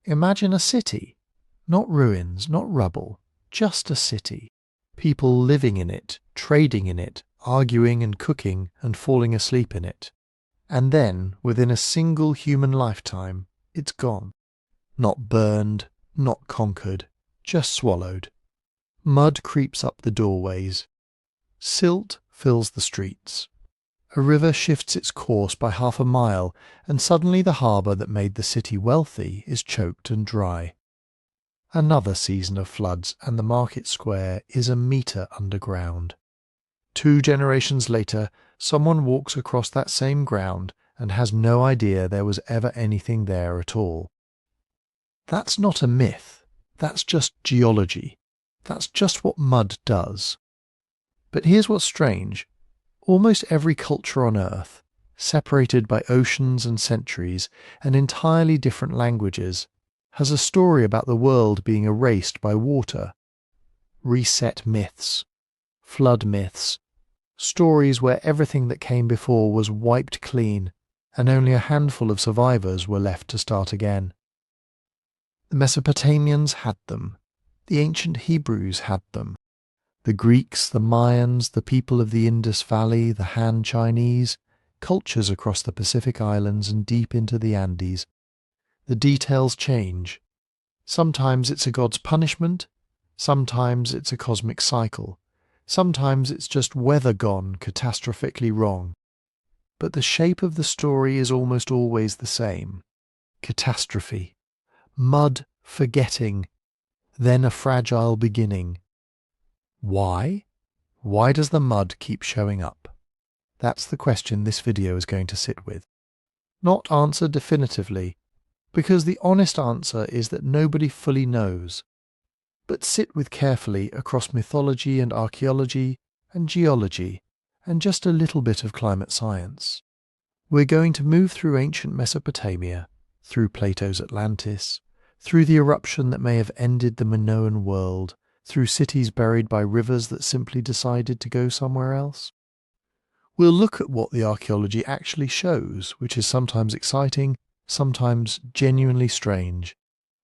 Imagine a city. Not ruins, not rubble, just a city. People living in it, trading in it, arguing and cooking and falling asleep in it. And then, within a single human lifetime, it's gone. Not burned, not conquered, just swallowed. Mud creeps up the doorways. Silt fills the streets. A river shifts its course by half a mile, and suddenly the harbour that made the city wealthy is choked and dry. Another season of floods, and the market square is a metre underground. 2 generations later, someone walks across that same ground and has no idea there was ever anything there at all. That's not a myth. That's just geology. That's just what mud does. But here's what's strange. Almost every culture on Earth, separated by oceans and centuries and entirely different languages, has a story about the world being erased by water. Reset myths, flood myths, stories where everything that came before was wiped clean and only a handful of survivors were left to start again. The Mesopotamians had them. The ancient Hebrews had them. The Greeks, the Mayans, the people of the Indus Valley, the Han Chinese, cultures across the Pacific Islands and deep into the Andes. The details change. Sometimes it's a god's punishment, sometimes it's a cosmic cycle, sometimes it's just weather gone catastrophically wrong. But the shape of the story is almost always the same. Catastrophe. Mud forgetting. Then a fragile beginning. Why? Why does the mud keep showing up? That's the question this video is going to sit with. Not answered definitively, because the honest answer is that nobody fully knows, but sit with carefully across mythology and archaeology and geology and just a little bit of climate science. We're going to move through ancient Mesopotamia, through Plato's Atlantis, through the eruption that may have ended the Minoan world, through cities buried by rivers that simply decided to go somewhere else. We'll look at what the archaeology actually shows, which is sometimes exciting, sometimes genuinely strange,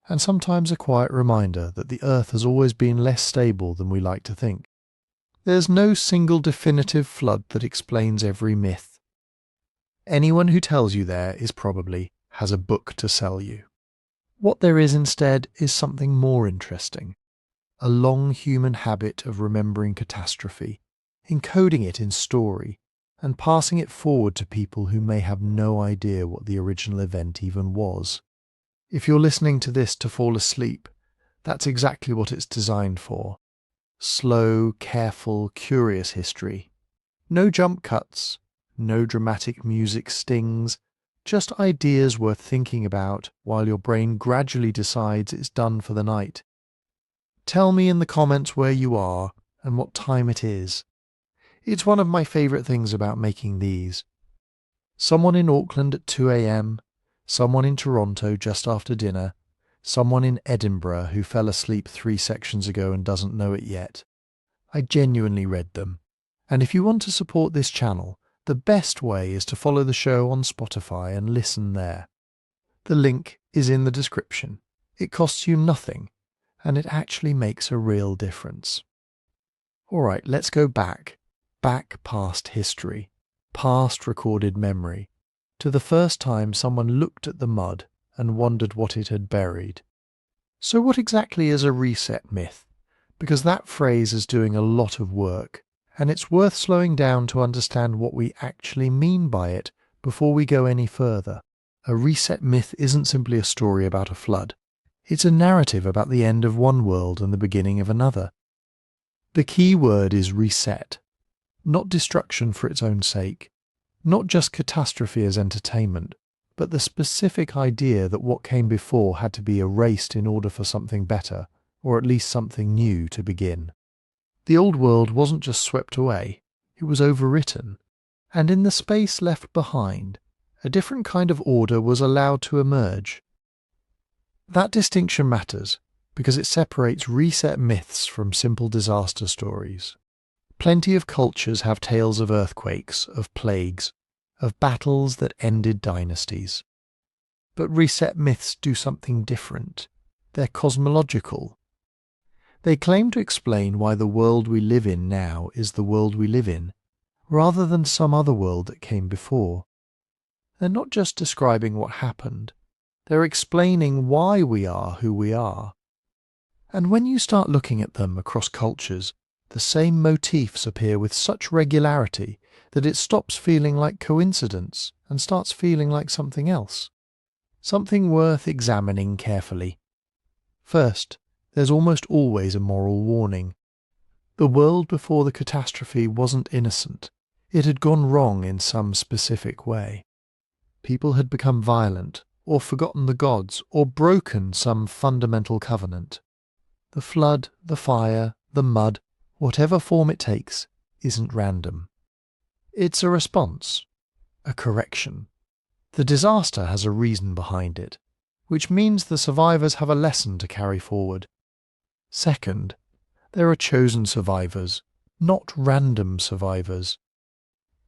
and sometimes a quiet reminder that the Earth has always been less stable than we like to think. There's no single definitive flood that explains every myth. Anyone who tells you there is probably has a book to sell you. What there is instead is something more interesting. A long human habit of remembering catastrophe, encoding it in story, and passing it forward to people who may have no idea what the original event even was. If you're listening to this to fall asleep, that's exactly what it's designed for. Slow, careful, curious history. No jump cuts, no dramatic music stings, just ideas worth thinking about while your brain gradually decides it's done for the night. Tell me in the comments where you are and what time it is. It's one of my favourite things about making these. Someone in Auckland at 2 a.m, someone in Toronto just after dinner, someone in Edinburgh who fell asleep 3 sections ago and doesn't know it yet. I genuinely read them. And if you want to support this channel, the best way is to follow the show on Spotify and listen there. The link is in the description. It costs you nothing, and it actually makes a real difference. Alright, let's go back past history, past recorded memory, to the first time someone looked at the mud and wondered what it had buried. So what exactly is a reset myth? Because that phrase is doing a lot of work, and it's worth slowing down to understand what we actually mean by it before we go any further. A reset myth isn't simply a story about a flood. It's a narrative about the end of one world and the beginning of another. The key word is reset. Not destruction for its own sake, not just catastrophe as entertainment, but the specific idea that what came before had to be erased in order for something better, or at least something new, to begin. The old world wasn't just swept away, it was overwritten, and in the space left behind, a different kind of order was allowed to emerge. That distinction matters, because it separates reset myths from simple disaster stories. Plenty of cultures have tales of earthquakes, of plagues, of battles that ended dynasties. But reset myths do something different. They're cosmological. They claim to explain why the world we live in now is the world we live in, rather than some other world that came before. They're not just describing what happened, they're explaining why we are who we are. And when you start looking at them across cultures, the same motifs appear with such regularity that it stops feeling like coincidence and starts feeling like something else. Something worth examining carefully. First, there's almost always a moral warning. The world before the catastrophe wasn't innocent. It had gone wrong in some specific way. People had become violent, or forgotten the gods, or broken some fundamental covenant. The flood, the fire, the mud, whatever form it takes, isn't random. It's a response, a correction. The disaster has a reason behind it, which means the survivors have a lesson to carry forward. Second, there are chosen survivors, not random survivors.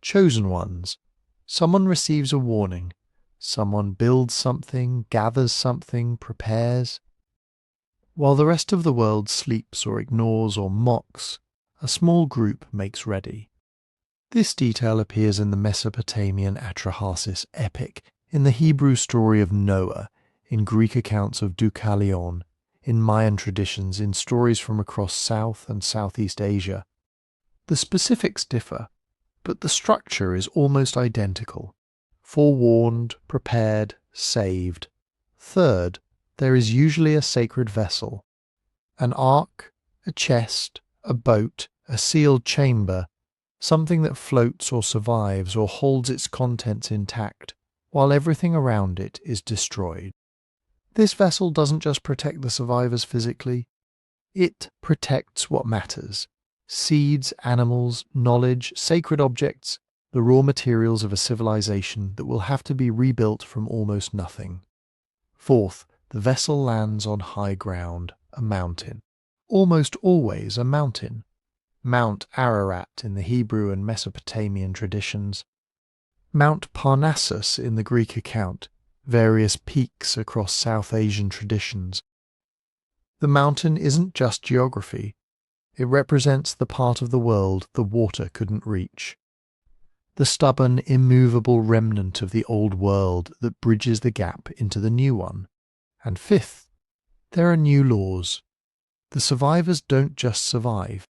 Chosen ones. Someone receives a warning. Someone builds something, gathers something, prepares. While the rest of the world sleeps or ignores or mocks, a small group makes ready. This detail appears in the Mesopotamian Atrahasis epic, in the Hebrew story of Noah, in Greek accounts of Deucalion, in Mayan traditions, in stories from across South and Southeast Asia. The specifics differ, but the structure is almost identical. Forewarned, prepared, saved. Third, there is usually a sacred vessel. An ark, a chest, a boat, a sealed chamber, something that floats or survives or holds its contents intact, while everything around it is destroyed. This vessel doesn't just protect the survivors physically, it protects what matters. Seeds, animals, knowledge, sacred objects, the raw materials of a civilization that will have to be rebuilt from almost nothing. Fourth, the vessel lands on high ground, a mountain. Almost always a mountain. Mount Ararat in the Hebrew and Mesopotamian traditions. Mount Parnassus in the Greek account, various peaks across South Asian traditions. The mountain isn't just geography. It represents the part of the world the water couldn't reach. The stubborn, immovable remnant of the old world that bridges the gap into the new one. And fifth, there are new laws. The survivors don't just survive.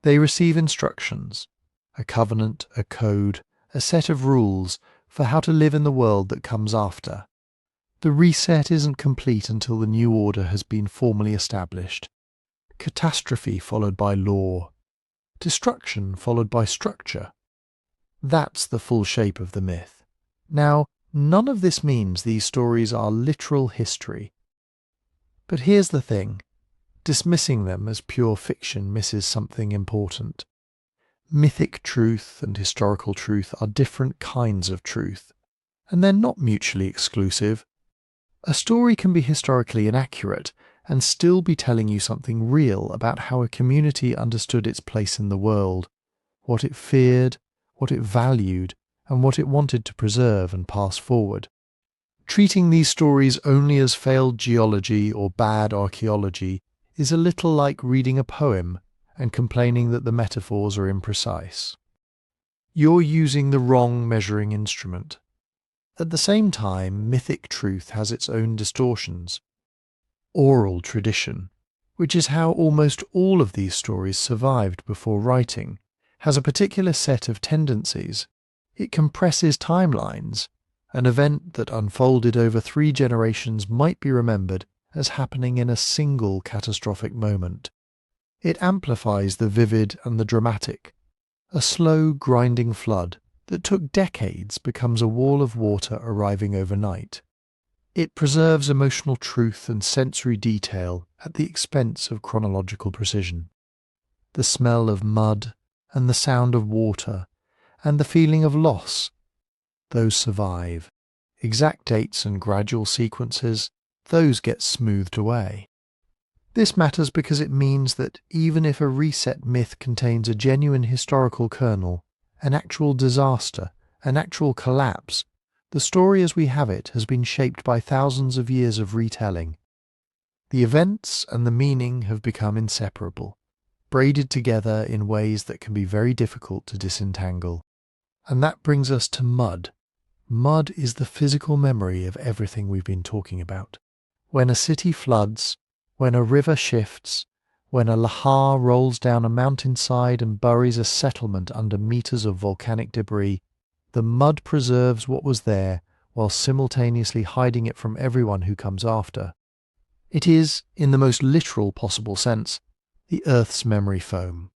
They receive instructions, a covenant, a code, a set of rules for how to live in the world that comes after. The reset isn't complete until the new order has been formally established. Catastrophe followed by law. Destruction followed by structure. That's the full shape of the myth. Now, none of this means these stories are literal history. But here's the thing. Dismissing them as pure fiction misses something important. Mythic truth and historical truth are different kinds of truth, and they're not mutually exclusive. A story can be historically inaccurate and still be telling you something real about how a community understood its place in the world, what it feared, what it valued, and what it wanted to preserve and pass forward. Treating these stories only as failed geology or bad archaeology is a little like reading a poem and complaining that the metaphors are imprecise. You're using the wrong measuring instrument. At the same time, mythic truth has its own distortions. Oral tradition, which is how almost all of these stories survived before writing, has a particular set of tendencies. It compresses timelines. An event that unfolded over 3 generations might be remembered as happening in a single catastrophic moment. It amplifies the vivid and the dramatic. A slow, grinding flood that took decades becomes a wall of water arriving overnight. It preserves emotional truth and sensory detail at the expense of chronological precision. The smell of mud and the sound of water and the feeling of loss, those survive. Exact dates and gradual sequences, those get smoothed away. This matters because it means that even if a reset myth contains a genuine historical kernel, an actual disaster, an actual collapse, The story as we have it has been shaped by thousands of years of retelling. The events and the meaning have become inseparable, braided together in ways that can be very difficult to disentangle. And that brings us to mud. Mud is the physical memory of everything we've been talking about. When a city floods, when a river shifts, when a lahar rolls down a mountainside and buries a settlement under meters of volcanic debris, the mud preserves what was there while simultaneously hiding it from everyone who comes after. It is, in the most literal possible sense, the Earth's memory foam.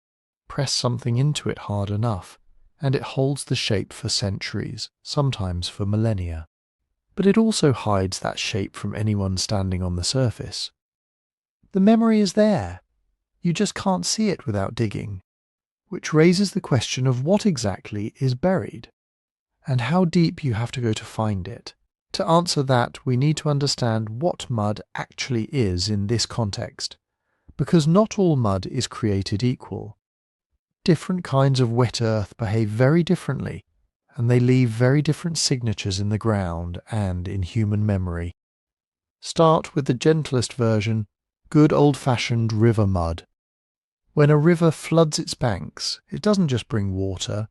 Press something into it hard enough, and it holds the shape for centuries, sometimes for millennia. But it also hides that shape from anyone standing on the surface. The memory is there. You just can't see it without digging, which raises the question of what exactly is buried, and how deep you have to go to find it. To answer that, we need to understand what mud actually is in this context, because not all mud is created equal. Different kinds of wet earth behave very differently, and they leave very different signatures in the ground and in human memory. Start with the gentlest version, good old-fashioned river mud. When a river floods its banks, it doesn't just bring water.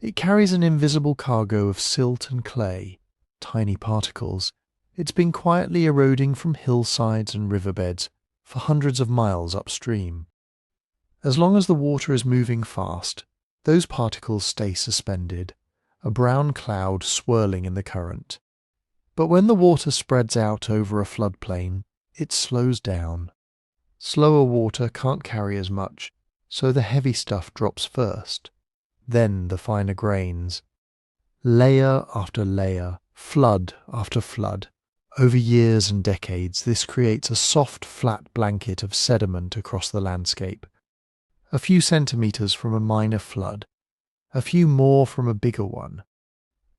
It carries an invisible cargo of silt and clay, tiny particles. It's been quietly eroding from hillsides and riverbeds for hundreds of miles upstream. As long as the water is moving fast, those particles stay suspended, a brown cloud swirling in the current. But when the water spreads out over a floodplain, it slows down. Slower water can't carry as much, so the heavy stuff drops first, then the finer grains. Layer after layer, flood after flood. Over years and decades, this creates a soft, flat blanket of sediment across the landscape. A few centimetres from a minor flood, a few more from a bigger one.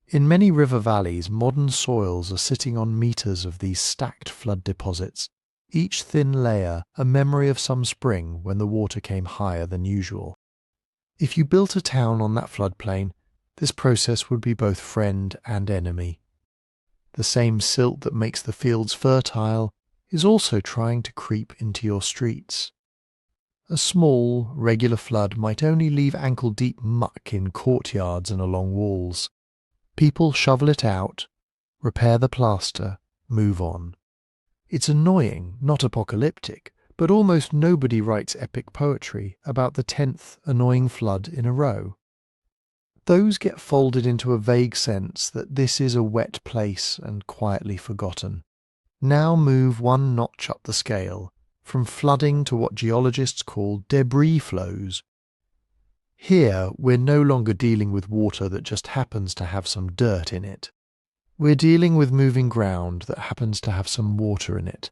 In many river valleys, modern soils are sitting on meters of these stacked flood deposits, each thin layer a memory of some spring when the water came higher than usual. If you built a town on that floodplain, this process would be both friend and enemy. The same silt that makes the fields fertile is also trying to creep into your streets. A small, regular flood might only leave ankle-deep muck in courtyards and along walls. People shovel it out, repair the plaster, move on. It's annoying, not apocalyptic, but almost nobody writes epic poetry about the 10th annoying flood in a row. Those get folded into a vague sense that this is a wet place and quietly forgotten. Now move one notch up the scale, from flooding to what geologists call debris flows. Here, we're no longer dealing with water that just happens to have some dirt in it. We're dealing with moving ground that happens to have some water in it.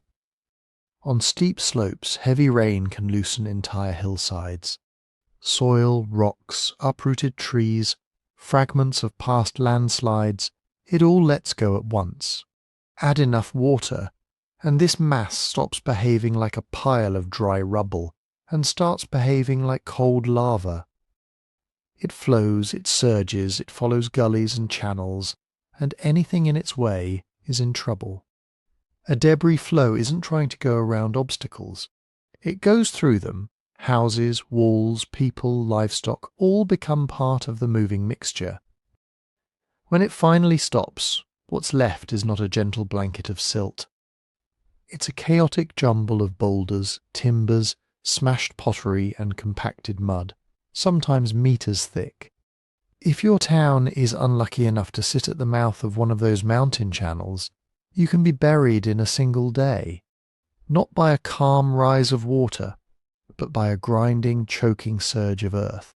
On steep slopes, heavy rain can loosen entire hillsides. Soil, rocks, uprooted trees, fragments of past landslides, it all lets go at once. Add enough water, and this mass stops behaving like a pile of dry rubble and starts behaving like cold lava. It flows, it surges, it follows gullies and channels, and anything in its way is in trouble. A debris flow isn't trying to go around obstacles. It goes through them. Houses, walls, people, livestock all become part of the moving mixture. When it finally stops, what's left is not a gentle blanket of silt. It's a chaotic jumble of boulders, timbers, smashed pottery and compacted mud, sometimes meters thick. If your town is unlucky enough to sit at the mouth of one of those mountain channels, you can be buried in a single day, not by a calm rise of water, but by a grinding, choking surge of earth.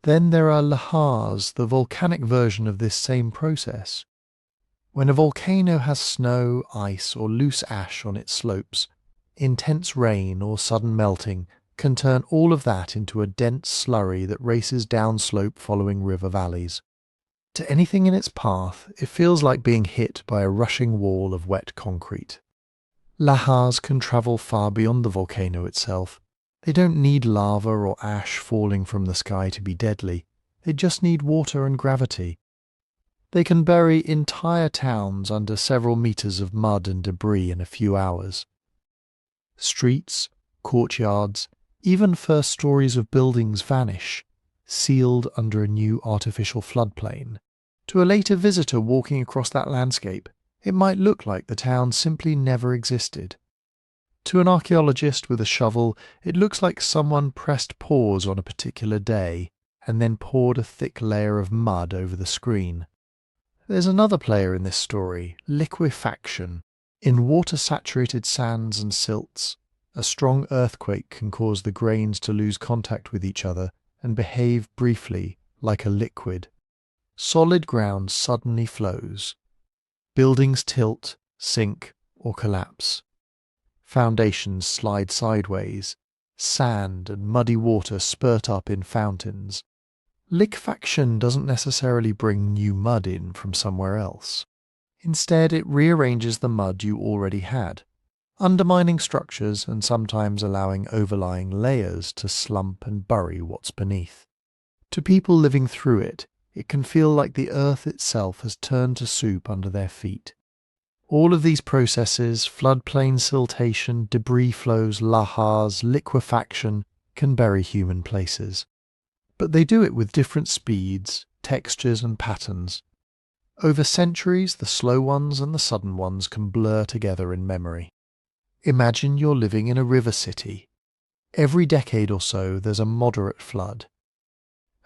Then there are lahars, the volcanic version of this same process. When a volcano has snow, ice, or loose ash on its slopes, intense rain or sudden melting can turn all of that into a dense slurry that races downslope following river valleys. To anything in its path, it feels like being hit by a rushing wall of wet concrete. Lahars can travel far beyond the volcano itself. They don't need lava or ash falling from the sky to be deadly. They just need water and gravity. They can bury entire towns under several meters of mud and debris in a few hours. Streets, courtyards, even first stories of buildings vanish, sealed under a new artificial floodplain. To a later visitor walking across that landscape, it might look like the town simply never existed. To an archaeologist with a shovel, it looks like someone pressed pause on a particular day and then poured a thick layer of mud over the screen. There's another player in this story, liquefaction. In water-saturated sands and silts, a strong earthquake can cause the grains to lose contact with each other and behave briefly like a liquid. Solid ground suddenly flows. Buildings tilt, sink, or collapse. Foundations slide sideways. Sand and muddy water spurt up in fountains. Liquefaction doesn't necessarily bring new mud in from somewhere else. Instead, it rearranges the mud you already had, undermining structures and sometimes allowing overlying layers to slump and bury what's beneath. To people living through it, it can feel like the earth itself has turned to soup under their feet. All of these processes, floodplain siltation, debris flows, lahars, liquefaction, can bury human places. But they do it with different speeds, textures and patterns. Over centuries, the slow ones and the sudden ones can blur together in memory. Imagine you're living in a river city. Every decade or so there's a moderate flood.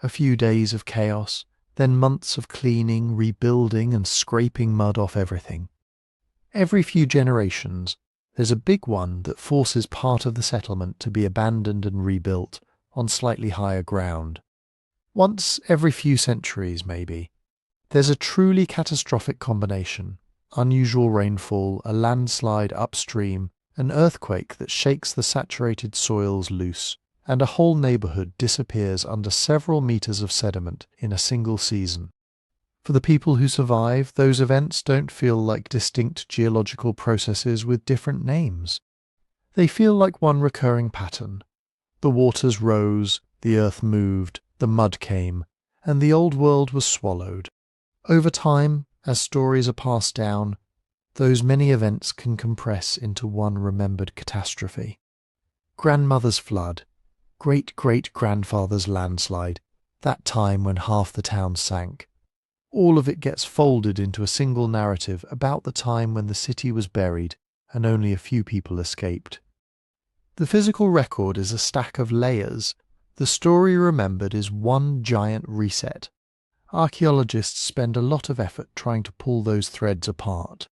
A few days of chaos, then months of cleaning, rebuilding and scraping mud off everything. Every few generations, there's a big one that forces part of the settlement to be abandoned and rebuilt on slightly higher ground. Once every few centuries, maybe. There's a truly catastrophic combination: unusual rainfall, a landslide upstream, an earthquake that shakes the saturated soils loose, and a whole neighborhood disappears under several meters of sediment in a single season. For the people who survive, those events don't feel like distinct geological processes with different names. They feel like one recurring pattern. The waters rose, the earth moved, the mud came, and the old world was swallowed. Over time, as stories are passed down, those many events can compress into one remembered catastrophe. Grandmother's flood, great-great-grandfather's landslide, that time when half the town sank. All of it gets folded into a single narrative about the time when the city was buried and only a few people escaped. The physical record is a stack of layers. The story remembered is one giant reset. Archaeologists spend a lot of effort trying to pull those threads apart.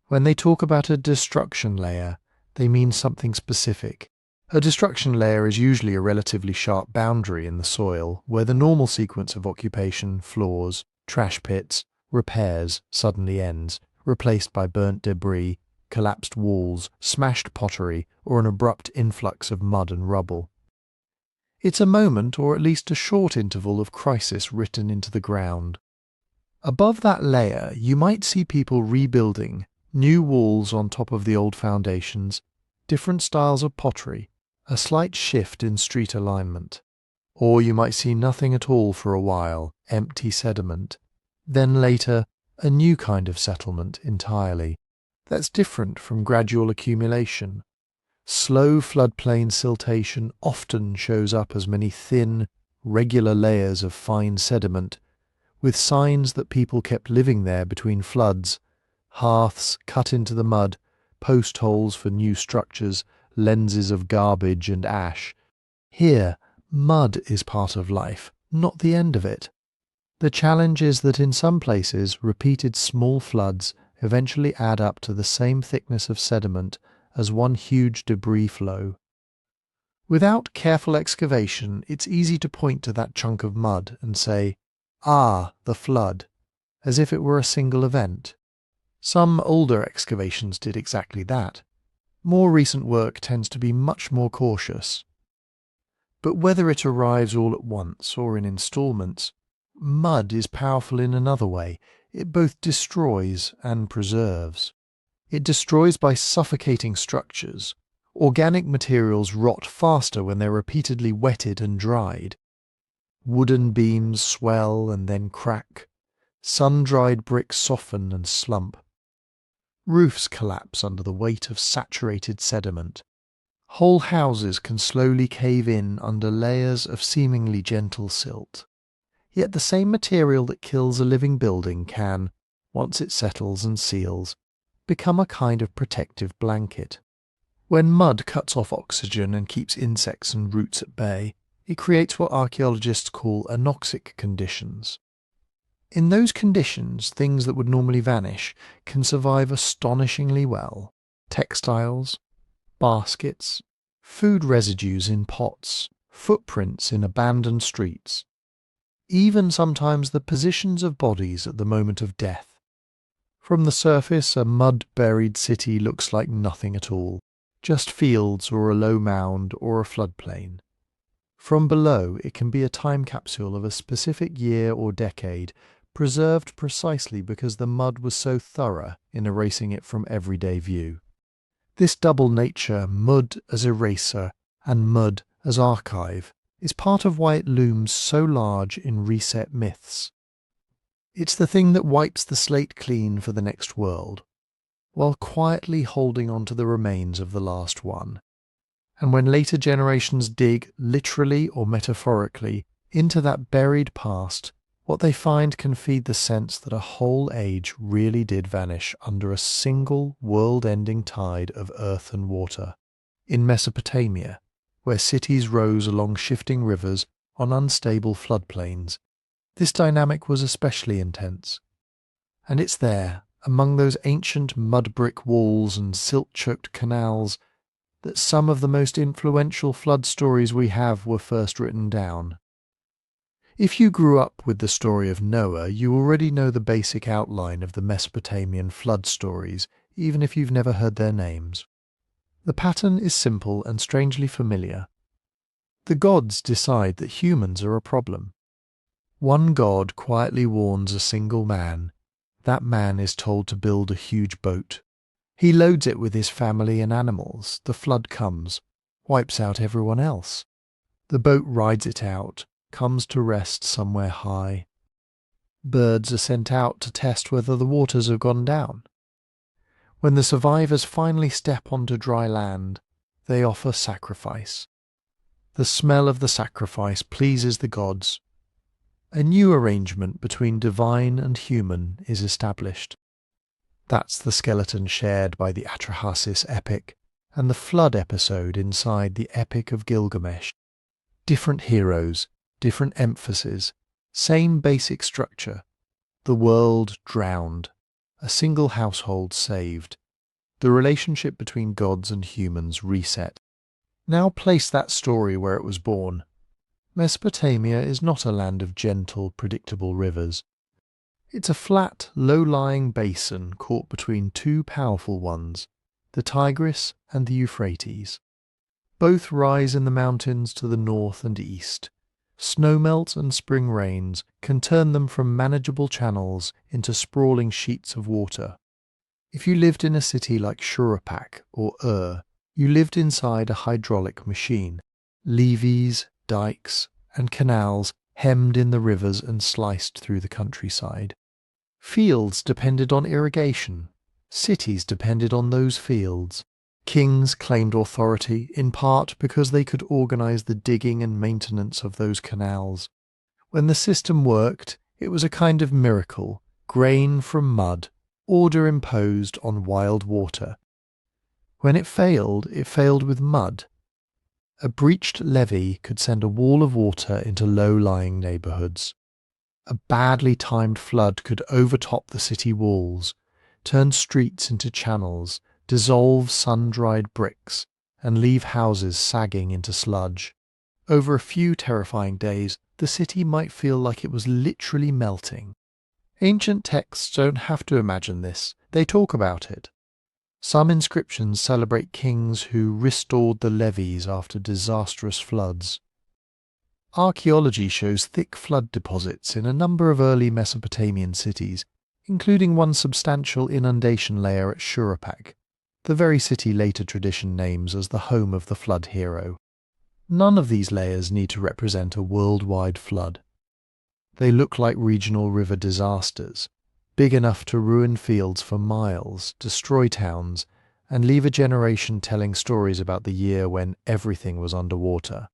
When they talk about a destruction layer, they mean something specific. A destruction layer is usually a relatively sharp boundary in the soil where the normal sequence of occupation, floors, trash pits, repairs suddenly ends, replaced by burnt debris, collapsed walls, smashed pottery, or an abrupt influx of mud and rubble. It's a moment, or at least a short interval of crisis written into the ground. Above that layer, you might see people rebuilding, new walls on top of the old foundations, different styles of pottery, a slight shift in street alignment. Or you might see nothing at all for a while, empty sediment. Then later, a new kind of settlement entirely. That's different from gradual accumulation. Slow floodplain siltation often shows up as many thin, regular layers of fine sediment, with signs that people kept living there between floods, hearths cut into the mud, post holes for new structures, lenses of garbage and ash. Here, mud is part of life, not the end of it. The challenge is that in some places, repeated small floods eventually add up to the same thickness of sediment as one huge debris flow. Without careful excavation, it's easy to point to that chunk of mud and say, "Ah, the flood," as if it were a single event. Some older excavations did exactly that. More recent work tends to be much more cautious. But whether it arrives all at once or in installments, mud is powerful in another way. It both destroys and preserves. It destroys by suffocating structures. Organic materials rot faster when they're repeatedly wetted and dried. Wooden beams swell and then crack. Sun-dried bricks soften and slump. Roofs collapse under the weight of saturated sediment. Whole houses can slowly cave in under layers of seemingly gentle silt. Yet the same material that kills a living building can, once it settles and seals, become a kind of protective blanket. When mud cuts off oxygen and keeps insects and roots at bay, it creates what archaeologists call anoxic conditions. In those conditions, things that would normally vanish can survive astonishingly well. Textiles, baskets, food residues in pots, footprints in abandoned streets, even sometimes the positions of bodies at the moment of death. From the surface, a mud-buried city looks like nothing at all, just fields or a low mound or a floodplain. From below, it can be a time capsule of a specific year or decade, preserved precisely because the mud was so thorough in erasing it from everyday view. This double nature, mud as eraser and mud as archive, is part of why it looms so large in reset myths. It's the thing that wipes the slate clean for the next world, while quietly holding on to the remains of the last one. And when later generations dig, literally or metaphorically, into that buried past, what they find can feed the sense that a whole age really did vanish under a single world-ending tide of earth and water. In Mesopotamia, where cities rose along shifting rivers on unstable floodplains, this dynamic was especially intense. And it's there, among those ancient mud-brick walls and silt-choked canals, that some of the most influential flood stories we have were first written down. If you grew up with the story of Noah, you already know the basic outline of the Mesopotamian flood stories, even if you've never heard their names. The pattern is simple and strangely familiar. The gods decide that humans are a problem. One god quietly warns a single man. That man is told to build a huge boat. He loads it with his family and animals. The flood comes, wipes out everyone else. The boat rides it out, comes to rest somewhere high. Birds are sent out to test whether the waters have gone down. When the survivors finally step onto dry land, they offer sacrifice. The smell of the sacrifice pleases the gods. A new arrangement between divine and human is established. That's the skeleton shared by the Atrahasis epic and the flood episode inside the Epic of Gilgamesh. Different heroes, different emphasis, same basic structure. The world drowned, a single household saved. The relationship between gods and humans reset. Now place that story where it was born. Mesopotamia is not a land of gentle, predictable rivers. It's a flat, low-lying basin caught between two powerful ones, the Tigris and the Euphrates. Both rise in the mountains to the north and east. Snowmelt and spring rains can turn them from manageable channels into sprawling sheets of water. If you lived in a city like Shuruppak or you lived inside a hydraulic machine. Levees, dikes, and canals hemmed in the rivers and sliced through the countryside. Fields depended on irrigation. Cities depended on those fields. Kings claimed authority, in part because they could organize the digging and maintenance of those canals. When the system worked, it was a kind of miracle, grain from mud, order imposed on wild water. When it failed with mud. A breached levee could send a wall of water into low-lying neighborhoods. A badly timed flood could overtop the city walls, turn streets into channels, dissolve sun-dried bricks, and leave houses sagging into sludge. Over a few terrifying days, the city might feel like it was literally melting. Ancient texts don't have to imagine this, they talk about it. Some inscriptions celebrate kings who restored the levees after disastrous floods. Archaeology shows thick flood deposits in a number of early Mesopotamian cities, including one substantial inundation layer at Shuruppak, the very city later tradition names as the home of the flood hero. None of these layers need to represent a worldwide flood. They look like regional river disasters, big enough to ruin fields for miles, destroy towns, and leave a generation telling stories about the year when everything was underwater.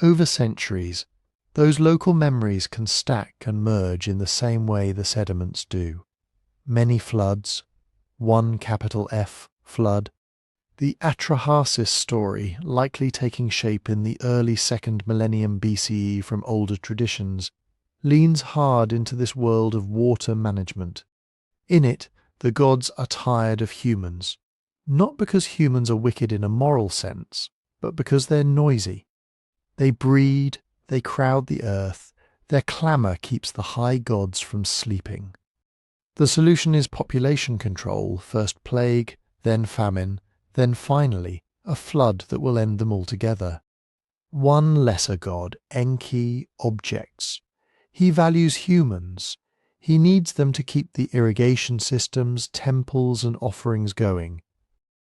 Over centuries, those local memories can stack and merge in the same way the sediments do. Many floods, one capital F flood, the Atrahasis story likely taking shape in the early 2nd millennium BCE from older traditions, leans hard into this world of water management. In it, the gods are tired of humans, not because humans are wicked in a moral sense, but because they're noisy. They breed, they crowd the earth, their clamour keeps the high gods from sleeping. The solution is population control, first plague, then famine, then finally a flood that will end them altogether. One lesser god, Enki, objects. He values humans. He needs them to keep the irrigation systems, temples and offerings going.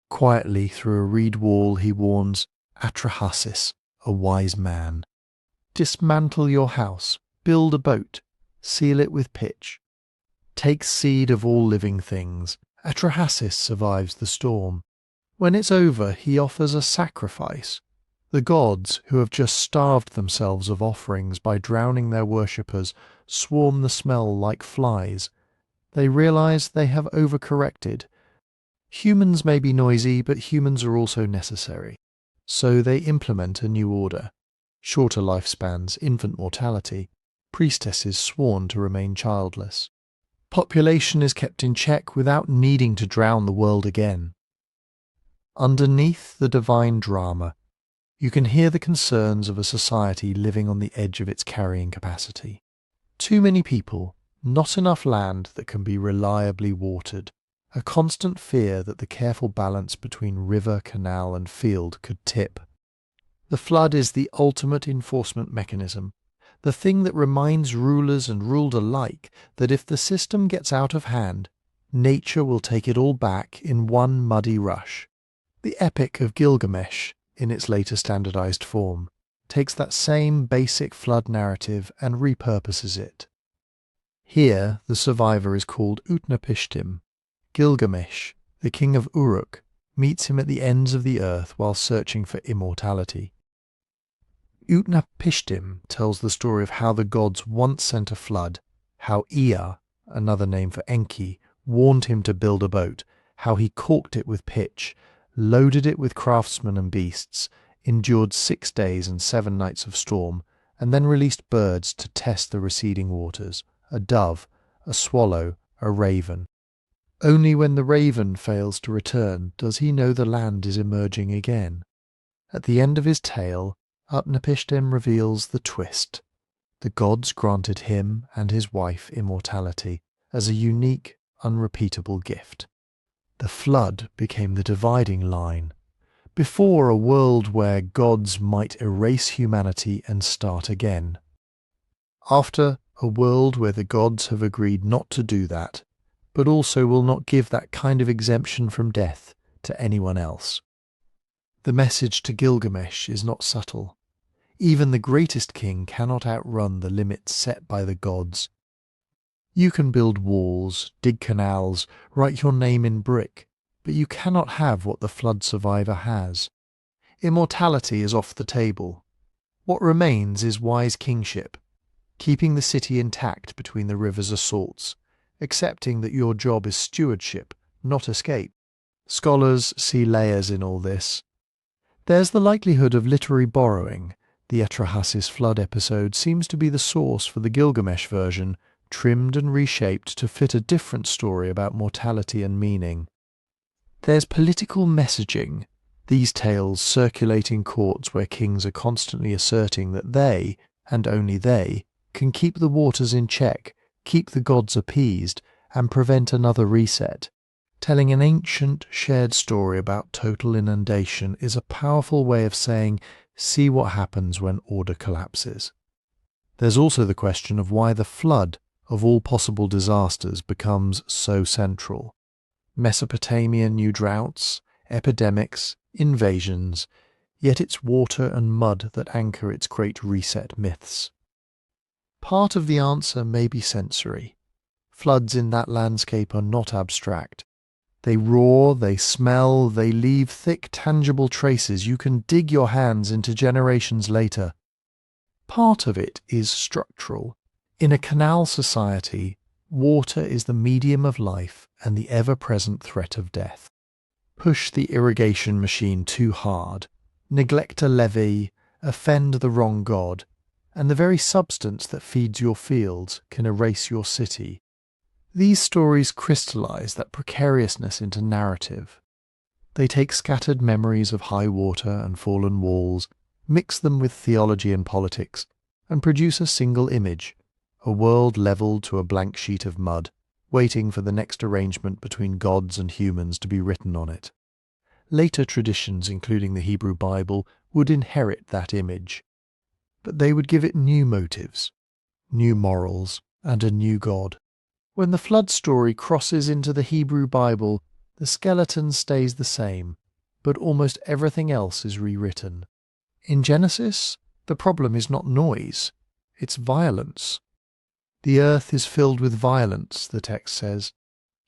Quietly through a reed wall he warns Atrahasis, a wise man. Dismantle your house, build a boat, seal it with pitch. Take seed of all living things. Atrahasis survives the storm. When it's over, he offers a sacrifice. The gods, who have just starved themselves of offerings by drowning their worshippers, swarm the smell like flies. They realize they have overcorrected. Humans may be noisy, but humans are also necessary. So they implement a new order. Shorter lifespans, infant mortality, priestesses sworn to remain childless. Population is kept in check without needing to drown the world again. Underneath the divine drama, you can hear the concerns of a society living on the edge of its carrying capacity. Too many people, not enough land that can be reliably watered, a constant fear that the careful balance between river, canal and field could tip. The flood is the ultimate enforcement mechanism, the thing that reminds rulers and ruled alike that if the system gets out of hand, nature will take it all back in one muddy rush. The Epic of Gilgamesh, in its later standardized form, takes that same basic flood narrative and repurposes it. Here, the survivor is called Utnapishtim. Gilgamesh, the king of Uruk, meets him at the ends of the earth while searching for immortality. Utnapishtim tells the story of how the gods once sent a flood, how Ea, another name for Enki, warned him to build a boat, how he caulked it with pitch, loaded it with craftsmen and beasts, endured 6 days and 7 nights of storm, and then released birds to test the receding waters, a dove, a swallow, a raven. Only when the raven fails to return does he know the land is emerging again. At the end of his tale, Utnapishtim reveals the twist. The gods granted him and his wife immortality as a unique, unrepeatable gift. The flood became the dividing line. Before, a world where gods might erase humanity and start again. After, a world where the gods have agreed not to do that, but also will not give that kind of exemption from death to anyone else. The message to Gilgamesh is not subtle. Even the greatest king cannot outrun the limits set by the gods. You can build walls, dig canals, write your name in brick, but you cannot have what the flood survivor has. Immortality is off the table. What remains is wise kingship, keeping the city intact between the river's assaults, accepting that your job is stewardship, not escape. Scholars see layers in all this. There's the likelihood of literary borrowing. The Atrahasis flood episode seems to be the source for the Gilgamesh version, trimmed and reshaped to fit a different story about mortality and meaning. There's political messaging, these tales circulate in courts where kings are constantly asserting that they, and only they, can keep the waters in check, keep the gods appeased, and prevent another reset. Telling an ancient, shared story about total inundation is a powerful way of saying, see what happens when order collapses. There's also the question of why the flood, of all possible disasters, becomes so central. Mesopotamia knew droughts, epidemics, invasions, yet it's water and mud that anchor its Great Reset myths. Part of the answer may be sensory. Floods in that landscape are not abstract. They roar, they smell, they leave thick, tangible traces you can dig your hands into generations later. Part of it is structural. In a canal society, water is the medium of life and the ever-present threat of death. Push the irrigation machine too hard, neglect a levee, offend the wrong god, and the very substance that feeds your fields can erase your city. These stories crystallize that precariousness into narrative. They take scattered memories of high water and fallen walls, mix them with theology and politics, and produce a single image, a world levelled to a blank sheet of mud, waiting for the next arrangement between gods and humans to be written on it. Later traditions, including the Hebrew Bible, would inherit that image, but they would give it new motives, new morals, and a new god. When the flood story crosses into the Hebrew Bible, the skeleton stays the same, but almost everything else is rewritten. In Genesis, the problem is not noise, it's violence. The earth is filled with violence, the text says.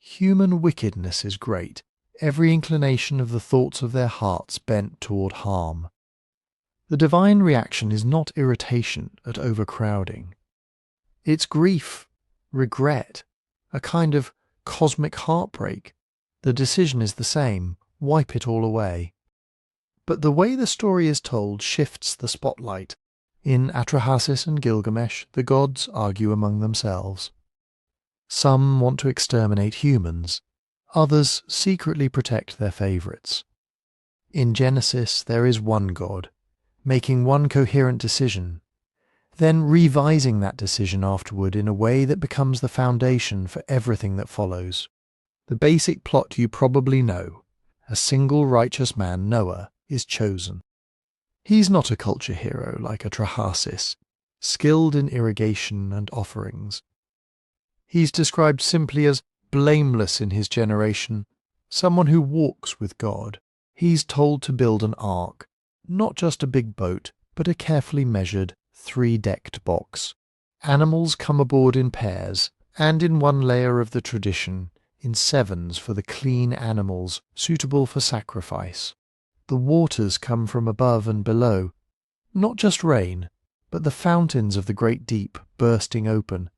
Human wickedness is great, every inclination of the thoughts of their hearts bent toward harm. The divine reaction is not irritation at overcrowding. It's grief, regret, a kind of cosmic heartbreak. The decision is the same, wipe it all away. But the way the story is told shifts the spotlight. In Atrahasis and Gilgamesh, the gods argue among themselves. Some want to exterminate humans, others secretly protect their favourites. In Genesis, there is one god, making one coherent decision, then revising that decision afterward in a way that becomes the foundation for everything that follows. The basic plot you probably know. A single righteous man, Noah, is chosen. He's not a culture hero like Atrahasis, skilled in irrigation and offerings. He's described simply as blameless in his generation, someone who walks with God. He's told to build an ark, not just a big boat, but a carefully measured, 3-decked box. Animals come aboard in pairs, and in one layer of the tradition, in 7s for the clean animals suitable for sacrifice. The waters come from above and below, not just rain, but the fountains of the great deep bursting open,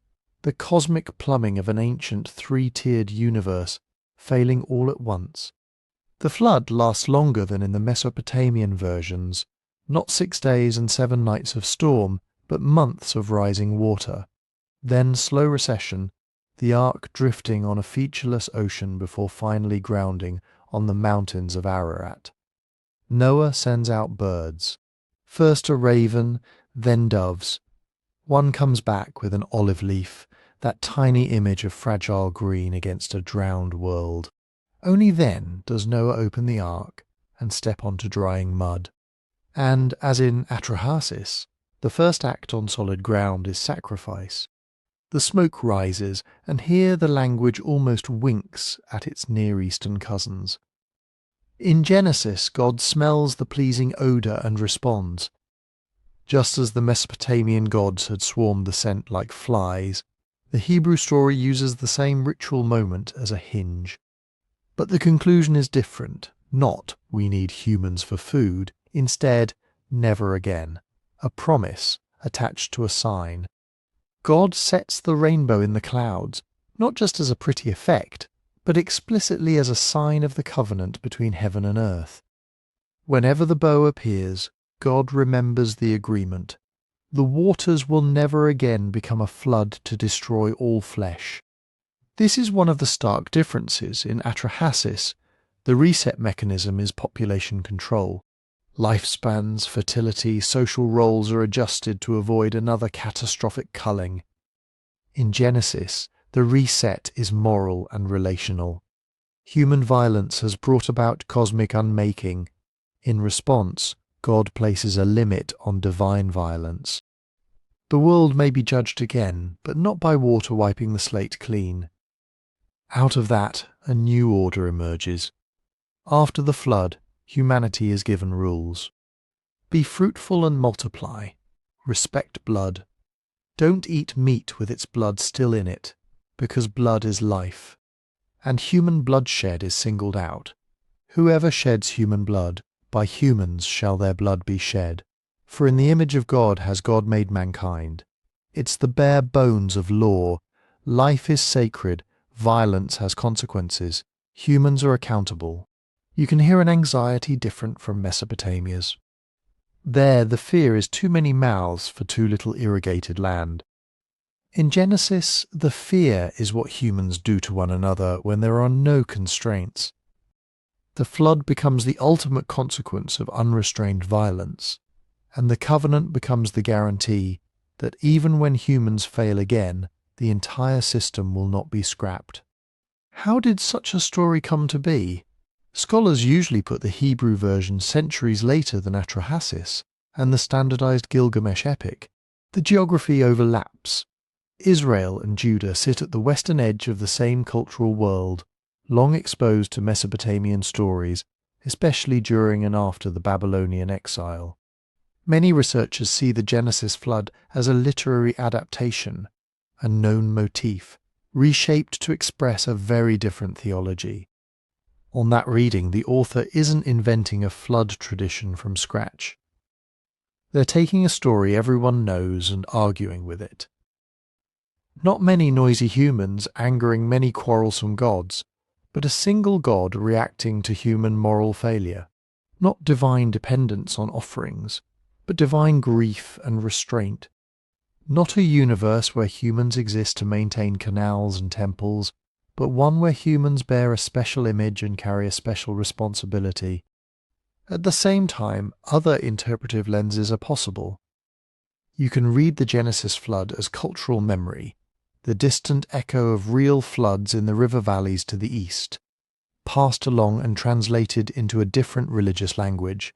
the cosmic plumbing of an ancient 3-tiered universe failing all at once. The flood lasts longer than in the Mesopotamian versions, not 6 days and 7 nights of storm, but months of rising water. Then slow recession, the ark drifting on a featureless ocean before finally grounding on the mountains of Ararat. Noah sends out birds, first a raven, then doves. One comes back with an olive leaf, that tiny image of fragile green against a drowned world. Only then does Noah open the ark and step onto drying mud. And, as in Atrahasis, the first act on solid ground is sacrifice. The smoke rises, and here the language almost winks at its Near Eastern cousins. In Genesis, God smells the pleasing odour and responds. Just as the Mesopotamian gods had swarmed the scent like flies, the Hebrew story uses the same ritual moment as a hinge. But the conclusion is different. Not, we need humans for food. Instead, never again. A promise attached to a sign. God sets the rainbow in the clouds, not just as a pretty effect, but explicitly as a sign of the covenant between heaven and earth. Whenever the bow appears, God remembers the agreement. The waters will never again become a flood to destroy all flesh. This is one of the stark differences. In Atrahasis, the reset mechanism is population control. Lifespans, fertility, social roles are adjusted to avoid another catastrophic culling. In Genesis, the reset is moral and relational. Human violence has brought about cosmic unmaking. In response, God places a limit on divine violence. The world may be judged again, but not by water wiping the slate clean. Out of that, a new order emerges. After the flood, humanity is given rules. Be fruitful and multiply. Respect blood. Don't eat meat with its blood still in it, because blood is life. And human bloodshed is singled out. Whoever sheds human blood, by humans shall their blood be shed. For in the image of God has God made mankind. It's the bare bones of law. Life is sacred, violence has consequences. Humans are accountable. You can hear an anxiety different from Mesopotamia's. There the fear is too many mouths for too little irrigated land. In Genesis, the fear is what humans do to one another when there are no constraints. The flood becomes the ultimate consequence of unrestrained violence, and the covenant becomes the guarantee that even when humans fail again, the entire system will not be scrapped. How did such a story come to be? Scholars usually put the Hebrew version centuries later than Atrahasis and the standardized Gilgamesh epic. The geography overlaps. Israel and Judah sit at the western edge of the same cultural world, long exposed to Mesopotamian stories, especially during and after the Babylonian exile. Many researchers see the Genesis flood as a literary adaptation, a known motif, reshaped to express a very different theology. On that reading, the author isn't inventing a flood tradition from scratch. They're taking a story everyone knows and arguing with it. Not many noisy humans angering many quarrelsome gods, but a single god reacting to human moral failure. Not divine dependence on offerings, but divine grief and restraint. Not a universe where humans exist to maintain canals and temples, but one where humans bear a special image and carry a special responsibility. At the same time, other interpretive lenses are possible. You can read the Genesis flood as cultural memory, the distant echo of real floods in the river valleys to the east, passed along and translated into a different religious language.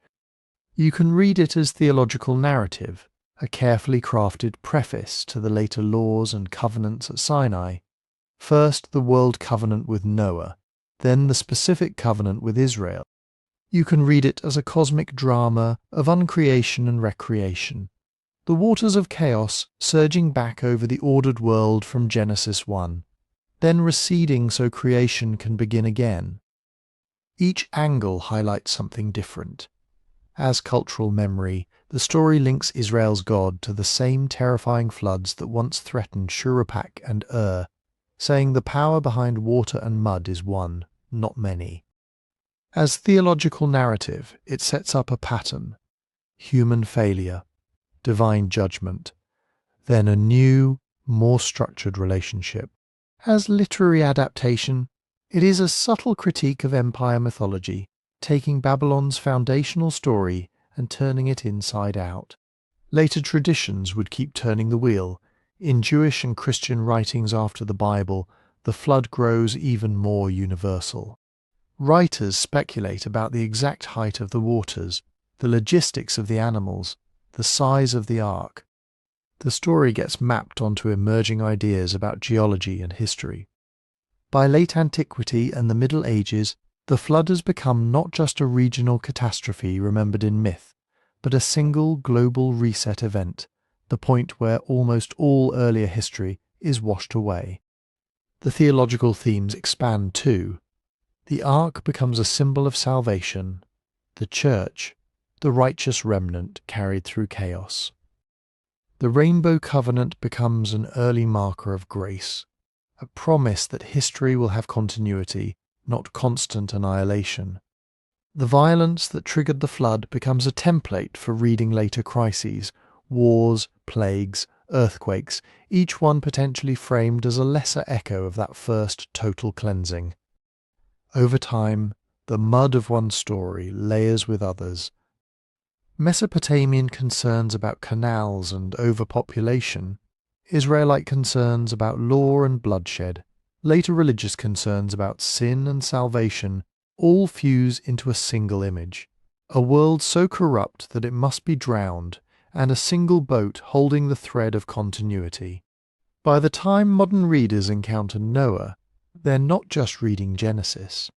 You can read it as theological narrative, a carefully crafted preface to the later laws and covenants at Sinai. First the world covenant with Noah, then the specific covenant with Israel. You can read it as a cosmic drama of uncreation and recreation, the waters of chaos surging back over the ordered world from Genesis 1, then receding so creation can begin again. Each angle highlights something different. As cultural memory, the story links Israel's God to the same terrifying floods that once threatened Shuruppak and Ur, saying the power behind water and mud is one, not many. As theological narrative, it sets up a pattern: human failure, divine judgment, then a new, more structured relationship. As literary adaptation, it is a subtle critique of empire mythology, taking Babylon's foundational story and turning it inside out. Later traditions would keep turning the wheel. In Jewish and Christian writings after the Bible, the flood grows even more universal. Writers speculate about the exact height of the waters, the logistics of the animals, the size of the ark. The story gets mapped onto emerging ideas about geology and history. By late antiquity and the Middle Ages, the flood has become not just a regional catastrophe remembered in myth, but a single global reset event, the point where almost all earlier history is washed away. The theological themes expand too. The ark becomes a symbol of salvation, the church, the righteous remnant carried through chaos. The rainbow covenant becomes an early marker of grace, a promise that history will have continuity, not constant annihilation. The violence that triggered the flood becomes a template for reading later crises, wars, plagues, earthquakes, each one potentially framed as a lesser echo of that first total cleansing. Over time, the mud of one story layers with others. Mesopotamian concerns about canals and overpopulation, Israelite concerns about law and bloodshed, later religious concerns about sin and salvation, all fuse into a single image. A world so corrupt that it must be drowned, and a single boat holding the thread of continuity. By the time modern readers encounter Noah, they're not just reading Genesis.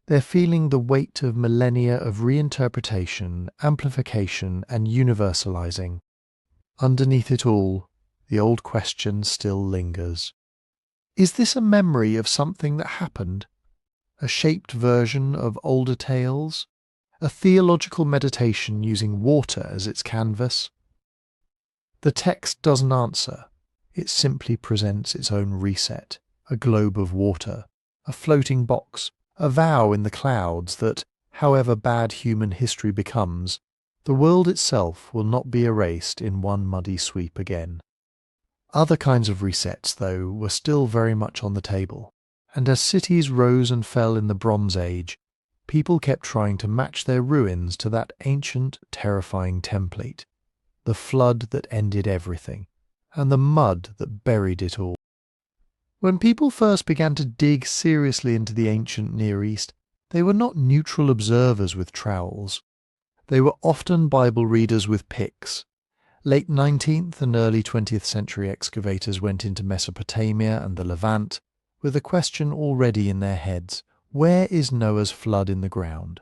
They're feeling the weight of millennia of reinterpretation, amplification, and universalizing. Underneath it all, the old question still lingers. Is this a memory of something that happened? A shaped version of older tales? A theological meditation using water as its canvas? The text doesn't answer. It simply presents its own reset, a globe of water, a floating box, a vow in the clouds that, however bad human history becomes, the world itself will not be erased in one muddy sweep again. Other kinds of resets, though, were still very much on the table, and as cities rose and fell in the Bronze Age, people kept trying to match their ruins to that ancient, terrifying template, the flood that ended everything, and the mud that buried it all. When people first began to dig seriously into the ancient Near East, they were not neutral observers with trowels. They were often Bible readers with picks. Late 19th and early 20th century excavators went into Mesopotamia and the Levant with a question already in their heads: where is Noah's flood in the ground?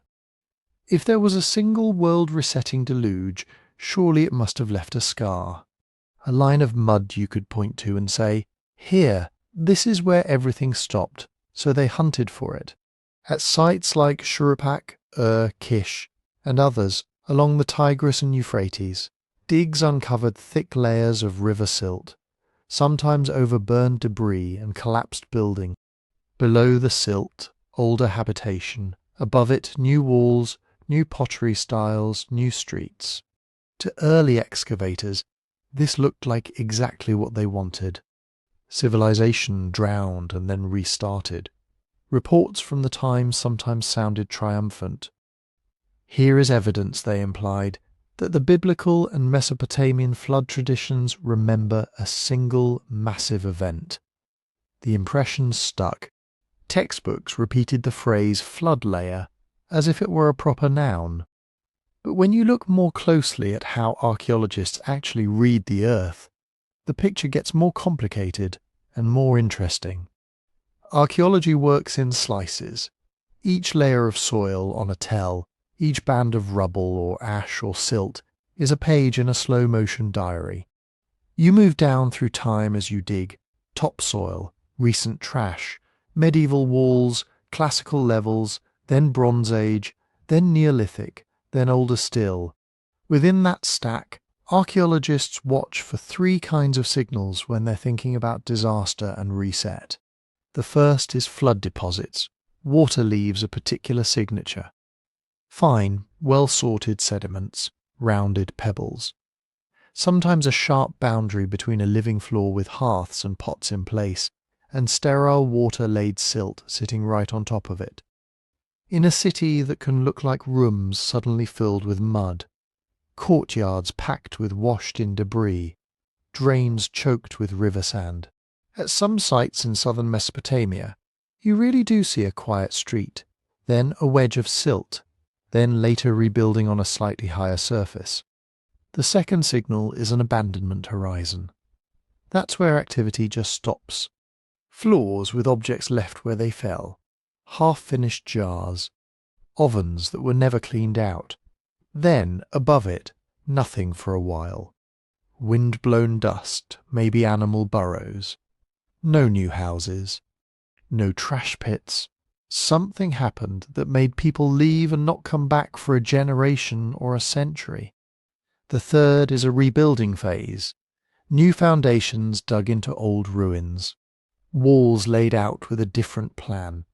If there was a single world-resetting deluge, surely it must have left a scar. A line of mud you could point to and say, here, this is where everything stopped, so they hunted for it. At sites like Shuruppak, Kish, and others along the Tigris and Euphrates, digs uncovered thick layers of river silt, sometimes over burned debris and collapsed building. Below the silt, older habitation. Above it, new walls, new pottery styles, new streets. To early excavators, this looked like exactly what they wanted. Civilization drowned and then restarted. Reports from the time sometimes sounded triumphant. Here is evidence, they implied, that the biblical and Mesopotamian flood traditions remember a single massive event. The impression stuck. Textbooks repeated the phrase flood layer as if it were a proper noun. But when you look more closely at how archaeologists actually read the earth, the picture gets more complicated and more interesting. Archaeology works in slices. Each layer of soil on a tell, each band of rubble or ash or silt, is a page in a slow-motion diary. You move down through time as you dig: topsoil, recent trash, medieval walls, classical levels, then Bronze Age, then Neolithic, then older still. Within that stack, archaeologists watch for three kinds of signals when they're thinking about disaster and reset. The first is flood deposits. Water leaves a particular signature. Fine, well-sorted sediments, rounded pebbles. Sometimes a sharp boundary between a living floor with hearths and pots in place, and sterile water-laid silt sitting right on top of it. In a city that can look like rooms suddenly filled with mud, courtyards packed with washed-in debris, drains choked with river sand. At some sites in southern Mesopotamia, you really do see a quiet street, then a wedge of silt, then later rebuilding on a slightly higher surface. The second signal is an abandonment horizon. That's where activity just stops. Floors with objects left where they fell, half-finished jars, ovens that were never cleaned out. Then, above it, nothing for a while. Wind-blown dust, maybe animal burrows. No new houses. No trash pits. Something happened that made people leave and not come back for a generation or a century. The third is a rebuilding phase. New foundations dug into old ruins. Walls laid out with a different plan.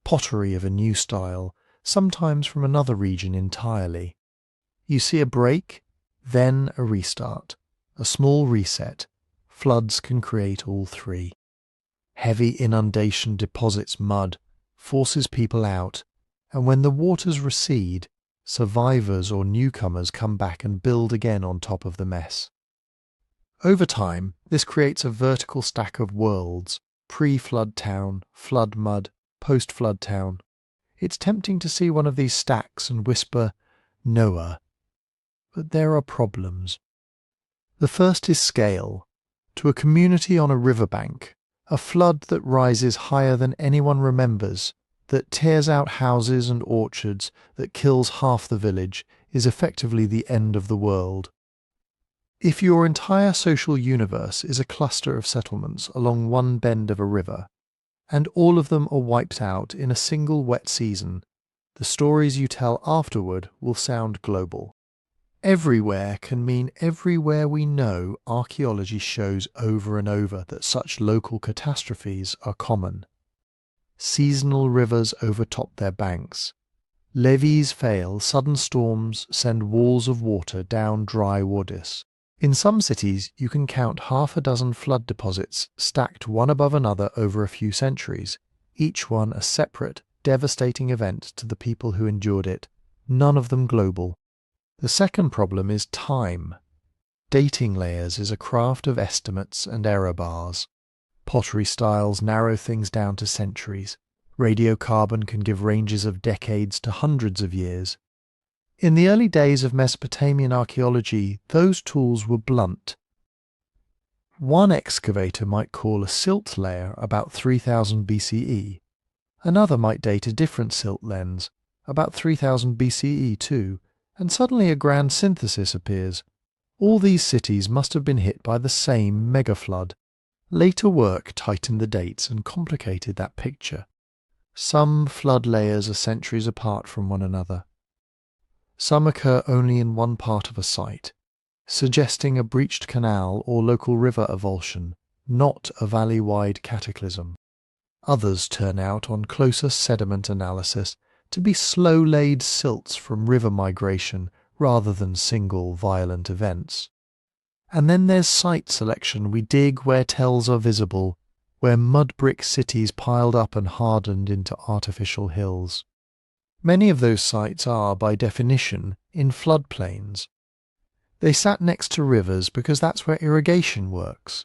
Pottery of a new style, sometimes from another region entirely. You see a break, then a restart. A small reset. Floods can create all three. Heavy inundation deposits mud, forces people out, and when the waters recede, survivors or newcomers come back and build again on top of the mess. Over time, this creates a vertical stack of worlds: pre-flood town, flood mud, post-flood town. It's tempting to see one of these stacks and whisper, Noah. But there are problems. The first is scale. To a community on a riverbank, a flood that rises higher than anyone remembers, that tears out houses and orchards, that kills half the village, is effectively the end of the world. If your entire social universe is a cluster of settlements along one bend of a river, and all of them are wiped out in a single wet season, the stories you tell afterward will sound global. Everywhere can mean everywhere. We know archaeology shows over and over that such local catastrophes are common. Seasonal rivers overtop their banks. Levees fail, sudden storms send walls of water down dry wadis. In some cities, you can count half a dozen flood deposits stacked one above another over a few centuries, each one a separate, devastating event to the people who endured it, none of them global. The second problem is time. Dating layers is a craft of estimates and error bars. Pottery styles narrow things down to centuries. Radiocarbon can give ranges of decades to hundreds of years. In the early days of Mesopotamian archaeology, those tools were blunt. One excavator might call a silt layer about 3000 BCE. Another might date a different silt lens, about 3000 BCE too, and suddenly a grand synthesis appears. All these cities must have been hit by the same mega-flood. Later work tightened the dates and complicated that picture. Some flood layers are centuries apart from one another. Some occur only in one part of a site, suggesting a breached canal or local river avulsion, not a valley-wide cataclysm. Others turn out on closer sediment analysis to be slow-laid silts from river migration rather than single violent events. And then there's site selection. We dig where tells are visible, where mud brick cities piled up and hardened into artificial hills. Many of those sites are, by definition, in floodplains. They sat next to rivers because that's where irrigation works.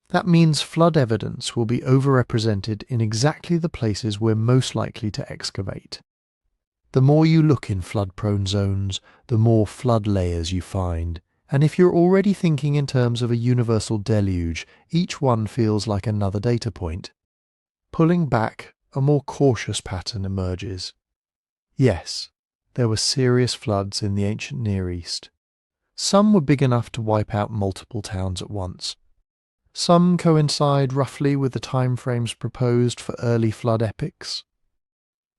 That means flood evidence will be overrepresented in exactly the places we're most likely to excavate. The more you look in flood-prone zones, the more flood layers you find, and if you're already thinking in terms of a universal deluge, each one feels like another data point. Pulling back, a more cautious pattern emerges. Yes, there were serious floods in the ancient Near East. Some were big enough to wipe out multiple towns at once. Some coincide roughly with the time frames proposed for early flood epics.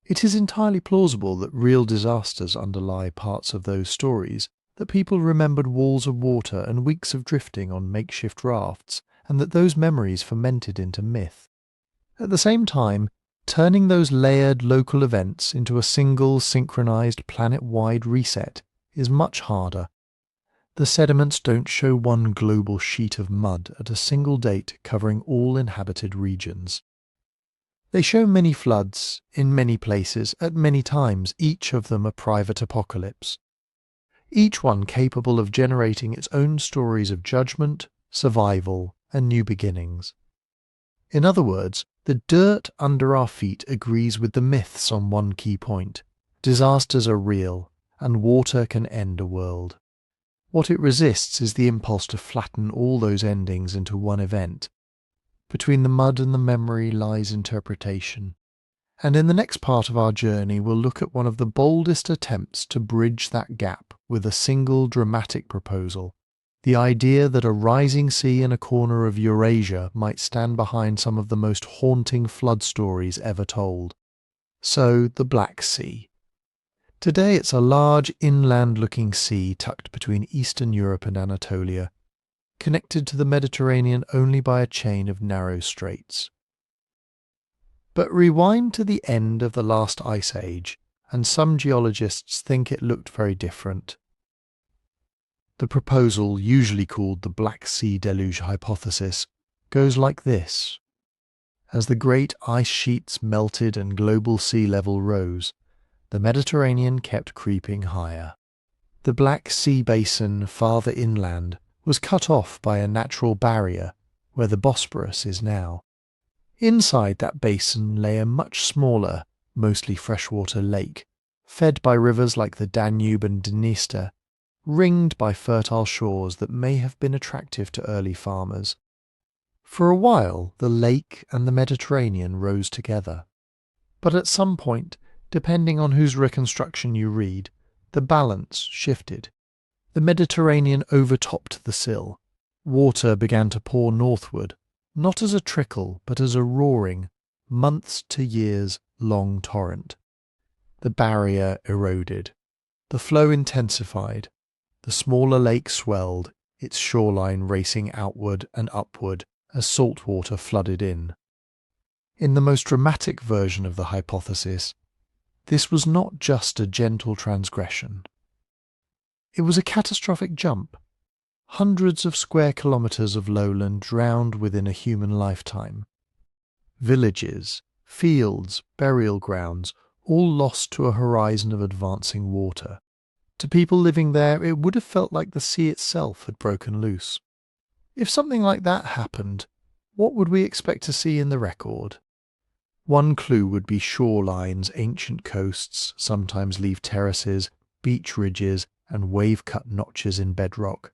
It is entirely plausible that real disasters underlie parts of those stories, that people remembered walls of water and weeks of drifting on makeshift rafts, and that those memories fermented into myth. At the same time, turning those layered local events into a single synchronized planet-wide reset is much harder. The sediments don't show one global sheet of mud at a single date covering all inhabited regions. They show many floods, in many places, at many times, each of them a private apocalypse. Each one capable of generating its own stories of judgment, survival, and new beginnings. In other words, the dirt under our feet agrees with the myths on one key point. Disasters are real, and water can end a world. What it resists is the impulse to flatten all those endings into one event. Between the mud and the memory lies interpretation. And in the next part of our journey we'll look at one of the boldest attempts to bridge that gap with a single dramatic proposal. The idea that a rising sea in a corner of Eurasia might stand behind some of the most haunting flood stories ever told. So, the Black Sea. Today it's a large inland-looking sea tucked between Eastern Europe and Anatolia, connected to the Mediterranean only by a chain of narrow straits. But rewind to the end of the last ice age, and some geologists think it looked very different. The proposal, usually called the Black Sea Deluge hypothesis, goes like this. As the great ice sheets melted and global sea level rose, the Mediterranean kept creeping higher. The Black Sea basin farther inland was cut off by a natural barrier where the Bosporus is now. Inside that basin lay a much smaller, mostly freshwater lake, fed by rivers like the Danube and Dniester, ringed by fertile shores that may have been attractive to early farmers. For a while, the lake and the Mediterranean rose together. But at some point, depending on whose reconstruction you read, the balance shifted. The Mediterranean overtopped the sill. Water began to pour northward, not as a trickle, but as a roaring, months to years long torrent. The barrier eroded. The flow intensified. The smaller lake swelled, its shoreline racing outward and upward as salt water flooded in. In the most dramatic version of the hypothesis, this was not just a gentle transgression. It was a catastrophic jump. Hundreds of square kilometres of lowland drowned within a human lifetime. Villages, fields, burial grounds, all lost to a horizon of advancing water. To people living there, it would have felt like the sea itself had broken loose. If something like that happened, what would we expect to see in the record? One clue would be shorelines, ancient coasts sometimes leave terraces, beach ridges, and wave-cut notches in bedrock.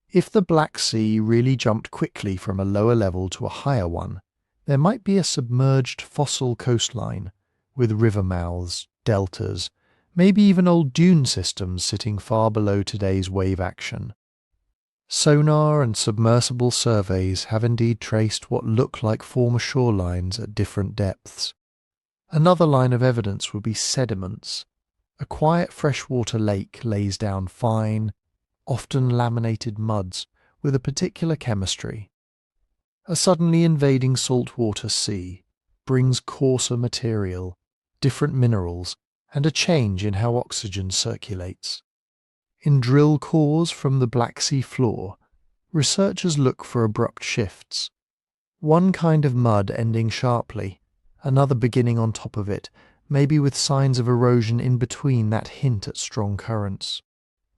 If the Black Sea really jumped quickly from a lower level to a higher one, there might be a submerged fossil coastline, with river mouths, deltas, maybe even old dune systems sitting far below today's wave action. Sonar and submersible surveys have indeed traced what look like former shorelines at different depths. Another line of evidence would be sediments. A quiet freshwater lake lays down fine, often laminated muds with a particular chemistry. A suddenly invading saltwater sea brings coarser material, different minerals, and a change in how oxygen circulates. In drill cores from the Black Sea floor, researchers look for abrupt shifts. One kind of mud ending sharply, another beginning on top of it, maybe with signs of erosion in between that hint at strong currents.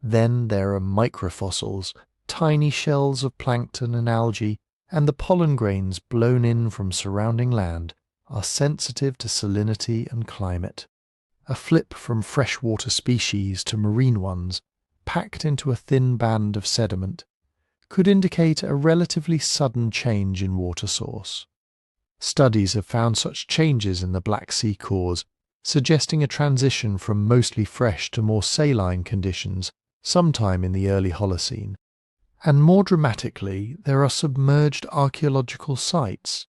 Then there are microfossils, tiny shells of plankton and algae, and the pollen grains blown in from surrounding land are sensitive to salinity and climate. A flip from freshwater species to marine ones, packed into a thin band of sediment, could indicate a relatively sudden change in water source. Studies have found such changes in the Black Sea cores, suggesting a transition from mostly fresh to more saline conditions sometime in the early Holocene. And more dramatically, there are submerged archaeological sites.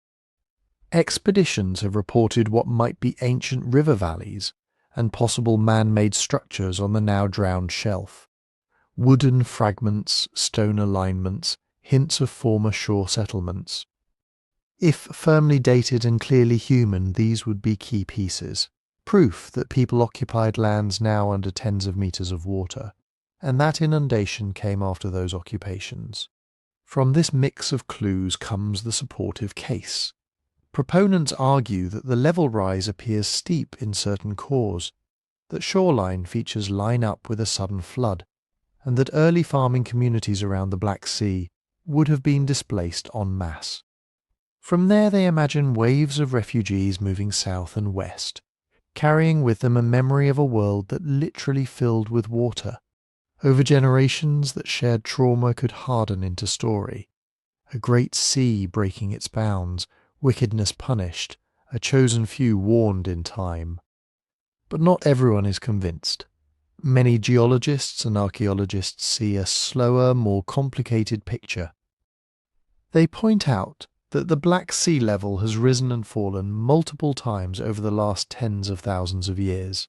Expeditions have reported what might be ancient river valleys and possible man-made structures on the now drowned shelf. Wooden fragments, stone alignments, hints of former shore settlements. If firmly dated and clearly human, these would be key pieces, proof that people occupied lands now under tens of meters of water, and that inundation came after those occupations. From this mix of clues comes the supportive case. Proponents argue that the level rise appears steep in certain cores, that shoreline features line up with a sudden flood, and that early farming communities around the Black Sea would have been displaced en masse. From there they imagine waves of refugees moving south and west, carrying with them a memory of a world that literally filled with water. Over generations that shared trauma could harden into story. A great sea breaking its bounds, wickedness punished, a chosen few warned in time. But not everyone is convinced. Many geologists and archaeologists see a slower, more complicated picture. They point out that the Black Sea level has risen and fallen multiple times over the last tens of thousands of years.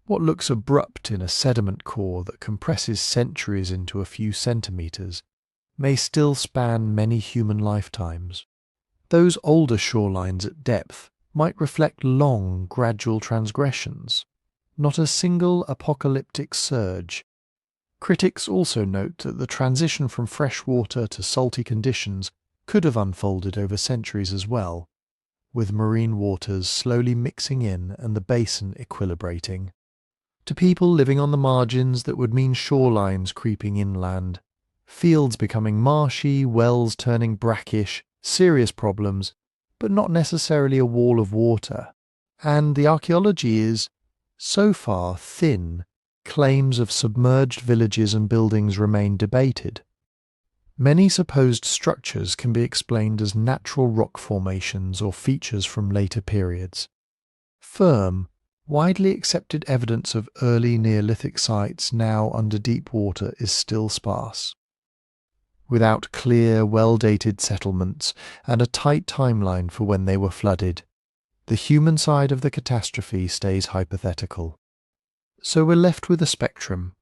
What looks abrupt in a sediment core that compresses centuries into a few centimetres may still span many human lifetimes. Those older shorelines at depth might reflect long, gradual transgressions, not a single apocalyptic surge. Critics also note that the transition from fresh water to salty conditions could have unfolded over centuries as well, with marine waters slowly mixing in and the basin equilibrating. To people living on the margins, that would mean shorelines creeping inland, fields becoming marshy, wells turning brackish, serious problems, but not necessarily a wall of water. And the archaeology is, so far, thin. Claims of submerged villages and buildings remain debated. Many supposed structures can be explained as natural rock formations or features from later periods. Firm, Widely accepted evidence of early Neolithic sites now under deep water is still sparse. Without clear, well-dated settlements and a tight timeline for when they were flooded, the human side of the catastrophe stays hypothetical. So we're left with a spectrum.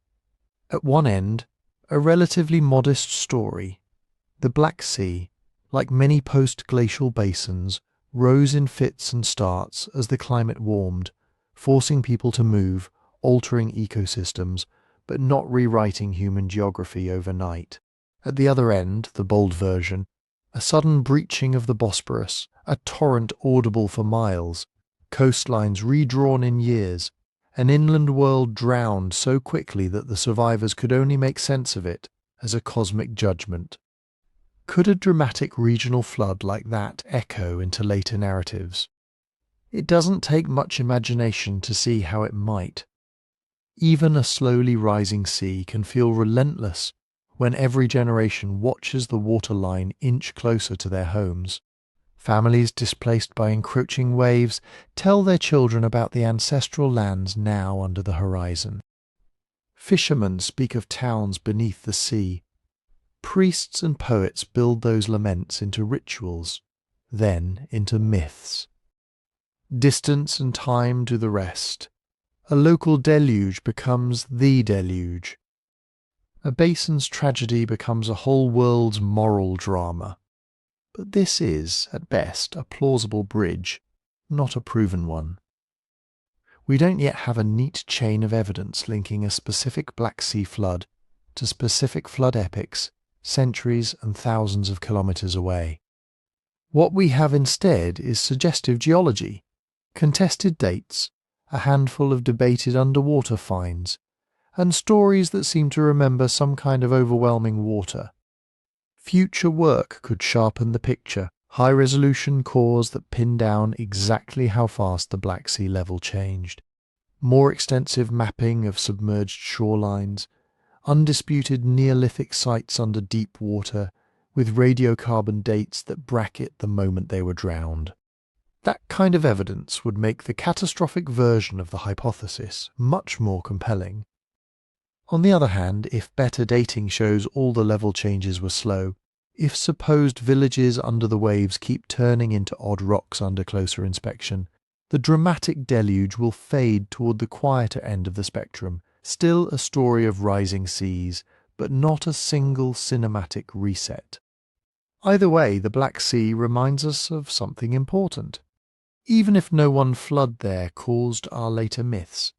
At one end, a relatively modest story. The Black Sea, like many post-glacial basins, rose in fits and starts as the climate warmed, forcing people to move, altering ecosystems, but not rewriting human geography overnight. At the other end, the bold version, a sudden breaching of the Bosporus, a torrent audible for miles, coastlines redrawn in years, an inland world drowned so quickly that the survivors could only make sense of it as a cosmic judgment. Could a dramatic regional flood like that echo into later narratives? It doesn't take much imagination to see how it might. Even a slowly rising sea can feel relentless when every generation watches the waterline inch closer to their homes. Families displaced by encroaching waves tell their children about the ancestral lands now under the horizon. Fishermen speak of towns beneath the sea. Priests and poets build those laments into rituals, then into myths. Distance and time do the rest. A local deluge becomes the deluge. A basin's tragedy becomes a whole world's moral drama. But this is, at best, a plausible bridge, not a proven one. We don't yet have a neat chain of evidence linking a specific Black Sea flood to specific flood epics centuries and thousands of kilometers away. What we have instead is suggestive geology, contested dates, a handful of debated underwater finds, and stories that seem to remember some kind of overwhelming water. Future work could sharpen the picture, high-resolution cores that pin down exactly how fast the Black Sea level changed, more extensive mapping of submerged shorelines, undisputed Neolithic sites under deep water, with radiocarbon dates that bracket the moment they were drowned. That kind of evidence would make the catastrophic version of the hypothesis much more compelling. On the other hand, if better dating shows all the level changes were slow, if supposed villages under the waves keep turning into odd rocks under closer inspection, the dramatic deluge will fade toward the quieter end of the spectrum, still a story of rising seas, but not a single cinematic reset. Either way, the Black Sea reminds us of something important. Even if no one flood there caused our later myths,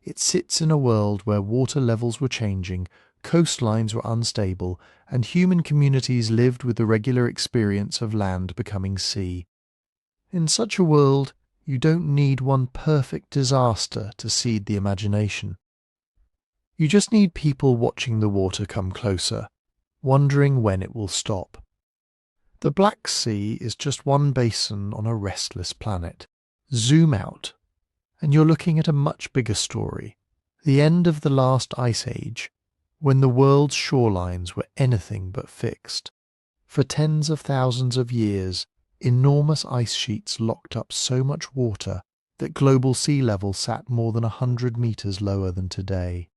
it sits in a world where water levels were changing, coastlines were unstable, and human communities lived with the regular experience of land becoming sea. In such a world, you don't need one perfect disaster to seed the imagination. You just need people watching the water come closer, wondering when it will stop. The Black Sea is just one basin on a restless planet. Zoom out, and you're looking at a much bigger story. The end of the last ice age, when the world's shorelines were anything but fixed. For tens of thousands of years, enormous ice sheets locked up so much water that global sea level sat more than 100 meters lower than today.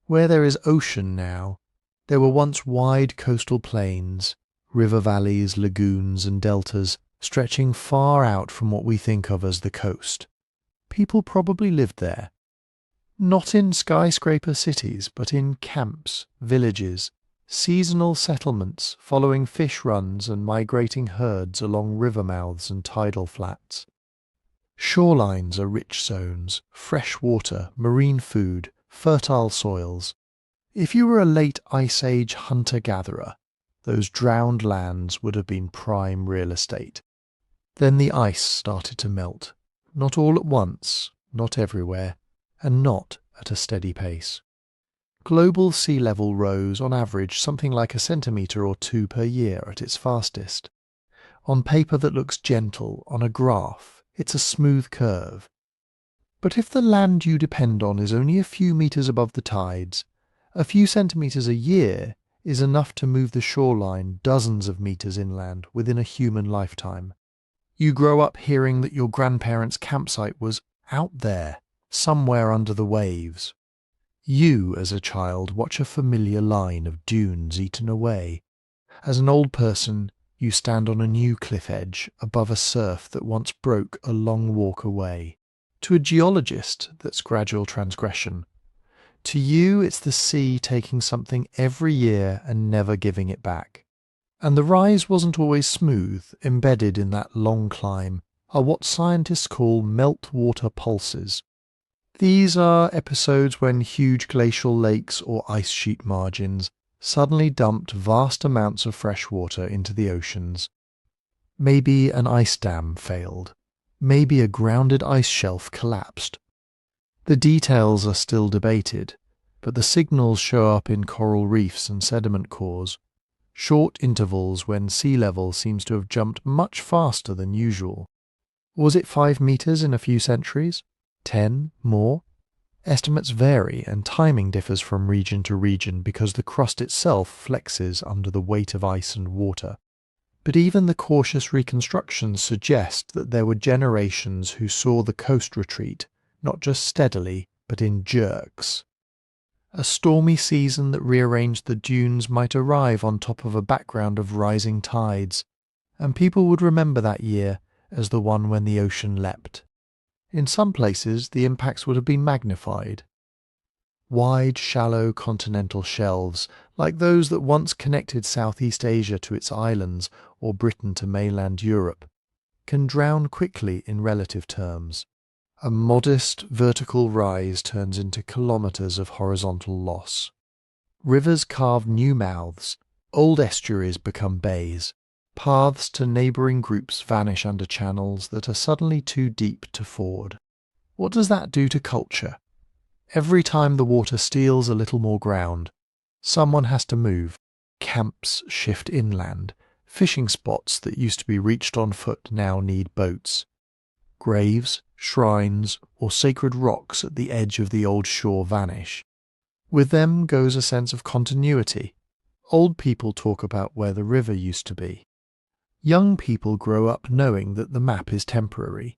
Where there is ocean now, there were once wide coastal plains, river valleys, lagoons and deltas stretching far out from what we think of as the coast. People probably lived there. Not in skyscraper cities, but in camps, villages, seasonal settlements following fish runs and migrating herds along river mouths and tidal flats. Shorelines are rich zones, fresh water, marine food, fertile soils. If you were a late Ice Age hunter-gatherer, those drowned lands would have been prime real estate. Then the ice started to melt, not all at once, not everywhere, and not at a steady pace. Global sea level rose on average something like a centimetre or two per year at its fastest. On paper that looks gentle, on a graph, it's a smooth curve. But if the land you depend on is only a few metres above the tides, a few centimetres a year is enough to move the shoreline dozens of metres inland within a human lifetime. You grow up hearing that your grandparents' campsite was out there, somewhere under the waves. You, as a child, watch a familiar line of dunes eaten away. As an old person, you stand on a new cliff edge above a surf that once broke a long walk away. To a geologist, that's gradual transgression. To you, it's the sea taking something every year and never giving it back. And the rise wasn't always smooth. Embedded in that long climb are what scientists call meltwater pulses. These are episodes when huge glacial lakes or ice sheet margins suddenly dumped vast amounts of fresh water into the oceans. Maybe an ice dam failed. Maybe a grounded ice shelf collapsed. The details are still debated, but the signals show up in coral reefs and sediment cores. Short intervals when sea level seems to have jumped much faster than usual. Was it 5 meters in a few centuries? 10? More? Estimates vary and timing differs from region to region because the crust itself flexes under the weight of ice and water. But even the cautious reconstructions suggest that there were generations who saw the coast retreat, not just steadily, but in jerks. A stormy season that rearranged the dunes might arrive on top of a background of rising tides, and people would remember that year as the one when the ocean leapt. In some places, the impacts would have been magnified. Wide, shallow continental shelves, like those that once connected Southeast Asia to its islands or Britain to mainland Europe, can drown quickly in relative terms. A modest vertical rise turns into kilometers of horizontal loss. Rivers carve new mouths, old estuaries become bays. Paths to neighbouring groups vanish under channels that are suddenly too deep to ford. What does that do to culture? Every time the water steals a little more ground, someone has to move. Camps shift inland. Fishing spots that used to be reached on foot now need boats. Graves, shrines, or sacred rocks at the edge of the old shore vanish. With them goes a sense of continuity. Old people talk about where the river used to be. Young people grow up knowing that the map is temporary.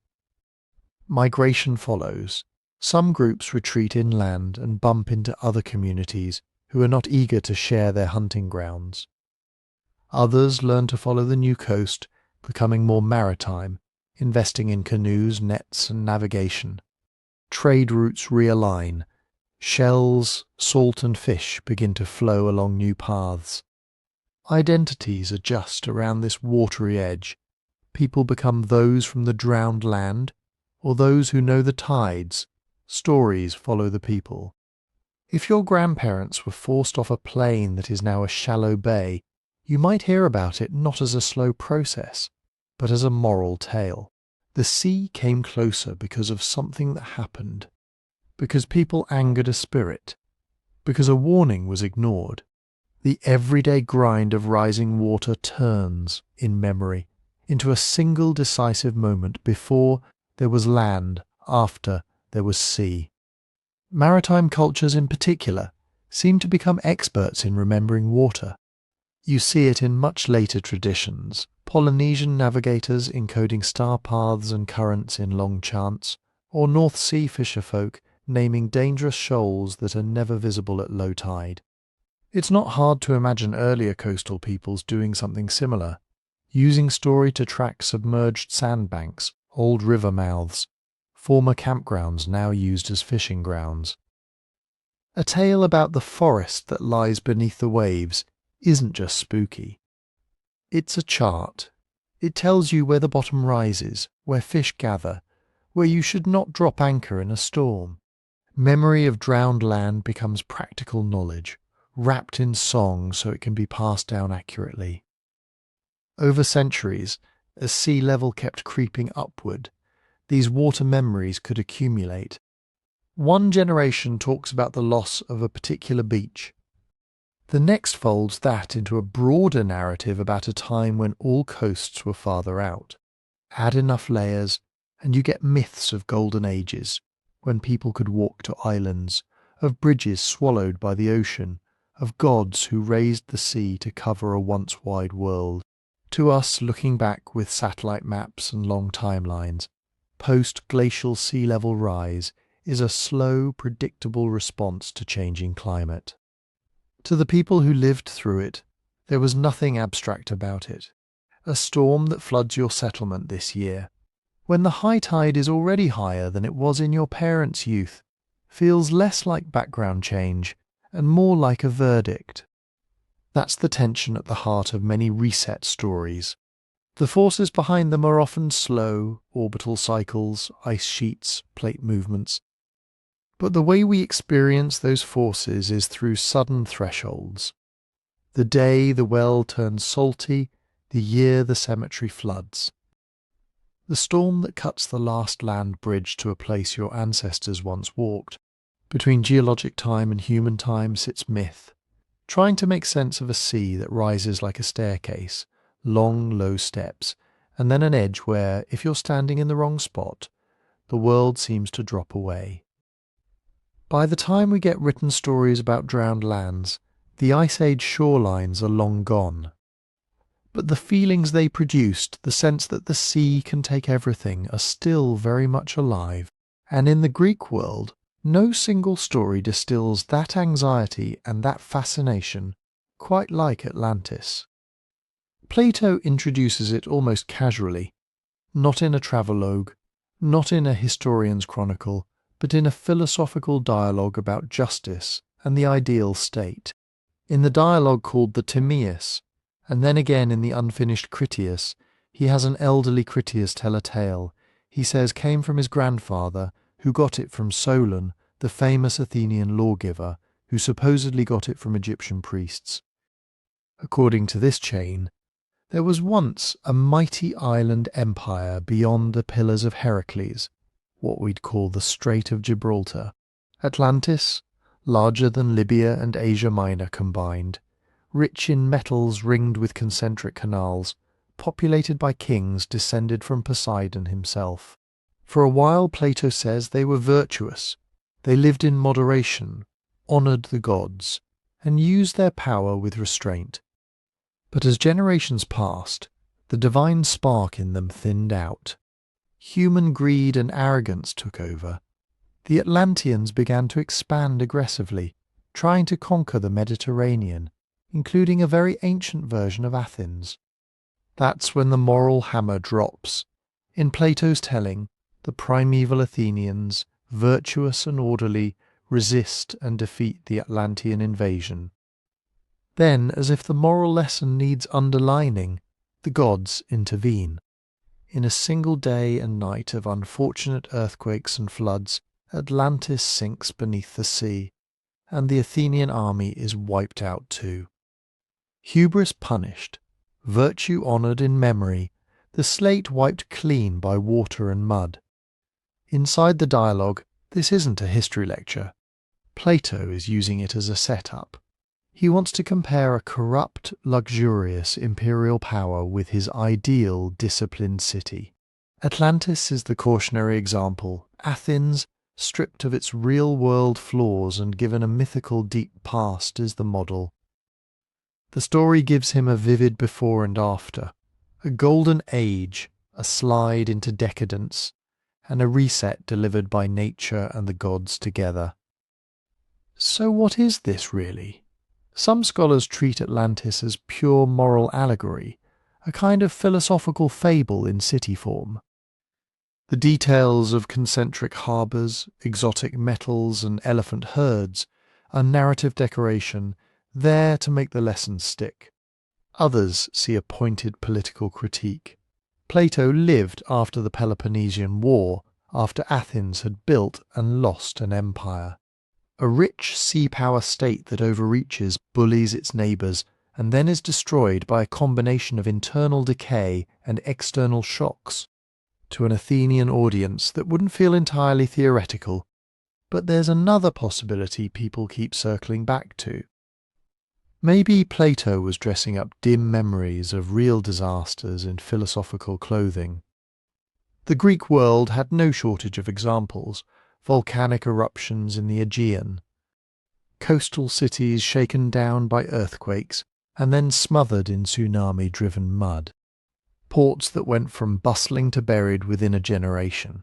Migration follows. Some groups retreat inland and bump into other communities who are not eager to share their hunting grounds. Others learn to follow the new coast, becoming more maritime, investing in canoes, nets, and navigation. Trade routes realign. Shells, salt, and fish begin to flow along new paths. Identities adjust around this watery edge. People become those from the drowned land, or those who know the tides. Stories follow the people. If your grandparents were forced off a plain that is now a shallow bay, you might hear about it not as a slow process, but as a moral tale. The sea came closer because of something that happened, because people angered a spirit, because a warning was ignored. The everyday grind of rising water turns, in memory, into a single decisive moment before there was land, after there was sea. Maritime cultures in particular seem to become experts in remembering water. You see it in much later traditions, Polynesian navigators encoding star paths and currents in long chants, or North Sea fisherfolk naming dangerous shoals that are never visible at low tide. It's not hard to imagine earlier coastal peoples doing something similar, using story to track submerged sandbanks, old river mouths, former campgrounds now used as fishing grounds. A tale about the forest that lies beneath the waves isn't just spooky. It's a chart. It tells you where the bottom rises, where fish gather, where you should not drop anchor in a storm. Memory of drowned land becomes practical knowledge, wrapped in song so it can be passed down accurately. Over centuries, as sea level kept creeping upward, these water memories could accumulate. One generation talks about the loss of a particular beach. The next folds that into a broader narrative about a time when all coasts were farther out. Add enough layers, and you get myths of golden ages, when people could walk to islands, of bridges swallowed by the ocean, of gods who raised the sea to cover a once wide world. To us looking back with satellite maps and long timelines, post-glacial sea level rise is a slow, predictable response to changing climate. To the people who lived through it, there was nothing abstract about it. A storm that floods your settlement this year, when the high tide is already higher than it was in your parents' youth, feels less like background change and more like a verdict. That's the tension at the heart of many reset stories. The forces behind them are often slow, orbital cycles, ice sheets, plate movements. But the way we experience those forces is through sudden thresholds. The day the well turns salty, the year the cemetery floods. The storm that cuts the last land bridge to a place your ancestors once walked. Between geologic time and human time sits myth, trying to make sense of a sea that rises like a staircase, long, low steps, and then an edge where, if you're standing in the wrong spot, the world seems to drop away. By the time we get written stories about drowned lands, the Ice Age shorelines are long gone. But the feelings they produced, the sense that the sea can take everything, are still very much alive. And in the Greek world, no single story distills that anxiety and that fascination quite like Atlantis. Plato introduces it almost casually, not in a travelogue, not in a historian's chronicle, but in a philosophical dialogue about justice and the ideal state. In the dialogue called the Timaeus, and then again in the unfinished Critias, he has an elderly Critias tell a tale he says came from his grandfather, who got it from Solon, the famous Athenian lawgiver, who supposedly got it from Egyptian priests. According to this chain, there was once a mighty island empire beyond the Pillars of Heracles, what we'd call the Strait of Gibraltar. Atlantis, larger than Libya and Asia Minor combined, rich in metals ringed with concentric canals, populated by kings descended from Poseidon himself. For a while, Plato says, they were virtuous. They lived in moderation, honoured the gods, and used their power with restraint. But as generations passed, the divine spark in them thinned out. Human greed and arrogance took over. The Atlanteans began to expand aggressively, trying to conquer the Mediterranean, including a very ancient version of Athens. That's when the moral hammer drops. In Plato's telling, the primeval Athenians, virtuous and orderly, resist and defeat the Atlantean invasion. Then, as if the moral lesson needs underlining, the gods intervene. In a single day and night of unfortunate earthquakes and floods, Atlantis sinks beneath the sea, and the Athenian army is wiped out too. Hubris punished, virtue honoured in memory, the slate wiped clean by water and mud. Inside the dialogue, this isn't a history lecture. Plato is using it as a setup. He wants to compare a corrupt, luxurious imperial power with his ideal, disciplined city. Atlantis is the cautionary example. Athens, stripped of its real-world flaws and given a mythical deep past, is the model. The story gives him a vivid before and after, a golden age, a slide into decadence, and a reset delivered by nature and the gods together. So what is this really? Some scholars treat Atlantis as pure moral allegory, a kind of philosophical fable in city form. The details of concentric harbours, exotic metals and elephant herds are narrative decoration, there to make the lesson stick. Others see a pointed political critique. Plato lived after the Peloponnesian War, after Athens had built and lost an empire. A rich sea power state that overreaches, bullies its neighbours, and then is destroyed by a combination of internal decay and external shocks. To an Athenian audience, that wouldn't feel entirely theoretical. But there's another possibility people keep circling back to. Maybe Plato was dressing up dim memories of real disasters in philosophical clothing. The Greek world had no shortage of examples: volcanic eruptions in the Aegean, coastal cities shaken down by earthquakes and then smothered in tsunami-driven mud, ports that went from bustling to buried within a generation.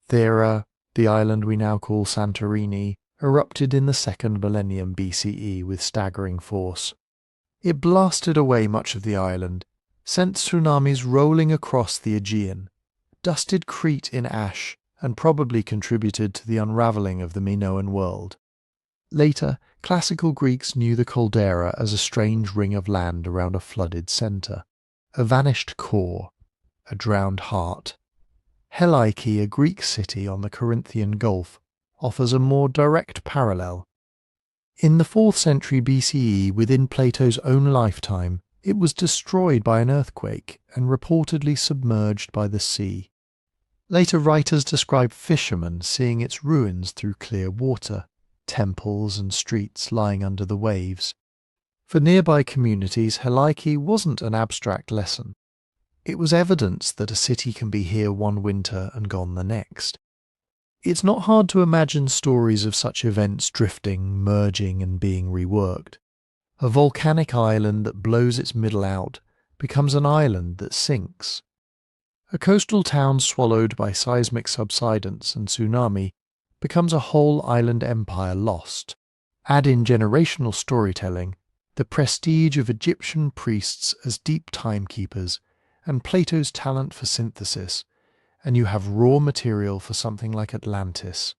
Thera, the island we now call Santorini, erupted in the 2nd millennium BCE with staggering force. It blasted away much of the island, sent tsunamis rolling across the Aegean, dusted Crete in ash, and probably contributed to the unravelling of the Minoan world. Later, classical Greeks knew the caldera as a strange ring of land around a flooded centre, a vanished core, a drowned heart. Helike, a Greek city on the Corinthian Gulf, offers a more direct parallel. In the 4th century BCE, within Plato's own lifetime, it was destroyed by an earthquake and reportedly submerged by the sea. Later writers describe fishermen seeing its ruins through clear water, temples and streets lying under the waves. For nearby communities, Helike wasn't an abstract lesson. It was evidence that a city can be here one winter and gone the next. It's not hard to imagine stories of such events drifting, merging and being reworked. A volcanic island that blows its middle out becomes an island that sinks. A coastal town swallowed by seismic subsidence and tsunami becomes a whole island empire lost. Add in generational storytelling, the prestige of Egyptian priests as deep timekeepers, and Plato's talent for synthesis, and you have raw material for something like Atlantis.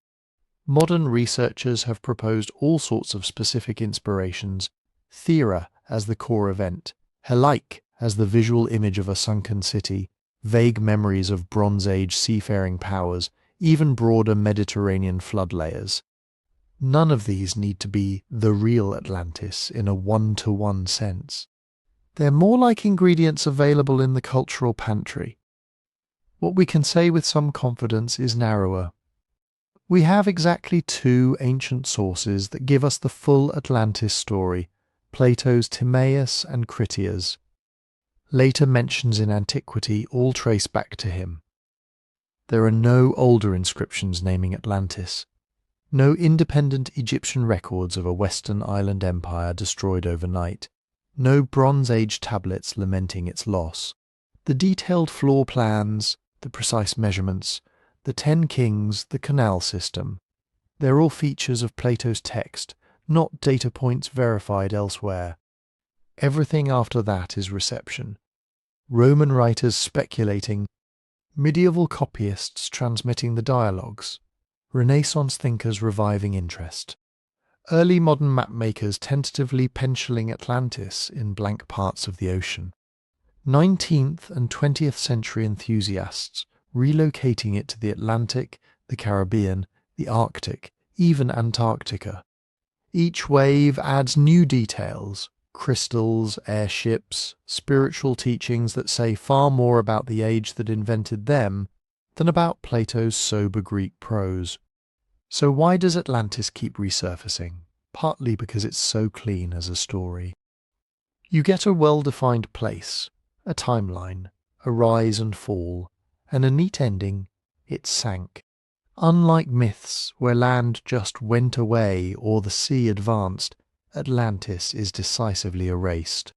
Modern researchers have proposed all sorts of specific inspirations: Thera as the core event, Helike as the visual image of a sunken city, vague memories of Bronze Age seafaring powers, even broader Mediterranean flood layers. None of these need to be the real Atlantis in a one-to-one sense. They're more like ingredients available in the cultural pantry. What we can say with some confidence is narrower. We have exactly 2 ancient sources that give us the full Atlantis story, Plato's Timaeus and Critias. Later mentions in antiquity all trace back to him. There are no older inscriptions naming Atlantis, no independent Egyptian records of a Western island empire destroyed overnight, no Bronze Age tablets lamenting its loss. The detailed floor plans, the precise measurements, the 10 kings, the canal system, they're all features of Plato's text, not data points verified elsewhere. Everything after that is reception. Roman writers speculating, medieval copyists transmitting the dialogues, Renaissance thinkers reviving interest, early modern mapmakers tentatively penciling Atlantis in blank parts of the ocean, 19th and 20th century enthusiasts relocating it to the Atlantic, the Caribbean, the Arctic, even Antarctica. Each wave adds new details, crystals, airships, spiritual teachings that say far more about the age that invented them than about Plato's sober Greek prose. So why does Atlantis keep resurfacing? Partly because it's so clean as a story. You get a well-defined place, a timeline, a rise and fall, and a neat ending: it sank. Unlike myths where land just went away or the sea advanced, Atlantis is decisively erased.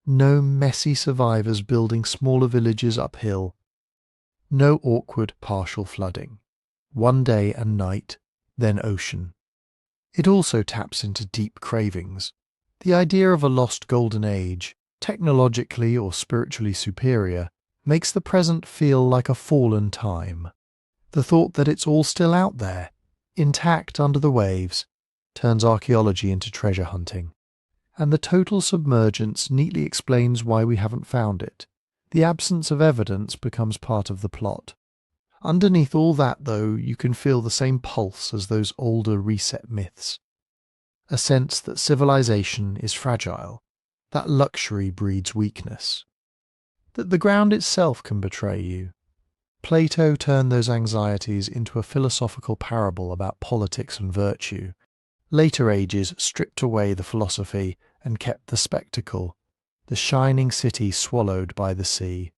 No messy survivors building smaller villages uphill. No awkward partial flooding. One day and night, then ocean. It also taps into deep cravings. The idea of a lost golden age, technologically or spiritually superior, makes the present feel like a fallen time. The thought that it's all still out there, intact under the waves, turns archaeology into treasure hunting. And the total submergence neatly explains why we haven't found it. The absence of evidence becomes part of the plot. Underneath all that, though, you can feel the same pulse as those older reset myths. A sense that civilization is fragile, that luxury breeds weakness, that the ground itself can betray you. Plato turned those anxieties into a philosophical parable about politics and virtue. Later ages stripped away the philosophy and kept the spectacle, the shining city swallowed by the sea.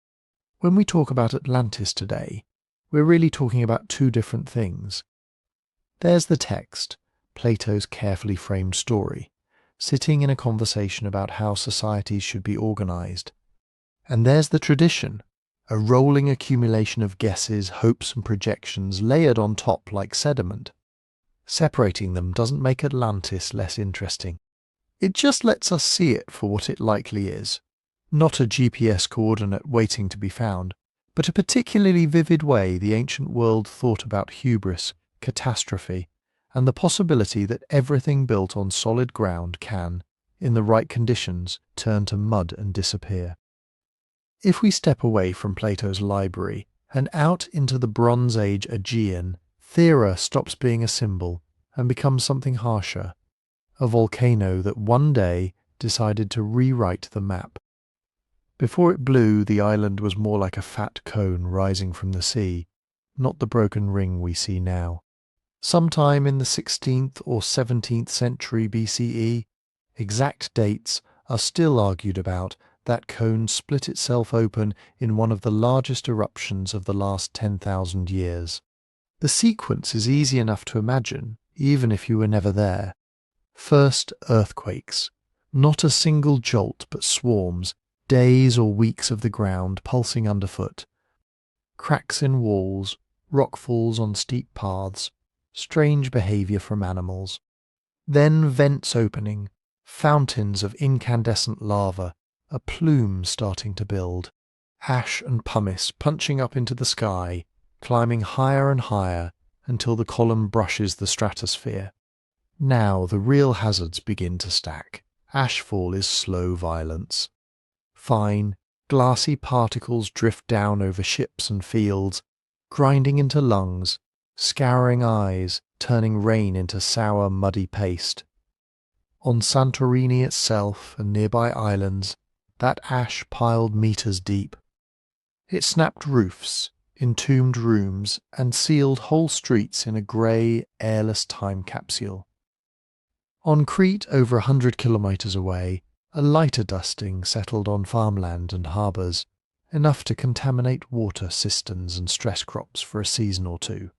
When we talk about Atlantis today, we're really talking about 2 different things. There's the text, Plato's carefully framed story, sitting in a conversation about how societies should be organized. And there's the tradition, a rolling accumulation of guesses, hopes and projections layered on top like sediment. Separating them doesn't make Atlantis less interesting. It just lets us see it for what it likely is. Not a GPS coordinate waiting to be found, but a particularly vivid way the ancient world thought about hubris, catastrophe, and the possibility that everything built on solid ground can, in the right conditions, turn to mud and disappear. If we step away from Plato's library and out into the Bronze Age Aegean, Thera stops being a symbol and becomes something harsher, a volcano that one day decided to rewrite the map. Before it blew, the island was more like a fat cone rising from the sea, not the broken ring we see now. Sometime in the 16th or 17th century BCE, exact dates are still argued about, that cone split itself open in one of the largest eruptions of the last 10,000 years. The sequence is easy enough to imagine, even if you were never there. First, earthquakes. Not a single jolt, but swarms, days or weeks of the ground pulsing underfoot. Cracks in walls, rockfalls on steep paths, strange behaviour from animals. Then vents opening, fountains of incandescent lava, a plume starting to build. Ash and pumice punching up into the sky, climbing higher and higher until the column brushes the stratosphere. Now the real hazards begin to stack. Ashfall is slow violence. Fine, glassy particles drift down over ships and fields, grinding into lungs, scouring eyes, turning rain into sour, muddy paste. On Santorini itself and nearby islands, that ash piled meters deep. It snapped roofs, entombed rooms, and sealed whole streets in a grey, airless time capsule. On Crete, over 100 kilometres away, a lighter dusting settled on farmland and harbours, enough to contaminate water cisterns and stress crops for a season or two.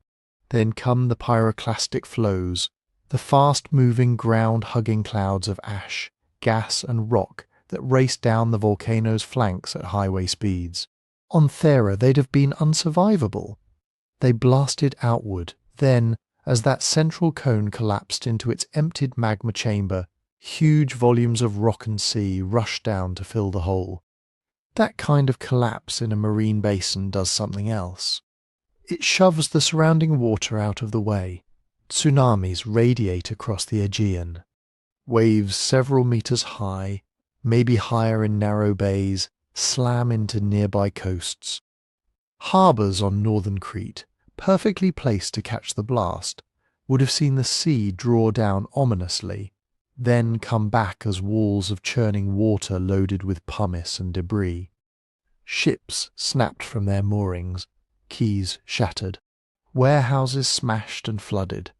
Then come the pyroclastic flows, the fast-moving, ground-hugging clouds of ash, gas and rock that race down the volcano's flanks at highway speeds. On Thera they'd have been unsurvivable. They blasted outward, then, as that central cone collapsed into its emptied magma chamber, huge volumes of rock and sea rushed down to fill the hole. That kind of collapse in a marine basin does something else. It shoves the surrounding water out of the way. Tsunamis radiate across the Aegean. Waves several meters high, maybe higher in narrow bays, slam into nearby coasts. Harbours on northern Crete, perfectly placed to catch the blast, would have seen the sea draw down ominously, then come back as walls of churning water loaded with pumice and debris. Ships snapped from their moorings, quays shattered, warehouses smashed and flooded.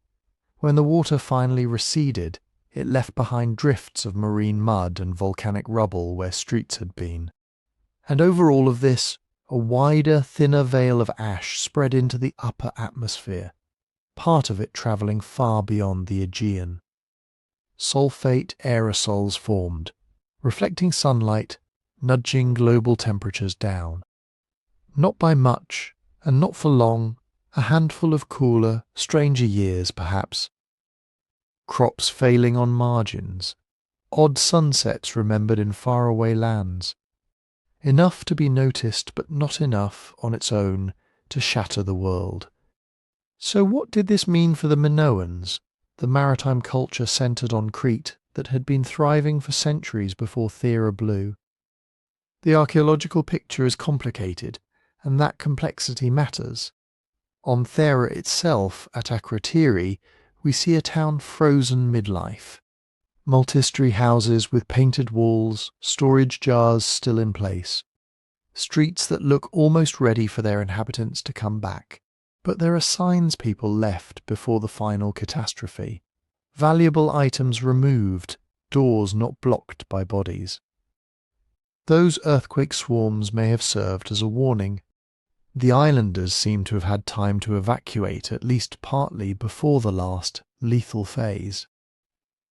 When the water finally receded, it left behind drifts of marine mud and volcanic rubble where streets had been. And over all of this, a wider, thinner veil of ash spread into the upper atmosphere, part of it travelling far beyond the Aegean. Sulfate aerosols formed, reflecting sunlight, nudging global temperatures down. Not by much, and not for long, a handful of cooler, stranger years perhaps. Crops failing on margins, odd sunsets remembered in faraway lands. Enough to be noticed, but not enough, on its own, to shatter the world. So what did this mean for the Minoans, the maritime culture centred on Crete that had been thriving for centuries before Thera blew? The archaeological picture is complicated, and that complexity matters. On Thera itself, at Atrahasis, we see a town frozen midlife. Multi-storey houses with painted walls, storage jars still in place. Streets that look almost ready for their inhabitants to come back. But there are signs people left before the final catastrophe. Valuable items removed, doors not blocked by bodies. Those earthquake swarms may have served as a warning. The islanders seem to have had time to evacuate at least partly before the last, lethal phase.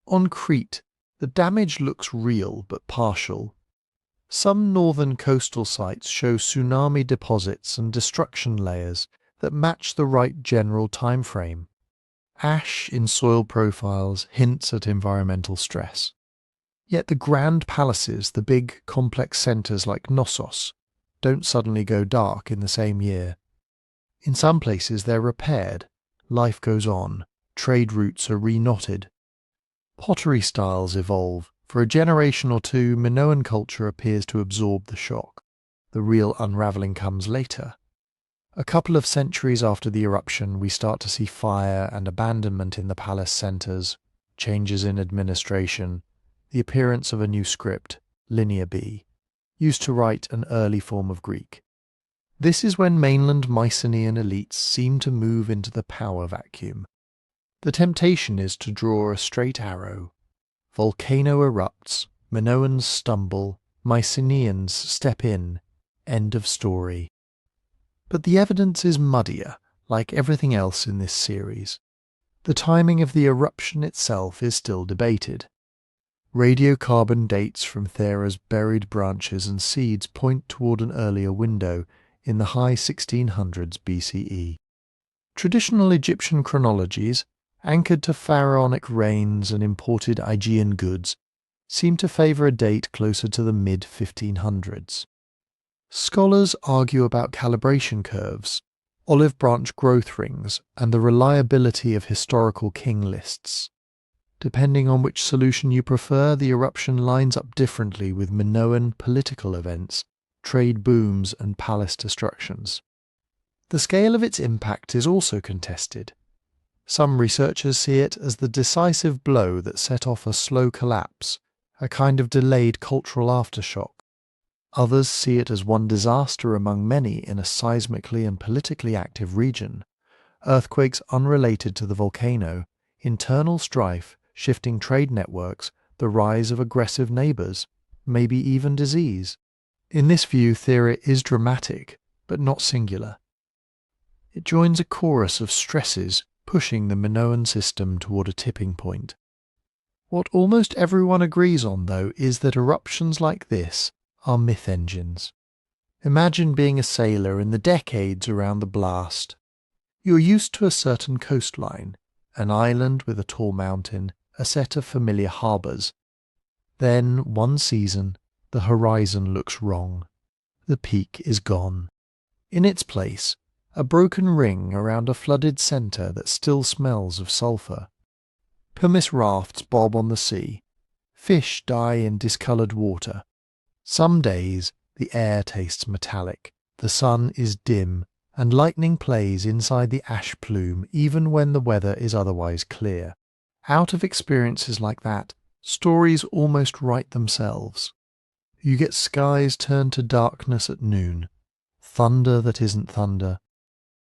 On Crete, the damage looks real but partial. Some northern coastal sites show tsunami deposits and destruction layers that match the right general time frame. Ash in soil profiles hints at environmental stress. Yet the grand palaces, the big complex centres like Knossos, don't suddenly go dark in the same year. In some places they're repaired, life goes on, trade routes are reknotted. Pottery styles evolve. For a generation or two, Minoan culture appears to absorb the shock. The real unravelling comes later. A couple of centuries after the eruption, we start to see fire and abandonment in the palace centres, changes in administration, the appearance of a new script, Linear B, used to write an early form of Greek. This is when mainland Mycenaean elites seem to move into the power vacuum. The temptation is to draw a straight arrow. Volcano erupts, Minoans stumble, Mycenaeans step in, end of story. But the evidence is muddier, like everything else in this series. The timing of the eruption itself is still debated. Radiocarbon dates from Thera's buried branches and seeds point toward an earlier window in the high 1600s BCE. Traditional Egyptian chronologies, anchored to pharaonic reigns and imported Aegean goods, seem to favour a date closer to the mid-1500s. Scholars argue about calibration curves, olive branch growth rings, and the reliability of historical king lists. Depending on which solution you prefer, the eruption lines up differently with Minoan political events, trade booms, and palace destructions. The scale of its impact is also contested. Some researchers see it as the decisive blow that set off a slow collapse, a kind of delayed cultural aftershock. Others see it as one disaster among many in a seismically and politically active region. Earthquakes unrelated to the volcano, internal strife, shifting trade networks, the rise of aggressive neighbours, maybe even disease. In this view, Thera is dramatic, but not singular. It joins a chorus of stresses pushing the Minoan system toward a tipping point. What almost everyone agrees on, though, is that eruptions like this are myth engines. Imagine being a sailor in the decades around the blast. You're used to a certain coastline, an island with a tall mountain, a set of familiar harbours. Then, one season, the horizon looks wrong. The peak is gone. In its place, a broken ring around a flooded centre that still smells of sulphur. Pumice rafts bob on the sea. Fish die in discoloured water. Some days the air tastes metallic, the sun is dim, and lightning plays inside the ash plume even when the weather is otherwise clear. Out of experiences like that, stories almost write themselves. You get skies turned to darkness at noon, thunder that isn't thunder,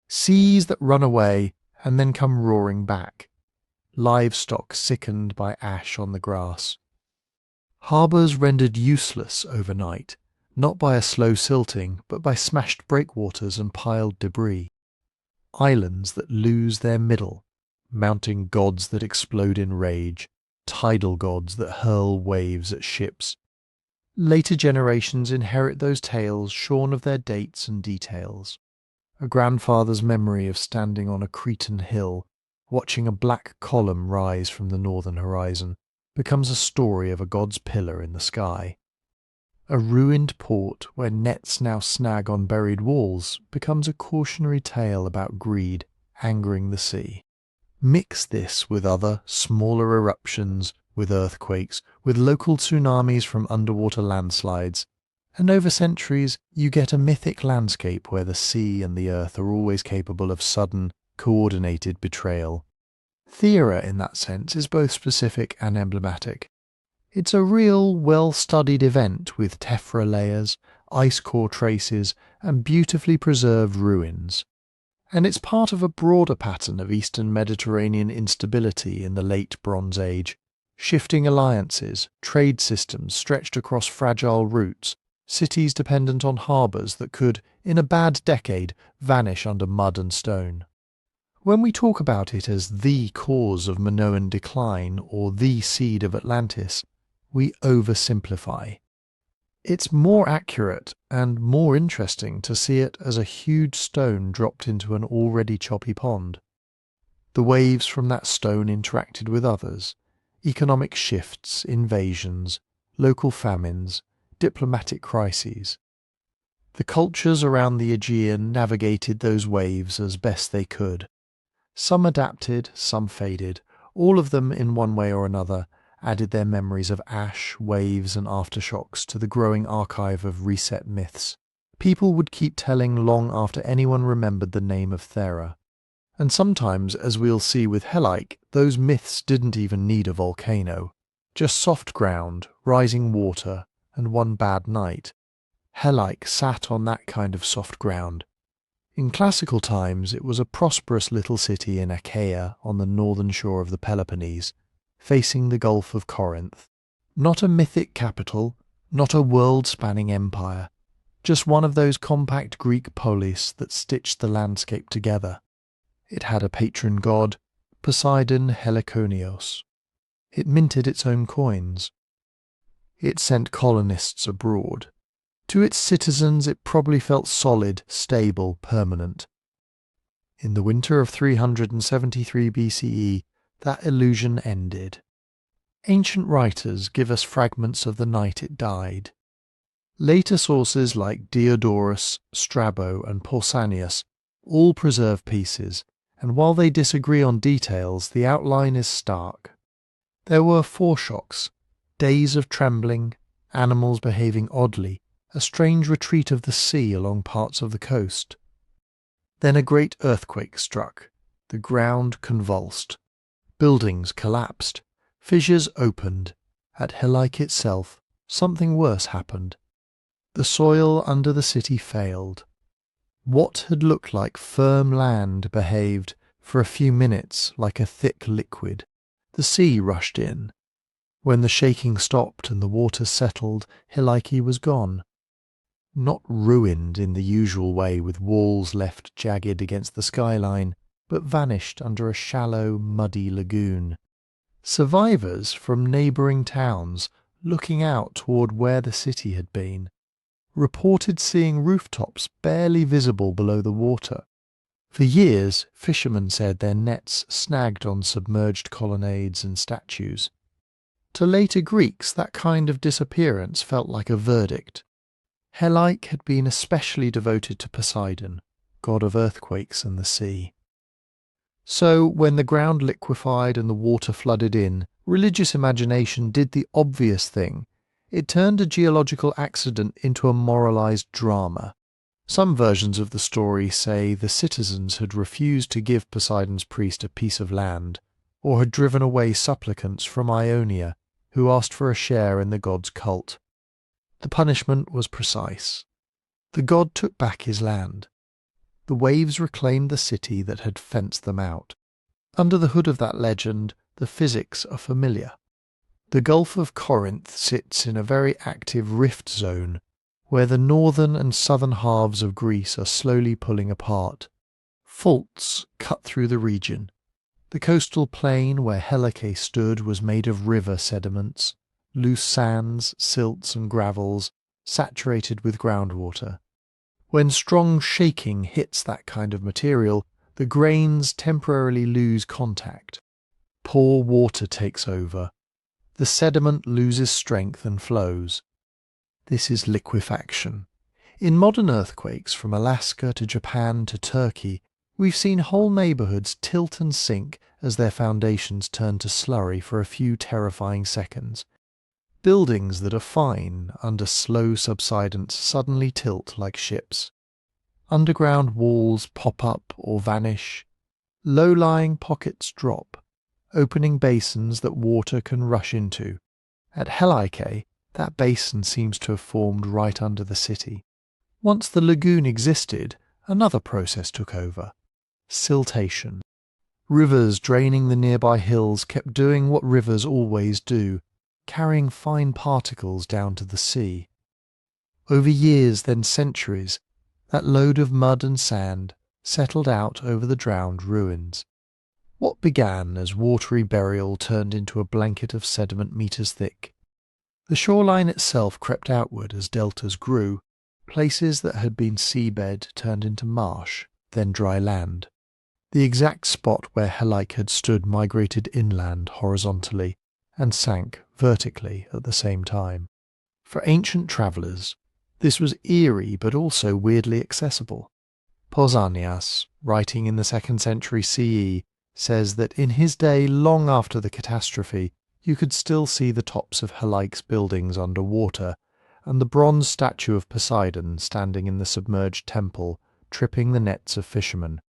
seas that run away and then come roaring back, livestock sickened by ash on the grass. Harbours rendered useless overnight, not by a slow silting, but by smashed breakwaters and piled debris. Islands that lose their middle, mounting gods that explode in rage, tidal gods that hurl waves at ships. Later generations inherit those tales shorn of their dates and details. A grandfather's memory of standing on a Cretan hill, watching a black column rise from the northern horizon, becomes a story of a god's pillar in the sky. A ruined port where nets now snag on buried walls becomes a cautionary tale about greed angering the sea. Mix this with other, smaller eruptions, with earthquakes, with local tsunamis from underwater landslides, and over centuries you get a mythic landscape where the sea and the earth are always capable of sudden, coordinated betrayal. Thera, in that sense, is both specific and emblematic. It's a real, well-studied event with tephra layers, ice core traces, and beautifully preserved ruins. And it's part of a broader pattern of Eastern Mediterranean instability in the late Bronze Age, shifting alliances, trade systems stretched across fragile routes, cities dependent on harbours that could, in a bad decade, vanish under mud and stone. When we talk about it as the cause of Minoan decline or the seed of Atlantis, we oversimplify. It's more accurate and more interesting to see it as a huge stone dropped into an already choppy pond. The waves from that stone interacted with others: economic shifts, invasions, local famines, diplomatic crises. The cultures around the Aegean navigated those waves as best they could. Some adapted, some faded. All of them, in one way or another, added their memories of ash, waves, and aftershocks to the growing archive of reset myths. People would keep telling long after anyone remembered the name of Thera. And sometimes, as we'll see with Helike, those myths didn't even need a volcano. Just soft ground, rising water, and one bad night. Helike sat on that kind of soft ground. In classical times, it was a prosperous little city in Achaia on the northern shore of the Peloponnese, facing the Gulf of Corinth. Not a mythic capital, not a world-spanning empire, just one of those compact Greek polis that stitched the landscape together. It had a patron god, Poseidon Helikonios. It minted its own coins. It sent colonists abroad. To its citizens it probably felt solid, stable, permanent. In the winter of 373 BCE, that illusion ended. Ancient writers give us fragments of the night it died. Later sources like Diodorus, Strabo, and Pausanias all preserve pieces, and while they disagree on details, the outline is stark. There were foreshocks, days of trembling, animals behaving oddly, a strange retreat of the sea along parts of the coast. Then a great earthquake struck. The ground convulsed. Buildings collapsed. Fissures opened. At Helike itself, something worse happened. The soil under the city failed. What had looked like firm land behaved, for a few minutes, like a thick liquid. The sea rushed in. When the shaking stopped and the water settled, Helike was gone. Not ruined in the usual way with walls left jagged against the skyline, but vanished under a shallow, muddy lagoon. Survivors from neighbouring towns, looking out toward where the city had been, reported seeing rooftops barely visible below the water. For years, fishermen said their nets snagged on submerged colonnades and statues. To later Greeks, that kind of disappearance felt like a verdict. Helike had been especially devoted to Poseidon, god of earthquakes and the sea. So, when the ground liquefied and the water flooded in, religious imagination did the obvious thing. It turned a geological accident into a moralized drama. Some versions of the story say the citizens had refused to give Poseidon's priest a piece of land, or had driven away supplicants from Ionia who asked for a share in the god's cult. The punishment was precise. The god took back his land. The waves reclaimed the city that had fenced them out. Under the hood of that legend, the physics are familiar. The Gulf of Corinth sits in a very active rift zone, where the northern and southern halves of Greece are slowly pulling apart. Faults cut through the region. The coastal plain where Helike stood was made of river sediments, loose sands, silts and gravels, saturated with groundwater. When strong shaking hits that kind of material, the grains temporarily lose contact. Poor water takes over. The sediment loses strength and flows. This is liquefaction. In modern earthquakes, from Alaska to Japan to Turkey, we've seen whole neighbourhoods tilt and sink as their foundations turn to slurry for a few terrifying seconds. Buildings that are fine under slow subsidence suddenly tilt like ships. Underground walls pop up or vanish. Low-lying pockets drop, opening basins that water can rush into. At Helike, that basin seems to have formed right under the city. Once the lagoon existed, another process took over: siltation. Rivers draining the nearby hills kept doing what rivers always do, carrying fine particles down to the sea. Over years, then centuries, that load of mud and sand settled out over the drowned ruins. What began as watery burial turned into a blanket of sediment meters thick. The shoreline itself crept outward as deltas grew. Places that had been seabed turned into marsh, then dry land. The exact spot where Helike had stood migrated inland horizontally and sank vertically at the same time. For ancient travellers, this was eerie but also weirdly accessible. Pausanias, writing in the 2nd century CE, says that in his day, long after the catastrophe, you could still see the tops of Helike's buildings under water, and the bronze statue of Poseidon standing in the submerged temple, tripping the nets of fishermen.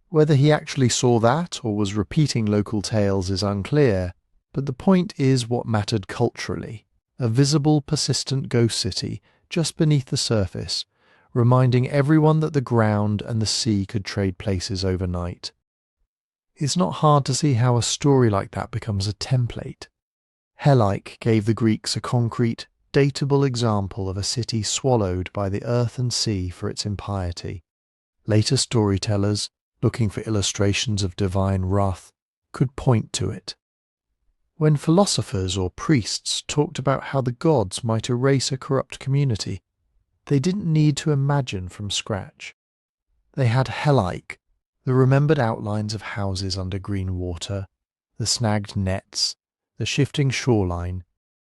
Whether he actually saw that or was repeating local tales is unclear, but the point is what mattered culturally: a visible, persistent ghost city just beneath the surface, reminding everyone that the ground and the sea could trade places overnight. It's not hard to see how a story like that becomes a template. Helike gave the Greeks a concrete, datable example of a city swallowed by the earth and sea for its impiety. Later storytellers, looking for illustrations of divine wrath, could point to it. When philosophers or priests talked about how the gods might erase a corrupt community, they didn't need to imagine from scratch. They had Helike, the remembered outlines of houses under green water, the snagged nets, the shifting shoreline,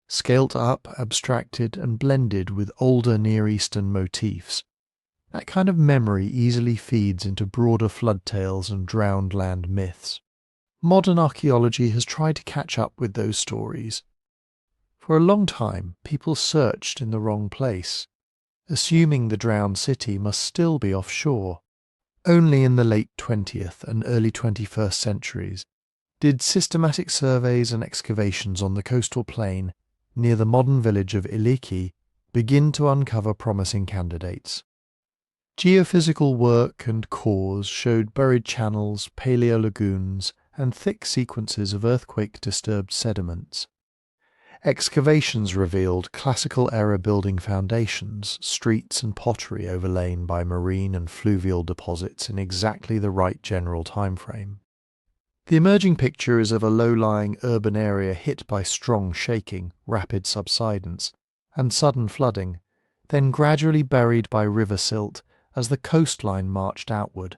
scaled up, abstracted, and blended with older Near Eastern motifs. That kind of memory easily feeds into broader flood tales and drowned land myths. Modern archaeology has tried to catch up with those stories. For a long time, people searched in the wrong place, assuming the drowned city must still be offshore. Only in the late 20th and early 21st centuries did systematic surveys and excavations on the coastal plain near the modern village of Helike begin to uncover promising candidates. Geophysical work and cores showed buried channels, paleolagoons, and thick sequences of earthquake-disturbed sediments. Excavations revealed classical-era building foundations, streets and pottery overlain by marine and fluvial deposits in exactly the right general timeframe. The emerging picture is of a low-lying urban area hit by strong shaking, rapid subsidence, and sudden flooding, then gradually buried by river silt as the coastline marched outward.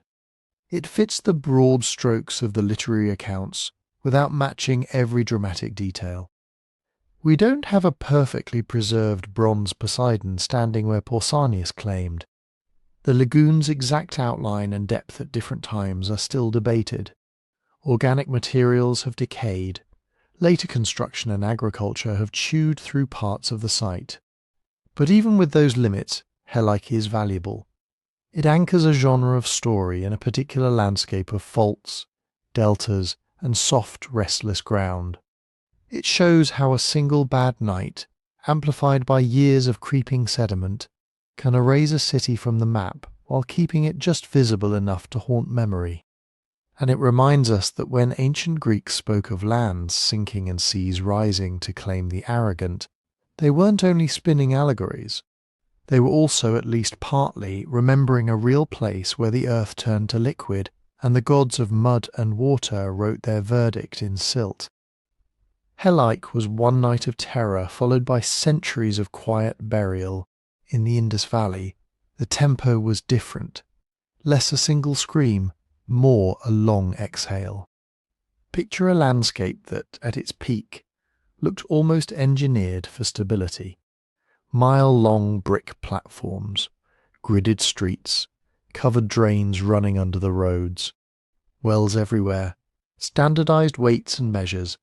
It fits the broad strokes of the literary accounts without matching every dramatic detail. We don't have a perfectly preserved bronze Poseidon standing where Pausanias claimed. The lagoon's exact outline and depth at different times are still debated. Organic materials have decayed. Later construction and agriculture have chewed through parts of the site. But even with those limits, Helike is valuable. It anchors a genre of story in a particular landscape of faults, deltas, and soft, restless ground. It shows how a single bad night, amplified by years of creeping sediment, can erase a city from the map while keeping it just visible enough to haunt memory. And it reminds us that when ancient Greeks spoke of lands sinking and seas rising to claim the arrogant, they weren't only spinning allegories. They were also at least partly remembering a real place where the earth turned to liquid and the gods of mud and water wrote their verdict in Silt. Helike was one night of terror followed by centuries of quiet burial. In the Indus Valley, the tempo was different. Less a single scream, more a long exhale. Picture a landscape that, at its peak, looked almost engineered for stability. Mile-long brick platforms, gridded streets, covered drains running under the roads, wells everywhere, standardized weights and measures.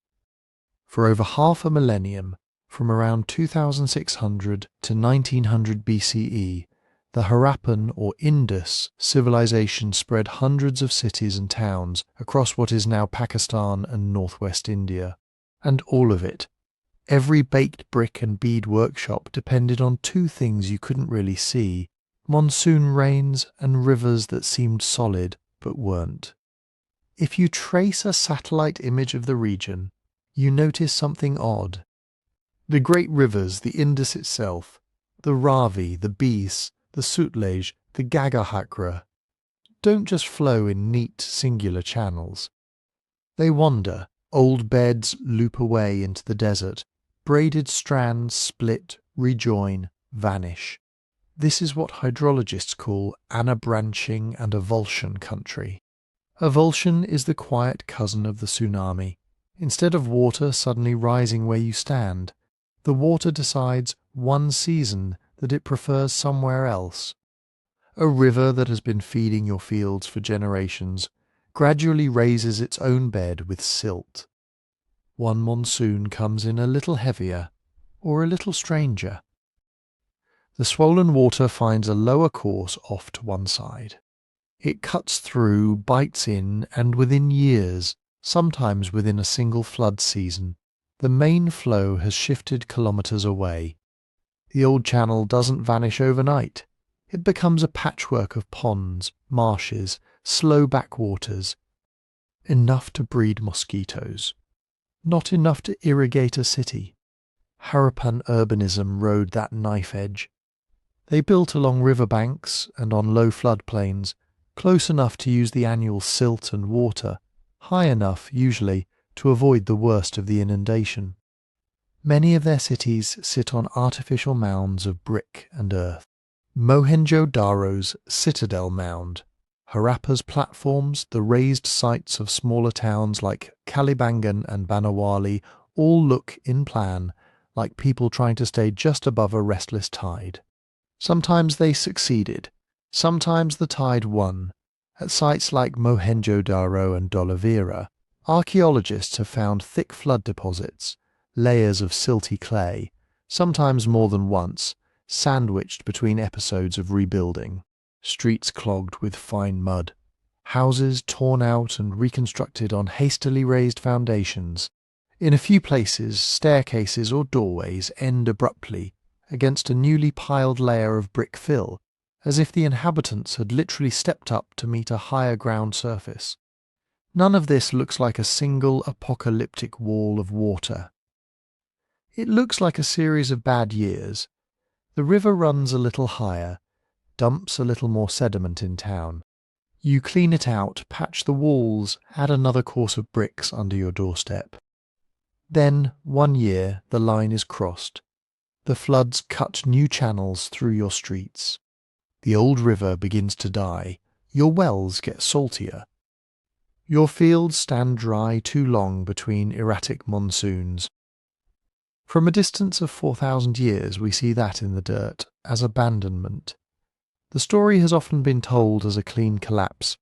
For over half a millennium, from around 2600 to 1900 BCE, the Harappan or Indus civilization spread hundreds of cities and towns across what is now Pakistan and northwest India. And all of it, every baked brick and bead workshop, depended on two things you couldn't really see: monsoon rains and rivers that seemed solid but weren't. If you trace a satellite image of the region, you notice something odd. The great rivers, the Indus itself, the Ravi, the Beas, the Sutlej, the Gagahakra, don't just flow in neat, singular channels. They wander, old beds loop away into the desert, Braided strands split, rejoin, vanish. This is what hydrologists call anabranching and avulsion country. Avulsion is the quiet cousin of the tsunami. Instead of water suddenly rising where you stand, the water decides one season that it prefers somewhere else. A river that has been feeding your fields for generations gradually raises its own bed with silt. One monsoon comes in a little heavier or a little stranger. The swollen water finds a lower course off to one side. It cuts through, bites in, and within years, sometimes within a single flood season, the main flow has shifted kilometres away. The old channel doesn't vanish overnight. It becomes a patchwork of ponds, marshes, slow backwaters, enough to breed mosquitoes, not enough to irrigate a city. Harappan urbanism rode that knife edge. They built along riverbanks and on low floodplains, close enough to use the annual silt and water, high enough, usually, to avoid the worst of the inundation. Many of their cities sit on artificial mounds of brick and earth. Mohenjo-Daro's Citadel Mound, Harappa's platforms, the raised sites of smaller towns like Kalibangan and Banawali all look, in plan, like people trying to stay just above a restless tide. Sometimes they succeeded, sometimes the tide won. At sites like Mohenjo-Daro and Dolavira, archaeologists have found thick flood deposits, layers of silty clay, sometimes more than once, sandwiched between episodes of rebuilding, streets clogged with fine mud, houses torn out and reconstructed on hastily raised foundations. In a few places, staircases or doorways end abruptly against a newly piled layer of brick fill, as if the inhabitants had literally stepped up to meet a higher ground surface. None of this looks like a single apocalyptic wall of water. It looks like a series of bad years. The river runs a little higher, dumps a little more sediment in town. You clean it out, patch the walls, add another course of bricks under your doorstep. Then, one year, the line is crossed. The floods cut new channels through your streets. The old river begins to die. Your wells get saltier. Your fields stand dry too long between erratic monsoons. From a distance of 4,000 years we see that in the dirt, as abandonment. The story has often been told as a clean collapse.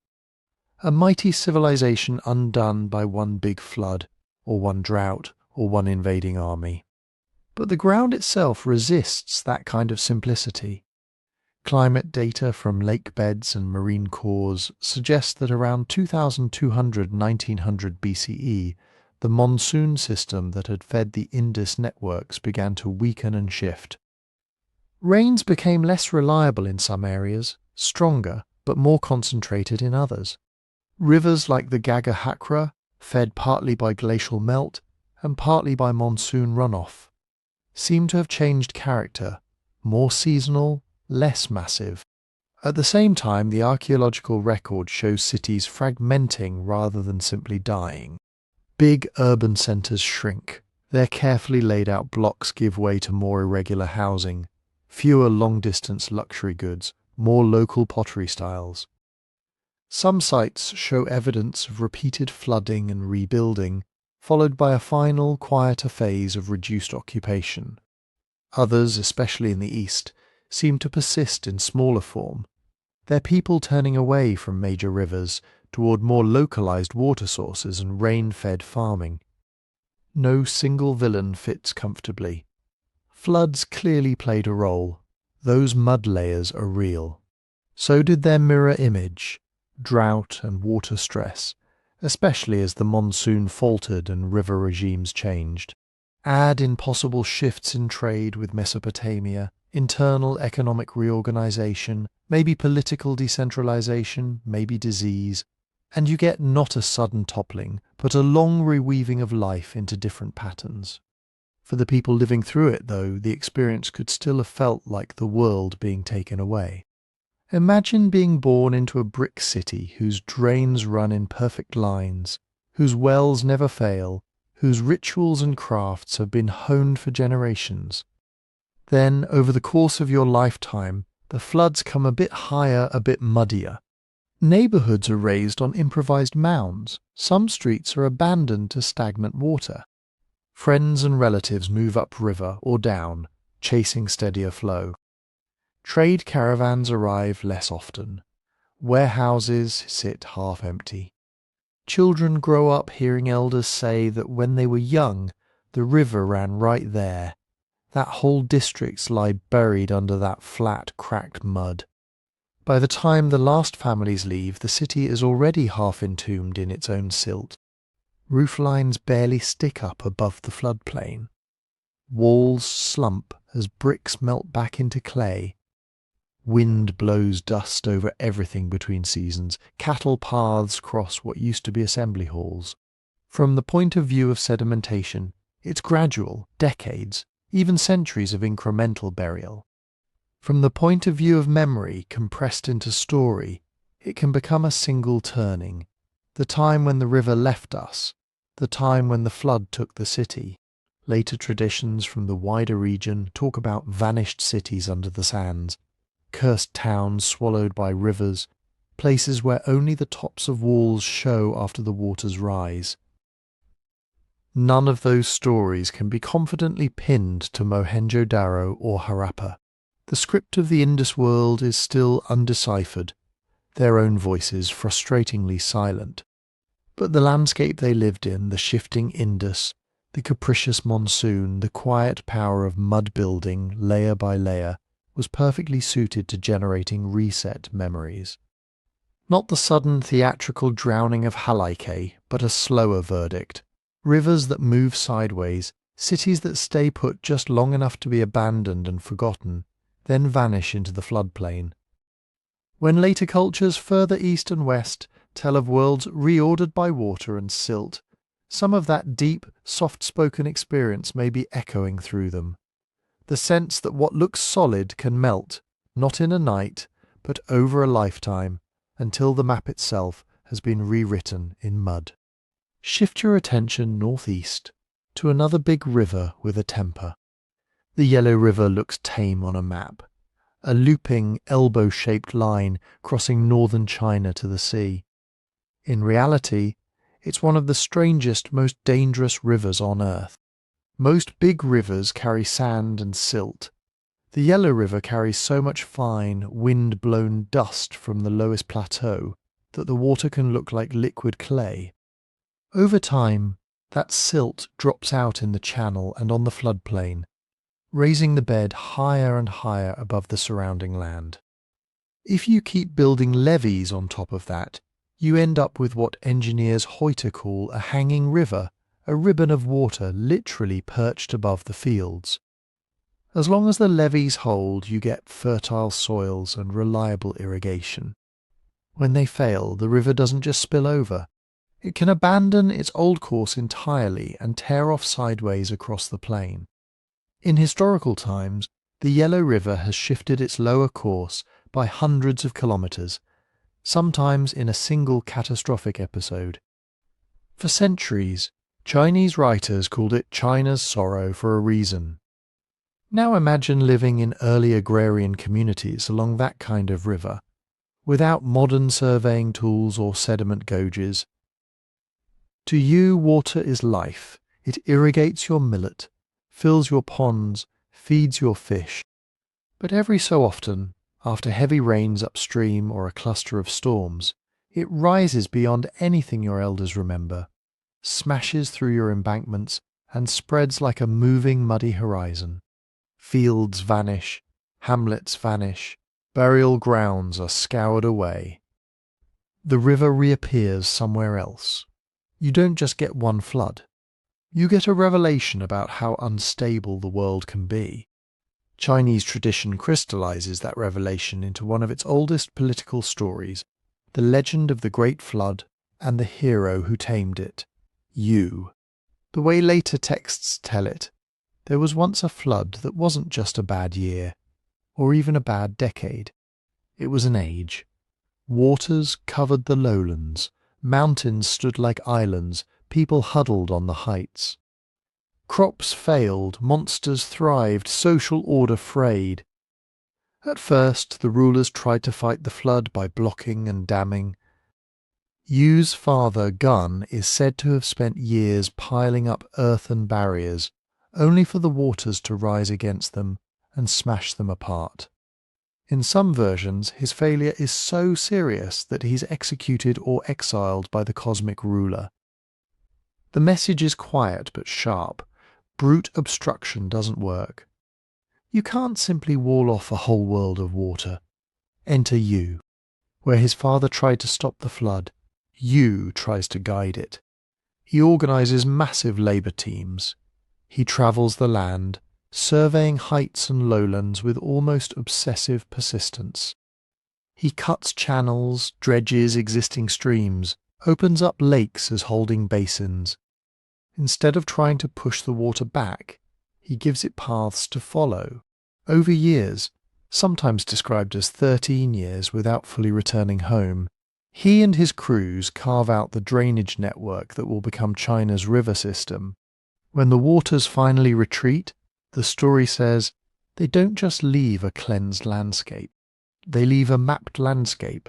A mighty civilization undone by one big flood, or one drought, or one invading army. But the ground itself resists that kind of simplicity. Climate data from lake beds and marine cores suggest that around 2200–1900 BCE, the monsoon system that had fed the Indus networks began to weaken and shift. Rains became less reliable in some areas, stronger but more concentrated in others. Rivers like the Gagahakra, fed partly by glacial melt and partly by monsoon runoff, seem to have changed character, more seasonal, less massive. At the same time, the archaeological record shows cities fragmenting rather than simply dying. Big urban centres shrink. Their carefully laid out blocks give way to more irregular housing, fewer long-distance luxury goods, more local pottery styles. Some sites show evidence of repeated flooding and rebuilding, followed by a final, quieter phase of reduced occupation. Others, especially in the east, seem to persist in smaller form, their people turning away from major rivers toward more localized water sources and rain-fed farming. No single villain fits comfortably. Floods clearly played a role. Those mud layers are real. So did their mirror image, drought and water stress, especially as the monsoon faltered and river regimes changed. Add in possible shifts in trade with Mesopotamia, internal economic reorganization, maybe political decentralization, maybe disease, and you get not a sudden toppling, but a long reweaving of life into different patterns. For the people living through it, though, the experience could still have felt like the world being taken away. Imagine being born into a brick city whose drains run in perfect lines, whose wells never fail, whose rituals and crafts have been honed for generations. Then, over the course of your lifetime, the floods come a bit higher, a bit muddier. Neighbourhoods are raised on improvised mounds. Some streets are abandoned to stagnant water. Friends and relatives move upriver or down, chasing steadier flow. Trade caravans arrive less often. Warehouses sit half empty. Children grow up hearing elders say that when they were young, the river ran right there. That whole districts lie buried under that flat, cracked mud. By the time the last families leave, the city is already half entombed in its own silt. Roof lines barely stick up above the floodplain. Walls slump as bricks melt back into clay. Wind blows dust over everything between seasons. Cattle paths cross what used to be assembly halls. From the point of view of sedimentation, it's gradual, decades, even centuries of incremental burial. From the point of view of memory compressed into story, it can become a single turning. The time when the river left us, the time when the flood took the city. Later traditions from the wider region talk about vanished cities under the sands, cursed towns swallowed by rivers, places where only the tops of walls show after the waters rise. None of those stories can be confidently pinned to Mohenjo-Daro or Harappa. The script of the Indus world is still undeciphered, their own voices frustratingly silent. But the landscape they lived in, the shifting Indus, the capricious monsoon, the quiet power of mud building layer by layer, was perfectly suited to generating reset memories. Not the sudden theatrical drowning of Helike, but a slower verdict. Rivers that move sideways, cities that stay put just long enough to be abandoned and forgotten, then vanish into the floodplain. When later cultures further east and west tell of worlds reordered by water and silt, some of that deep, soft-spoken experience may be echoing through them. The sense that what looks solid can melt, not in a night, but over a lifetime, until the map itself has been rewritten in mud. Shift your attention northeast to another big river with a temper. The Yellow River looks tame on a map, a looping, elbow-shaped line crossing northern China to the sea. In reality, it's one of the strangest, most dangerous rivers on Earth. Most big rivers carry sand and silt. The Yellow River carries so much fine, wind-blown dust from the lowest plateau that the water can look like liquid clay. Over time, that silt drops out in the channel and on the floodplain, raising the bed higher and higher above the surrounding land. If you keep building levees on top of that, you end up with what engineers Hoyter call a hanging river, a ribbon of water literally perched above the fields. As long as the levees hold, you get fertile soils and reliable irrigation. When they fail, the river doesn't just spill over. It can abandon its old course entirely and tear off sideways across the plain. In historical times, the Yellow River has shifted its lower course by hundreds of kilometres, sometimes in a single catastrophic episode. For centuries, Chinese writers called it China's sorrow for a reason. Now imagine living in early agrarian communities along that kind of river, without modern surveying tools or sediment gauges. To you, water is life. It irrigates your millet, fills your ponds, feeds your fish. But every so often, after heavy rains upstream or a cluster of storms, it rises beyond anything your elders remember, smashes through your embankments, and spreads like a moving muddy horizon. Fields vanish, hamlets vanish, burial grounds are scoured away. The river reappears somewhere else. You don't just get one flood. You get a revelation about how unstable the world can be. Chinese tradition crystallizes that revelation into one of its oldest political stories, the legend of the Great Flood and the hero who tamed it, Yu. The way later texts tell it, there was once a flood that wasn't just a bad year, or even a bad decade. It was an age. Waters covered the lowlands, mountains stood like islands, people huddled on the heights. Crops failed, monsters thrived, social order frayed. At first, the rulers tried to fight the flood by blocking and damming. Yu's father, Gun, is said to have spent years piling up earthen barriers, only for the waters to rise against them and smash them apart. In some versions, his failure is so serious that he's executed or exiled by the cosmic ruler. The message is quiet but sharp. Brute obstruction doesn't work. You can't simply wall off a whole world of water. Enter Yu. Where his father tried to stop the flood, Yu tries to guide it. He organizes massive labor teams. He travels the land, surveying heights and lowlands with almost obsessive persistence. He cuts channels, dredges existing streams, opens up lakes as holding basins. Instead of trying to push the water back, he gives it paths to follow. Over years, sometimes described as 13 years without fully returning home, he and his crews carve out the drainage network that will become China's river system. When the waters finally retreat, the story says, they don't just leave a cleansed landscape. They leave a mapped landscape.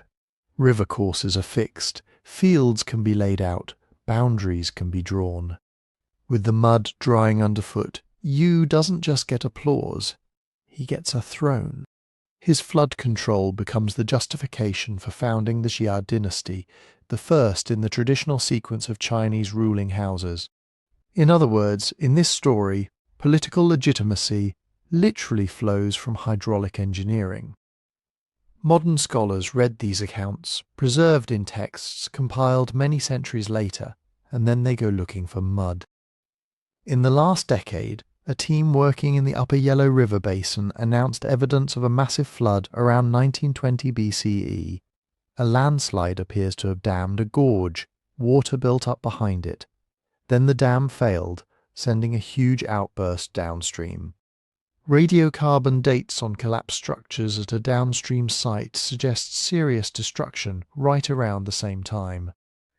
River courses are fixed, fields can be laid out, boundaries can be drawn. With the mud drying underfoot, Yu doesn't just get applause, he gets a throne. His flood control becomes the justification for founding the Xia dynasty, the first in the traditional sequence of Chinese ruling houses. In other words, in this story, political legitimacy literally flows from hydraulic engineering. Modern scholars read these accounts, preserved in texts compiled many centuries later, and then they go looking for mud. In the last decade, a team working in the upper Yellow River basin announced evidence of a massive flood around 1920 BCE. A landslide appears to have dammed a gorge, water built up behind it. Then the dam failed, sending a huge outburst downstream. Radiocarbon dates on collapsed structures at a downstream site suggest serious destruction right around the same time.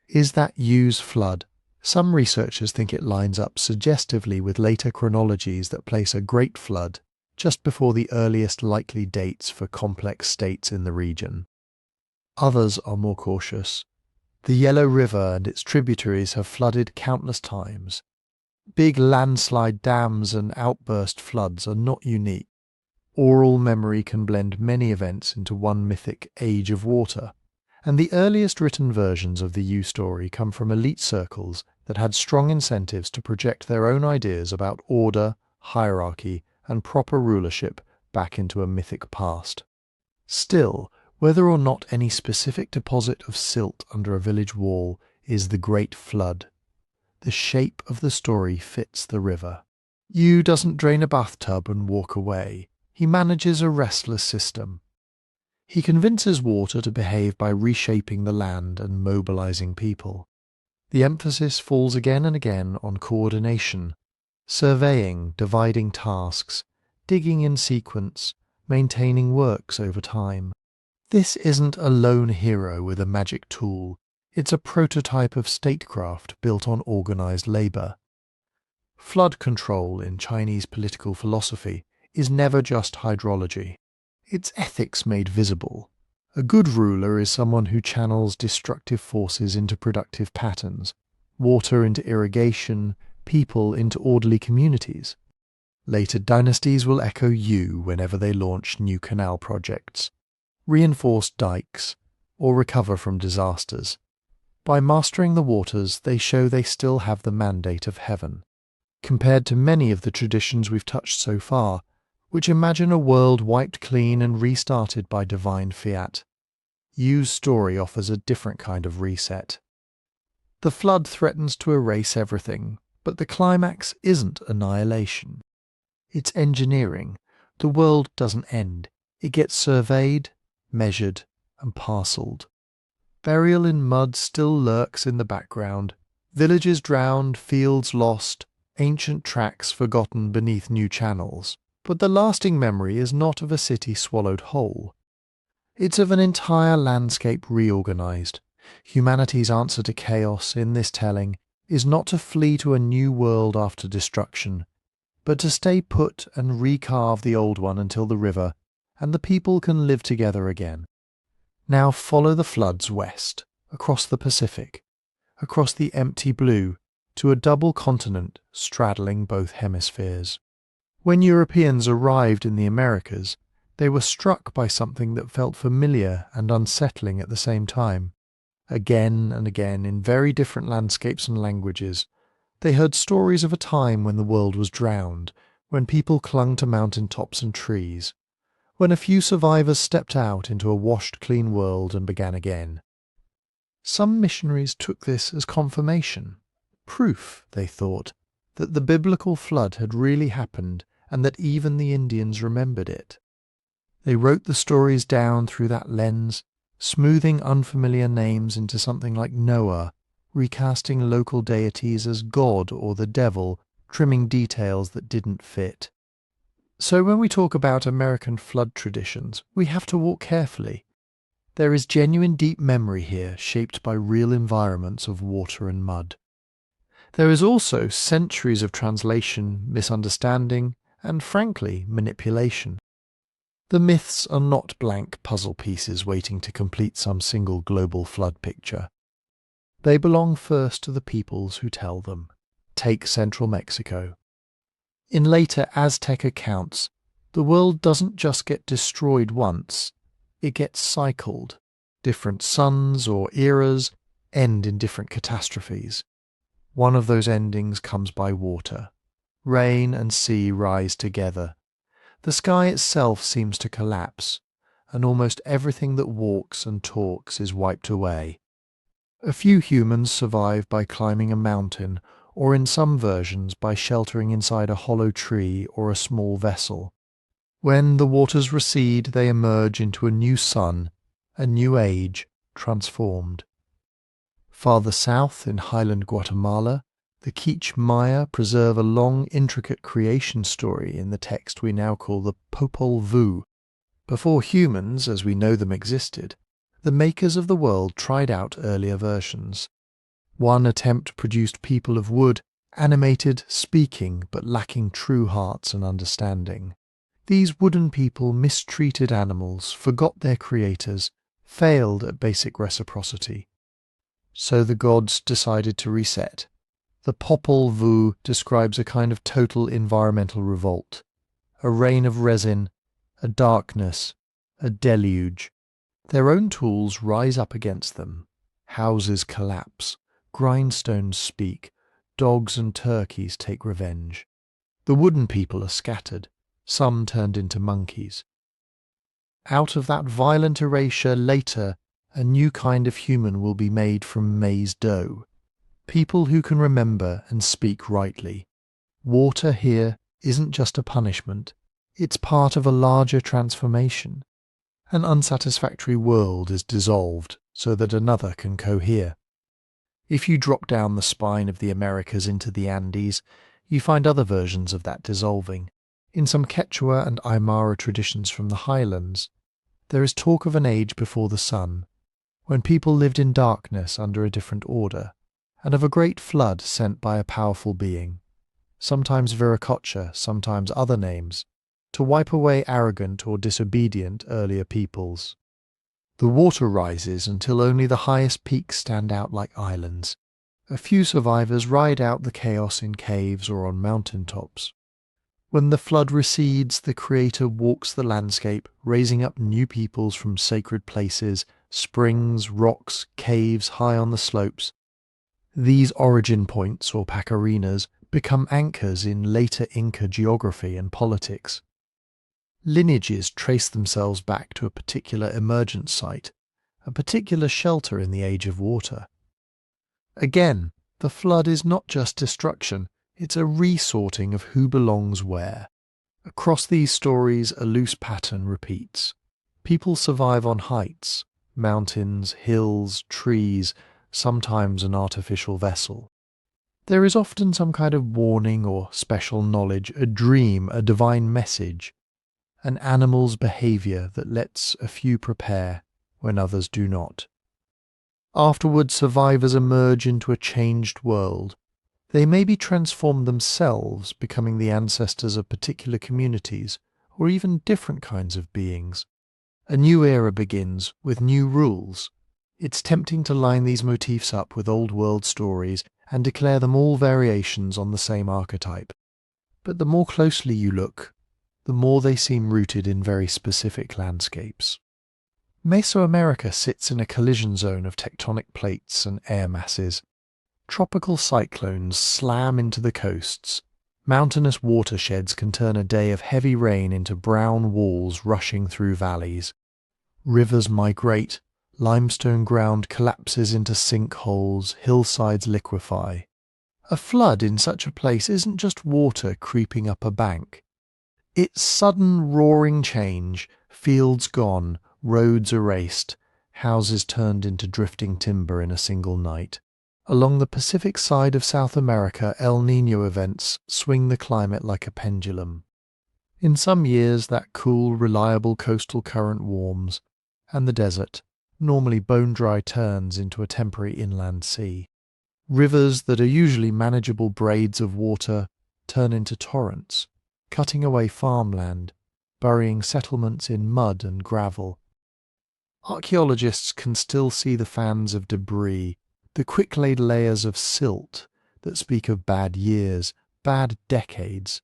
Is that Yu's flood? Some researchers think it lines up suggestively with later chronologies that place a great flood just before the earliest likely dates for complex states in the region. Others are more cautious. The Yellow River and its tributaries have flooded countless times. Big landslide dams and outburst floods are not unique. Oral memory can blend many events into one mythic age of water, and the earliest written versions of the Yu story come from elite circles that had strong incentives to project their own ideas about order, hierarchy, and proper rulership back into a mythic past. Still, whether or not any specific deposit of silt under a village wall is the Great Flood, the shape of the story fits the river. Yu doesn't drain a bathtub and walk away. He manages a restless system. He convinces water to behave by reshaping the land and mobilizing people. The emphasis falls again and again on coordination, surveying, dividing tasks, digging in sequence, maintaining works over time. This isn't a lone hero with a magic tool. It's a prototype of statecraft built on organized labor. Flood control in Chinese political philosophy is never just hydrology. It's ethics made visible. A good ruler is someone who channels destructive forces into productive patterns, water into irrigation, people into orderly communities. Later dynasties will echo Yu whenever they launch new canal projects, reinforce dikes, or recover from disasters. By mastering the waters, they show they still have the mandate of heaven. Compared to many of the traditions we've touched so far, which imagine a world wiped clean and restarted by divine fiat, Yu's story offers a different kind of reset. The flood threatens to erase everything, but the climax isn't annihilation. It's engineering. The world doesn't end. It gets surveyed, measured, and parcelled. Burial in mud still lurks in the background. Villages drowned, fields lost, ancient tracks forgotten beneath new channels. But the lasting memory is not of a city swallowed whole. It's of an entire landscape reorganized. Humanity's answer to chaos in this telling is not to flee to a new world after destruction, but to stay put and recarve the old one until the river and the people can live together again. Now follow the floods west, across the Pacific, across the empty blue, to a double continent straddling both hemispheres. When Europeans arrived in the Americas, they were struck by something that felt familiar and unsettling at the same time. Again and again, in very different landscapes and languages, they heard stories of a time when the world was drowned, when people clung to mountain tops and trees, when a few survivors stepped out into a washed clean world and began again. Some missionaries took this as confirmation, proof, they thought, that the biblical flood had really happened and that even the Indians remembered it. They wrote the stories down through that lens, smoothing unfamiliar names into something like Noah, recasting local deities as God or the devil, trimming details that didn't fit. So when we talk about American flood traditions, we have to walk carefully. There is genuine deep memory here, shaped by real environments of water and mud. There is also centuries of translation, misunderstanding, and frankly, manipulation. The myths are not blank puzzle pieces waiting to complete some single global flood picture. They belong first to the peoples who tell them. Take central Mexico. In later Aztec accounts, the world doesn't just get destroyed once, it gets cycled. Different suns or eras end in different catastrophes. One of those endings comes by water. Rain and sea rise together. The sky itself seems to collapse, and almost everything that walks and talks is wiped away. A few humans survive by climbing a mountain, or in some versions by sheltering inside a hollow tree or a small vessel. When the waters recede, they emerge into a new sun, a new age, transformed. Farther south in highland Guatemala, the Quiche Maya preserve a long, intricate creation story in the text we now call the Popol Vuh. Before humans, as we know them, existed, the makers of the world tried out earlier versions. One attempt produced people of wood, animated, speaking, but lacking true hearts and understanding. These wooden people mistreated animals, forgot their creators, failed at basic reciprocity. So the gods decided to reset. The Popol Vuh describes a kind of total environmental revolt, a rain of resin, a darkness, a deluge. Their own tools rise up against them. Houses collapse, grindstones speak, dogs and turkeys take revenge. The wooden people are scattered, some turned into monkeys. Out of that violent erasure later, a new kind of human will be made from maize dough. People who can remember and speak rightly. Water here isn't just a punishment, it's part of a larger transformation. An unsatisfactory world is dissolved so that another can cohere. If you drop down the spine of the Americas into the Andes, you find other versions of that dissolving. In some Quechua and Aymara traditions from the highlands, there is talk of an age before the sun, when people lived in darkness under a different order, and of a great flood sent by a powerful being, sometimes Viracocha, sometimes other names, to wipe away arrogant or disobedient earlier peoples. The water rises until only the highest peaks stand out like islands. A few survivors ride out the chaos in caves or on mountain tops. When the flood recedes, the Creator walks the landscape, raising up new peoples from sacred places, springs, rocks, caves high on the slopes. These origin points, or pacarinas, become anchors in later Inca geography and politics. Lineages trace themselves back to a particular emergent site, a particular shelter in the age of water. Again, the flood is not just destruction, it's a resorting of who belongs where. Across these stories, a loose pattern repeats. People survive on heights, mountains, hills, trees, sometimes an artificial vessel. There is often some kind of warning or special knowledge, a dream, a divine message, an animal's behaviour that lets a few prepare when others do not. Afterward, survivors emerge into a changed world. They maybe transform themselves, becoming the ancestors of particular communities, or even different kinds of beings. A new era begins, with new rules. It's tempting to line these motifs up with old world stories and declare them all variations on the same archetype. But the more closely you look, the more they seem rooted in very specific landscapes. Mesoamerica sits in a collision zone of tectonic plates and air masses. Tropical cyclones slam into the coasts. Mountainous watersheds can turn a day of heavy rain into brown walls rushing through valleys. Rivers migrate, limestone ground collapses into sinkholes, hillsides liquefy. A flood in such a place isn't just water creeping up a bank. It's sudden roaring change, fields gone, roads erased, houses turned into drifting timber in a single night. Along the Pacific side of South America, El Niño events swing the climate like a pendulum. In some years, that cool, reliable coastal current warms, and the desert, normally bone-dry, turns into a temporary inland sea. Rivers that are usually manageable braids of water turn into torrents, cutting away farmland, burying settlements in mud and gravel. Archaeologists can still see the fans of debris, the quick-laid layers of silt that speak of bad years, bad decades.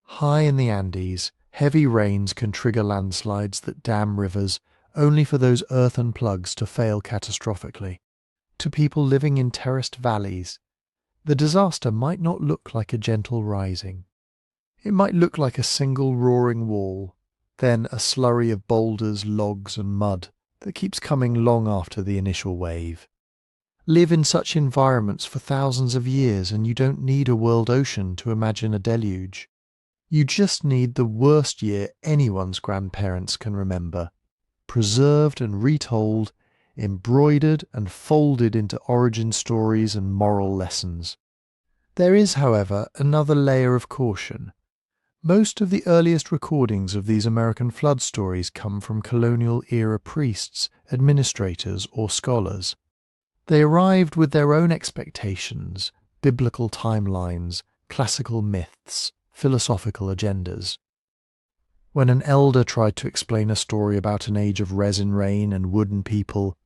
High in the Andes, heavy rains can trigger landslides that dam rivers, only for those earthen plugs to fail catastrophically. To people living in terraced valleys, the disaster might not look like a gentle rising. It might look like a single roaring wall, then a slurry of boulders, logs and mud that keeps coming long after the initial wave. Live in such environments for thousands of years and you don't need a world ocean to imagine a deluge. You just need the worst year anyone's grandparents can remember, preserved and retold, embroidered and folded into origin stories and moral lessons. There is, however, another layer of caution. Most of the earliest recordings of these American flood stories come from colonial-era priests, administrators, or scholars. They arrived with their own expectations, biblical timelines, classical myths, philosophical agendas. When an elder tried to explain a story about an age of resin rain and wooden people,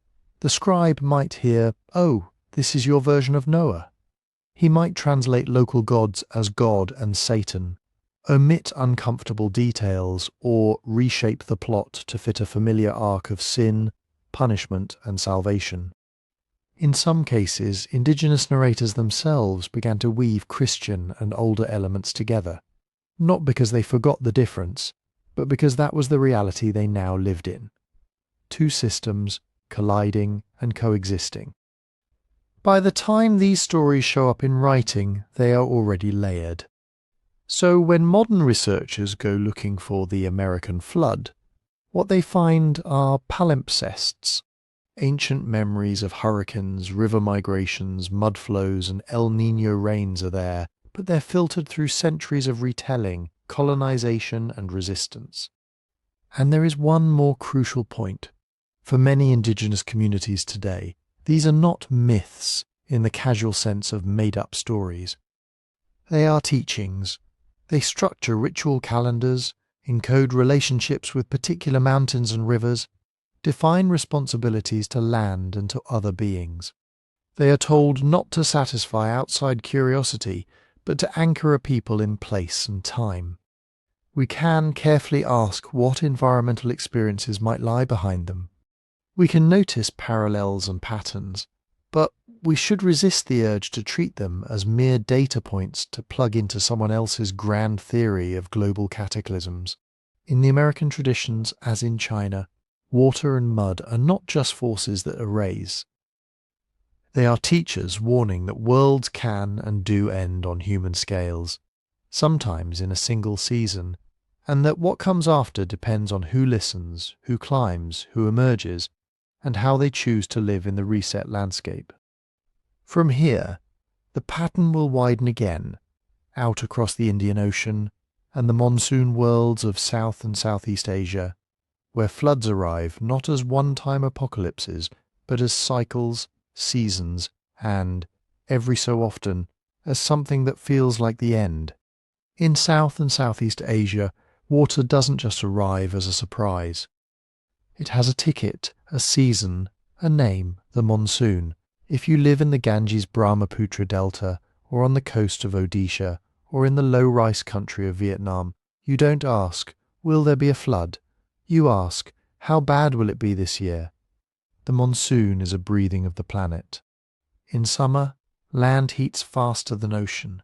the scribe might hear, "Oh, this is your version of Noah." He might translate local gods as God and Satan, omit uncomfortable details, or reshape the plot to fit a familiar arc of sin, punishment, and salvation. In some cases, indigenous narrators themselves began to weave Christian and older elements together, not because they forgot the difference, but because that was the reality they now lived in. Two systems, colliding and coexisting. By the time these stories show up in writing, they are already layered. So when modern researchers go looking for the American flood, what they find are palimpsests, ancient memories of hurricanes, river migrations, mudflows and El Niño rains are there, but they're filtered through centuries of retelling, colonization and resistance. And there is one more crucial point. For many indigenous communities today, these are not myths in the casual sense of made-up stories. They are teachings. They structure ritual calendars, encode relationships with particular mountains and rivers, define responsibilities to land and to other beings. They are told not to satisfy outside curiosity, but to anchor a people in place and time. We can carefully ask what environmental experiences might lie behind them. We can notice parallels and patterns, but we should resist the urge to treat them as mere data points to plug into someone else's grand theory of global cataclysms. In the American traditions, as in China, water and mud are not just forces that erase. They are teachers warning that worlds can and do end on human scales, sometimes in a single season, and that what comes after depends on who listens, who climbs, who emerges, and how they choose to live in the reset landscape. From here, the pattern will widen again, out across the Indian Ocean and the monsoon worlds of South and Southeast Asia, where floods arrive not as one-time apocalypses, but as cycles, seasons, and, every so often, as something that feels like the end. In South and Southeast Asia, water doesn't just arrive as a surprise. It has a ticket, a season, a name, the monsoon. If you live in the Ganges-Brahmaputra Delta, or on the coast of Odisha, or in the low-rice country of Vietnam, you don't ask, will there be a flood? You ask, how bad will it be this year? The monsoon is a breathing of the planet. In summer, land heats faster than ocean.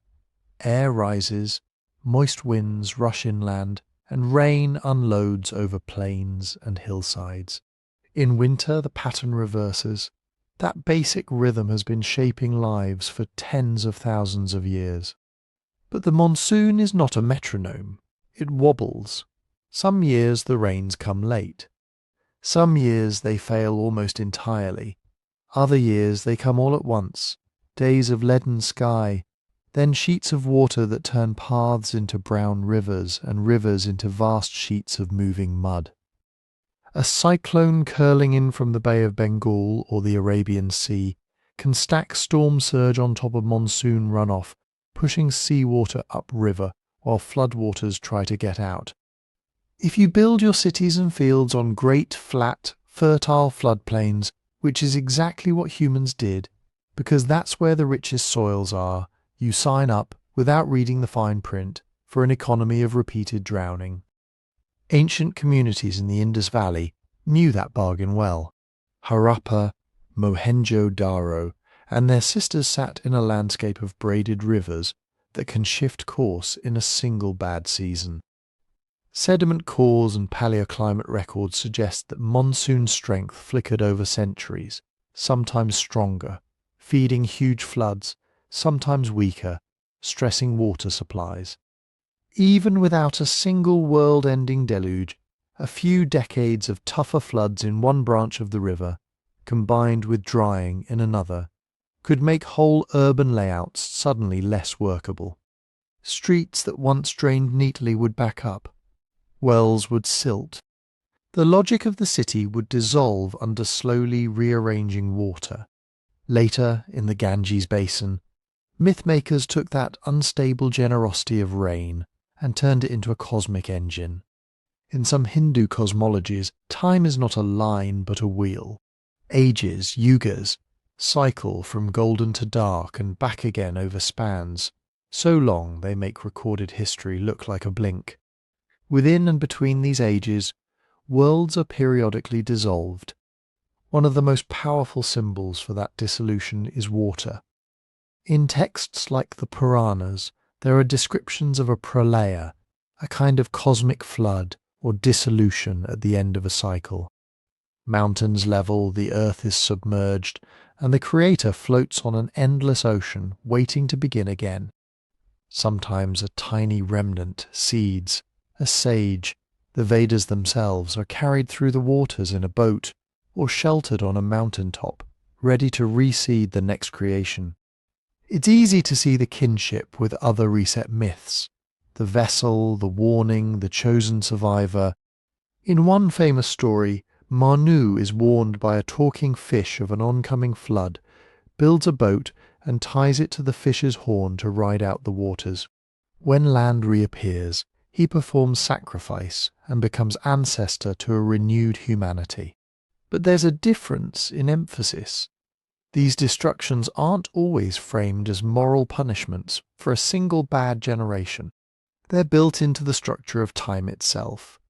Air rises, moist winds rush inland, and rain unloads over plains and hillsides. In winter, the pattern reverses. That basic rhythm has been shaping lives for tens of thousands of years. But the monsoon is not a metronome. It wobbles. Some years the rains come late. Some years they fail almost entirely. Other years they come all at once, days of leaden sky, then sheets of water that turn paths into brown rivers and rivers into vast sheets of moving mud. A cyclone curling in from the Bay of Bengal or the Arabian Sea can stack storm surge on top of monsoon runoff, pushing seawater upriver while floodwaters try to get out. If you build your cities and fields on great, flat, fertile floodplains, which is exactly what humans did, because that's where the richest soils are, you sign up, without reading the fine print, for an economy of repeated drowning. Ancient communities in the Indus Valley knew that bargain well. Harappa, Mohenjo-Daro, and their sisters sat in a landscape of braided rivers that can shift course in a single bad season. Sediment cores and paleoclimate records suggest that monsoon strength flickered over centuries, sometimes stronger, feeding huge floods, sometimes weaker, stressing water supplies. Even without a single world-ending deluge, a few decades of tougher floods in one branch of the river, combined with drying in another, could make whole urban layouts suddenly less workable. Streets that once drained neatly would back up. Wells would silt. The logic of the city would dissolve under slowly rearranging water. Later, in the Ganges basin, mythmakers took that unstable generosity of rain and turned it into a cosmic engine. In some Hindu cosmologies, time is not a line but a wheel. Ages, yugas, cycle from golden to dark and back again over spans, so long they make recorded history look like a blink. Within and between these ages, worlds are periodically dissolved. One of the most powerful symbols for that dissolution is water. In texts like the Puranas, there are descriptions of a pralaya, a kind of cosmic flood or dissolution at the end of a cycle. Mountains level, the earth is submerged, and the creator floats on an endless ocean waiting to begin again. Sometimes a tiny remnant, seeds, a sage, the Vedas themselves, are carried through the waters in a boat or sheltered on a mountain top, ready to reseed the next creation. It's easy to see the kinship with other reset myths, the vessel, the warning, the chosen survivor. In one famous story, Manu is warned by a talking fish of an oncoming flood, builds a boat and ties it to the fish's horn to ride out the waters. When land reappears, he performs sacrifice and becomes ancestor to a renewed humanity. But there's a difference in emphasis. These destructions aren't always framed as moral punishments for a single bad generation. They're built into the structure of time itself.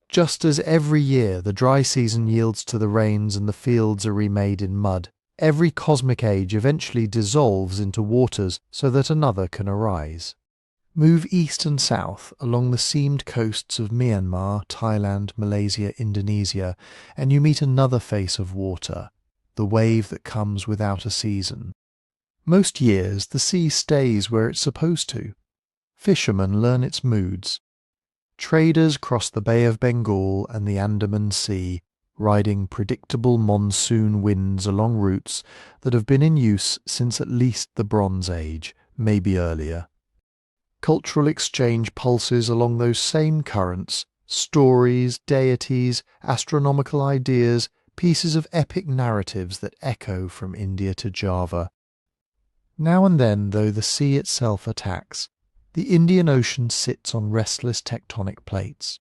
Just as every year the dry season yields to the rains and the fields are remade in mud, every cosmic age eventually dissolves into waters so that another can arise. Move east and south along the seamed coasts of Myanmar, Thailand, Malaysia, Indonesia, and you meet another face of water, the wave that comes without a season. Most years the sea stays where it's supposed to. Fishermen learn its moods. Traders cross the Bay of Bengal and the Andaman Sea, riding predictable monsoon winds along routes that have been in use since at least the Bronze Age, maybe earlier. Cultural exchange pulses along those same currents, stories, deities, astronomical ideas, pieces of epic narratives that echo from India to Java. Now and then, though the sea itself attacks, the Indian Ocean sits on restless tectonic plates.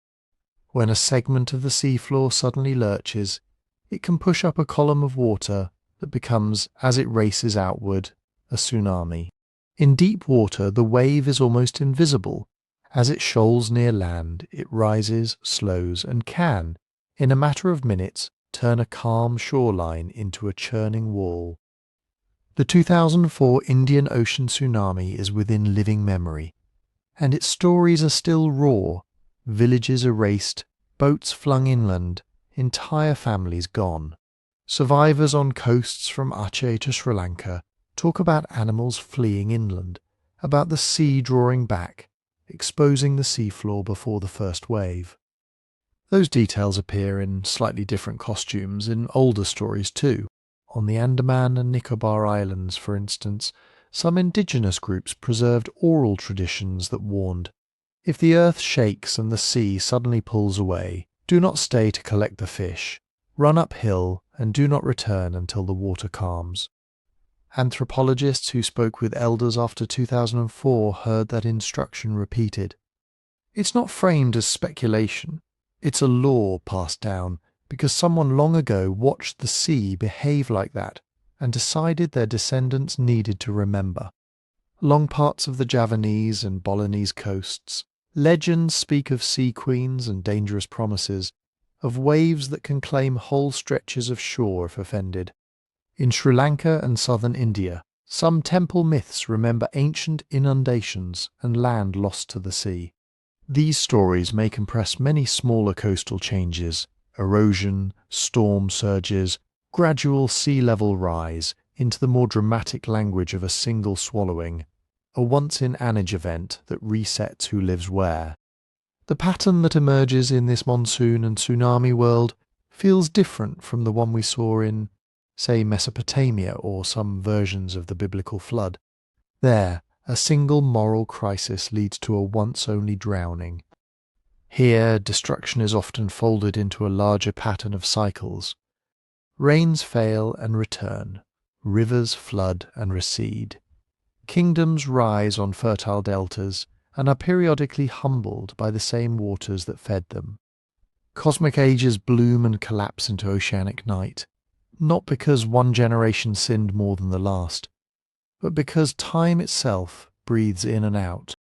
When a segment of the seafloor suddenly lurches, it can push up a column of water that becomes, as it races outward, a tsunami. In deep water, the wave is almost invisible. As it shoals near land, it rises, slows, and can, in a matter of minutes, turn a calm shoreline into a churning wall. The 2004 Indian Ocean tsunami is within living memory, and its stories are still raw: villages erased, boats flung inland, entire families gone. Survivors on coasts from Aceh to Sri Lanka talk about animals fleeing inland, about the sea drawing back, exposing the seafloor before the first wave. Those details appear in slightly different costumes in older stories too. On the Andaman and Nicobar Islands, for instance, some indigenous groups preserved oral traditions that warned, if the earth shakes and the sea suddenly pulls away, do not stay to collect the fish. Run uphill and do not return until the water calms. Anthropologists who spoke with elders after 2004 heard that instruction repeated. It's not framed as speculation. It's a law passed down because someone long ago watched the sea behave like that and decided their descendants needed to remember. Along parts of the Javanese and Bolognese coasts, legends speak of sea queens and dangerous promises, of waves that can claim whole stretches of shore if offended. In Sri Lanka and southern India, some temple myths remember ancient inundations and land lost to the sea. These stories may compress many smaller coastal changes: erosion, storm surges, gradual sea level rise, into the more dramatic language of a single swallowing, a once-in-an-age event that resets who lives where. The pattern that emerges in this monsoon and tsunami world feels different from the one we saw in, say, Mesopotamia or some versions of the biblical flood. There, a single moral crisis leads to a once-only drowning. Here, destruction is often folded into a larger pattern of cycles. Rains fail and return. Rivers flood and recede. Kingdoms rise on fertile deltas and are periodically humbled by the same waters that fed them. Cosmic ages bloom and collapse into oceanic night, not because one generation sinned more than the last, but because time itself breathes in and out.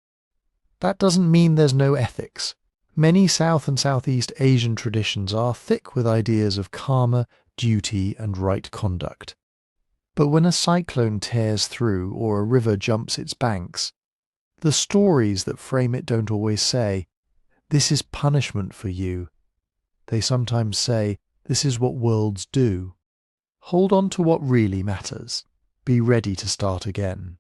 That doesn't mean there's no ethics. Many South and Southeast Asian traditions are thick with ideas of karma, duty, and right conduct. But when a cyclone tears through or a river jumps its banks, the stories that frame it don't always say, "This is punishment for you." They sometimes say, "This is what worlds do." Hold on to what really matters. Be ready to start again.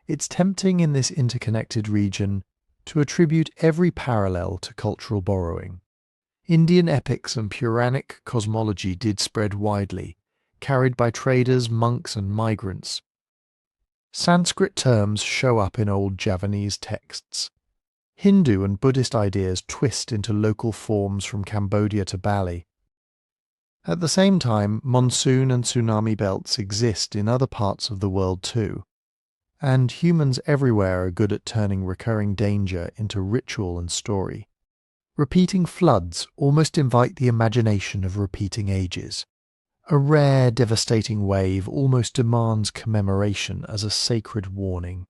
It's tempting in this interconnected region to attribute every parallel to cultural borrowing. Indian epics and Puranic cosmology did spread widely, carried by traders, monks, and migrants. Sanskrit terms show up in old Javanese texts. Hindu and Buddhist ideas twist into local forms from Cambodia to Bali. At the same time, monsoon and tsunami belts exist in other parts of the world too, and humans everywhere are good at turning recurring danger into ritual and story. Repeating floods almost invite the imagination of repeating ages. A rare, devastating wave almost demands commemoration as a sacred warning.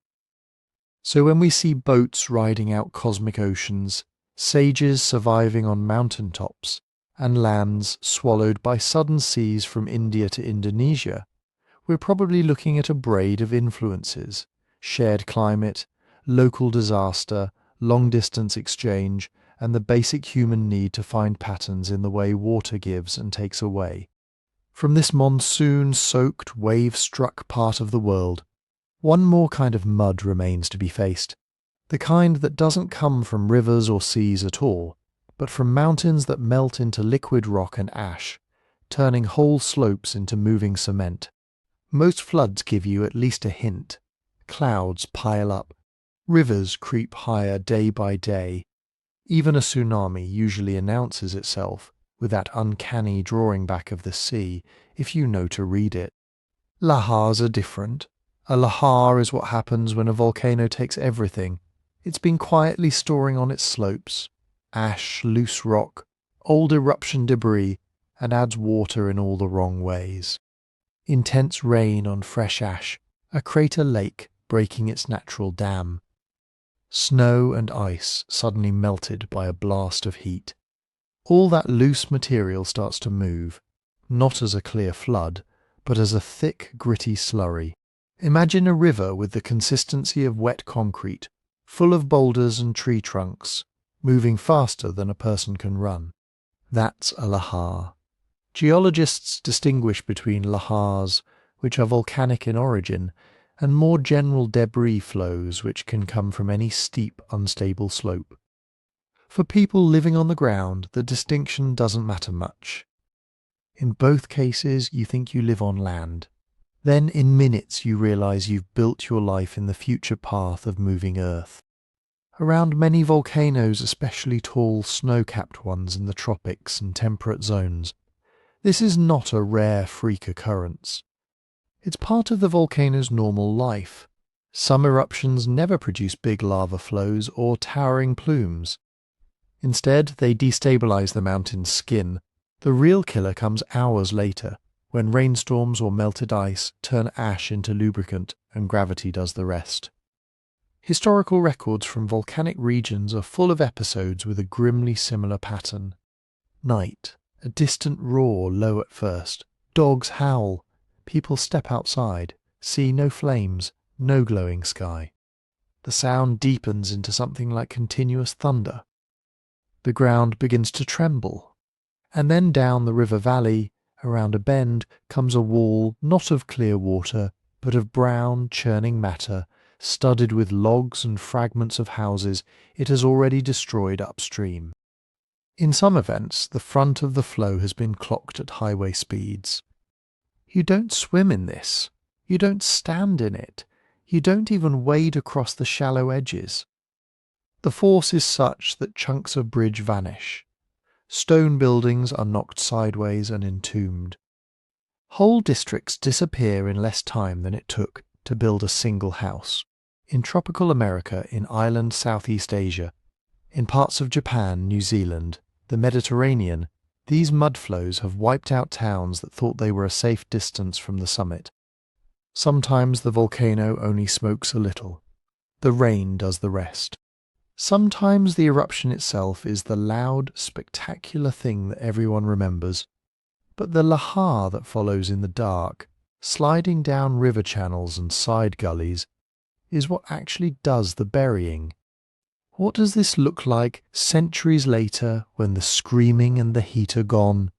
So when we see boats riding out cosmic oceans, sages surviving on mountain tops, and lands swallowed by sudden seas from India to Indonesia, we're probably looking at a braid of influences: shared climate, local disaster, long-distance exchange, and the basic human need to find patterns in the way water gives and takes away. From this monsoon-soaked, wave-struck part of the world, one more kind of mud remains to be faced, the kind that doesn't come from rivers or seas at all, but from mountains that melt into liquid rock and ash, turning whole slopes into moving cement. Most floods give you at least a hint. Clouds pile up. Rivers creep higher day by day. Even a tsunami usually announces itself, with that uncanny drawing back of the sea, if you know to read it. Lahars are different. A lahar is what happens when a volcano takes everything it's been quietly storing on its slopes, ash, loose rock, old eruption debris, and adds water in all the wrong ways. Intense rain on fresh ash, a crater lake breaking its natural dam. Snow and ice suddenly melted by a blast of heat. All that loose material starts to move, not as a clear flood, but as a thick, gritty slurry. Imagine a river with the consistency of wet concrete, full of boulders and tree trunks, moving faster than a person can run. That's a lahar. Geologists distinguish between lahars, which are volcanic in origin, and more general debris flows which can come from any steep, unstable slope. For people living on the ground, the distinction doesn't matter much. In both cases, you think you live on land. Then in minutes you realize you've built your life in the future path of moving earth. Around many volcanoes, especially tall snow-capped ones in the tropics and temperate zones, this is not a rare freak occurrence. It's part of the volcano's normal life. Some eruptions never produce big lava flows or towering plumes. Instead, they destabilize the mountain's skin. The real killer comes hours later, when rainstorms or melted ice turn ash into lubricant and gravity does the rest. Historical records from volcanic regions are full of episodes with a grimly similar pattern. Night, a distant roar low at first, dogs howl, people step outside, see no flames, no glowing sky. The sound deepens into something like continuous thunder. The ground begins to tremble, and then down the river valley, around a bend, comes a wall not of clear water, but of brown, churning matter, studded with logs and fragments of houses it has already destroyed upstream. In some events, the front of the flow has been clocked at highway speeds. You don't swim in this. You don't stand in it. You don't even wade across the shallow edges. The force is such that chunks of bridge vanish. Stone buildings are knocked sideways and entombed. Whole districts disappear in less time than it took to build a single house. In tropical America, in island Southeast Asia, in parts of Japan, New Zealand, the Mediterranean, these mudflows have wiped out towns that thought they were a safe distance from the summit. Sometimes the volcano only smokes a little. The rain does the rest. Sometimes the eruption itself is the loud, spectacular thing that everyone remembers. But the lahar that follows in the dark, sliding down river channels and side gullies, is what actually does the burying. What does this look like centuries later when the screaming and the heat are gone,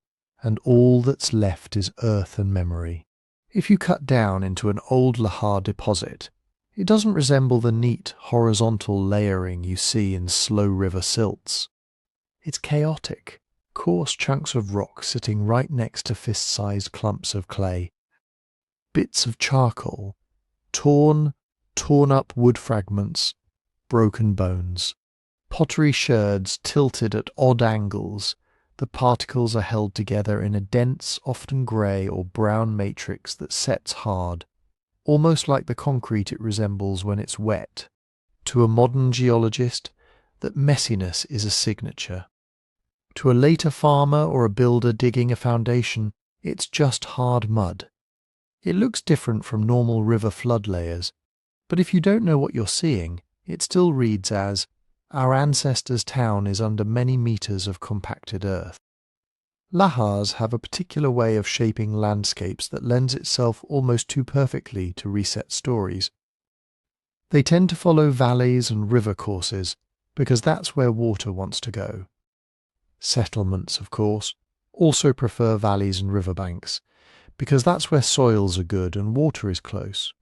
and all that's left is earth and memory? If you cut down into an old lahar deposit, it doesn't resemble the neat horizontal layering you see in slow river silts. It's chaotic, coarse chunks of rock sitting right next to fist-sized clumps of clay. Bits of charcoal, torn up wood fragments, broken bones. Pottery sherds tilted at odd angles, the particles are held together in a dense, often grey or brown matrix that sets hard, almost like the concrete it resembles when it's wet. To a modern geologist, that messiness is a signature. To a later farmer or a builder digging a foundation, it's just hard mud. It looks different from normal river flood layers, but if you don't know what you're seeing, it still reads as, "Our ancestors' town is under many meters of compacted earth." Lahars have a particular way of shaping landscapes that lends itself almost too perfectly to reset stories. They tend to follow valleys and river courses, because that's where water wants to go. Settlements, of course, also prefer valleys and riverbanks, because that's where soils are good and water is close.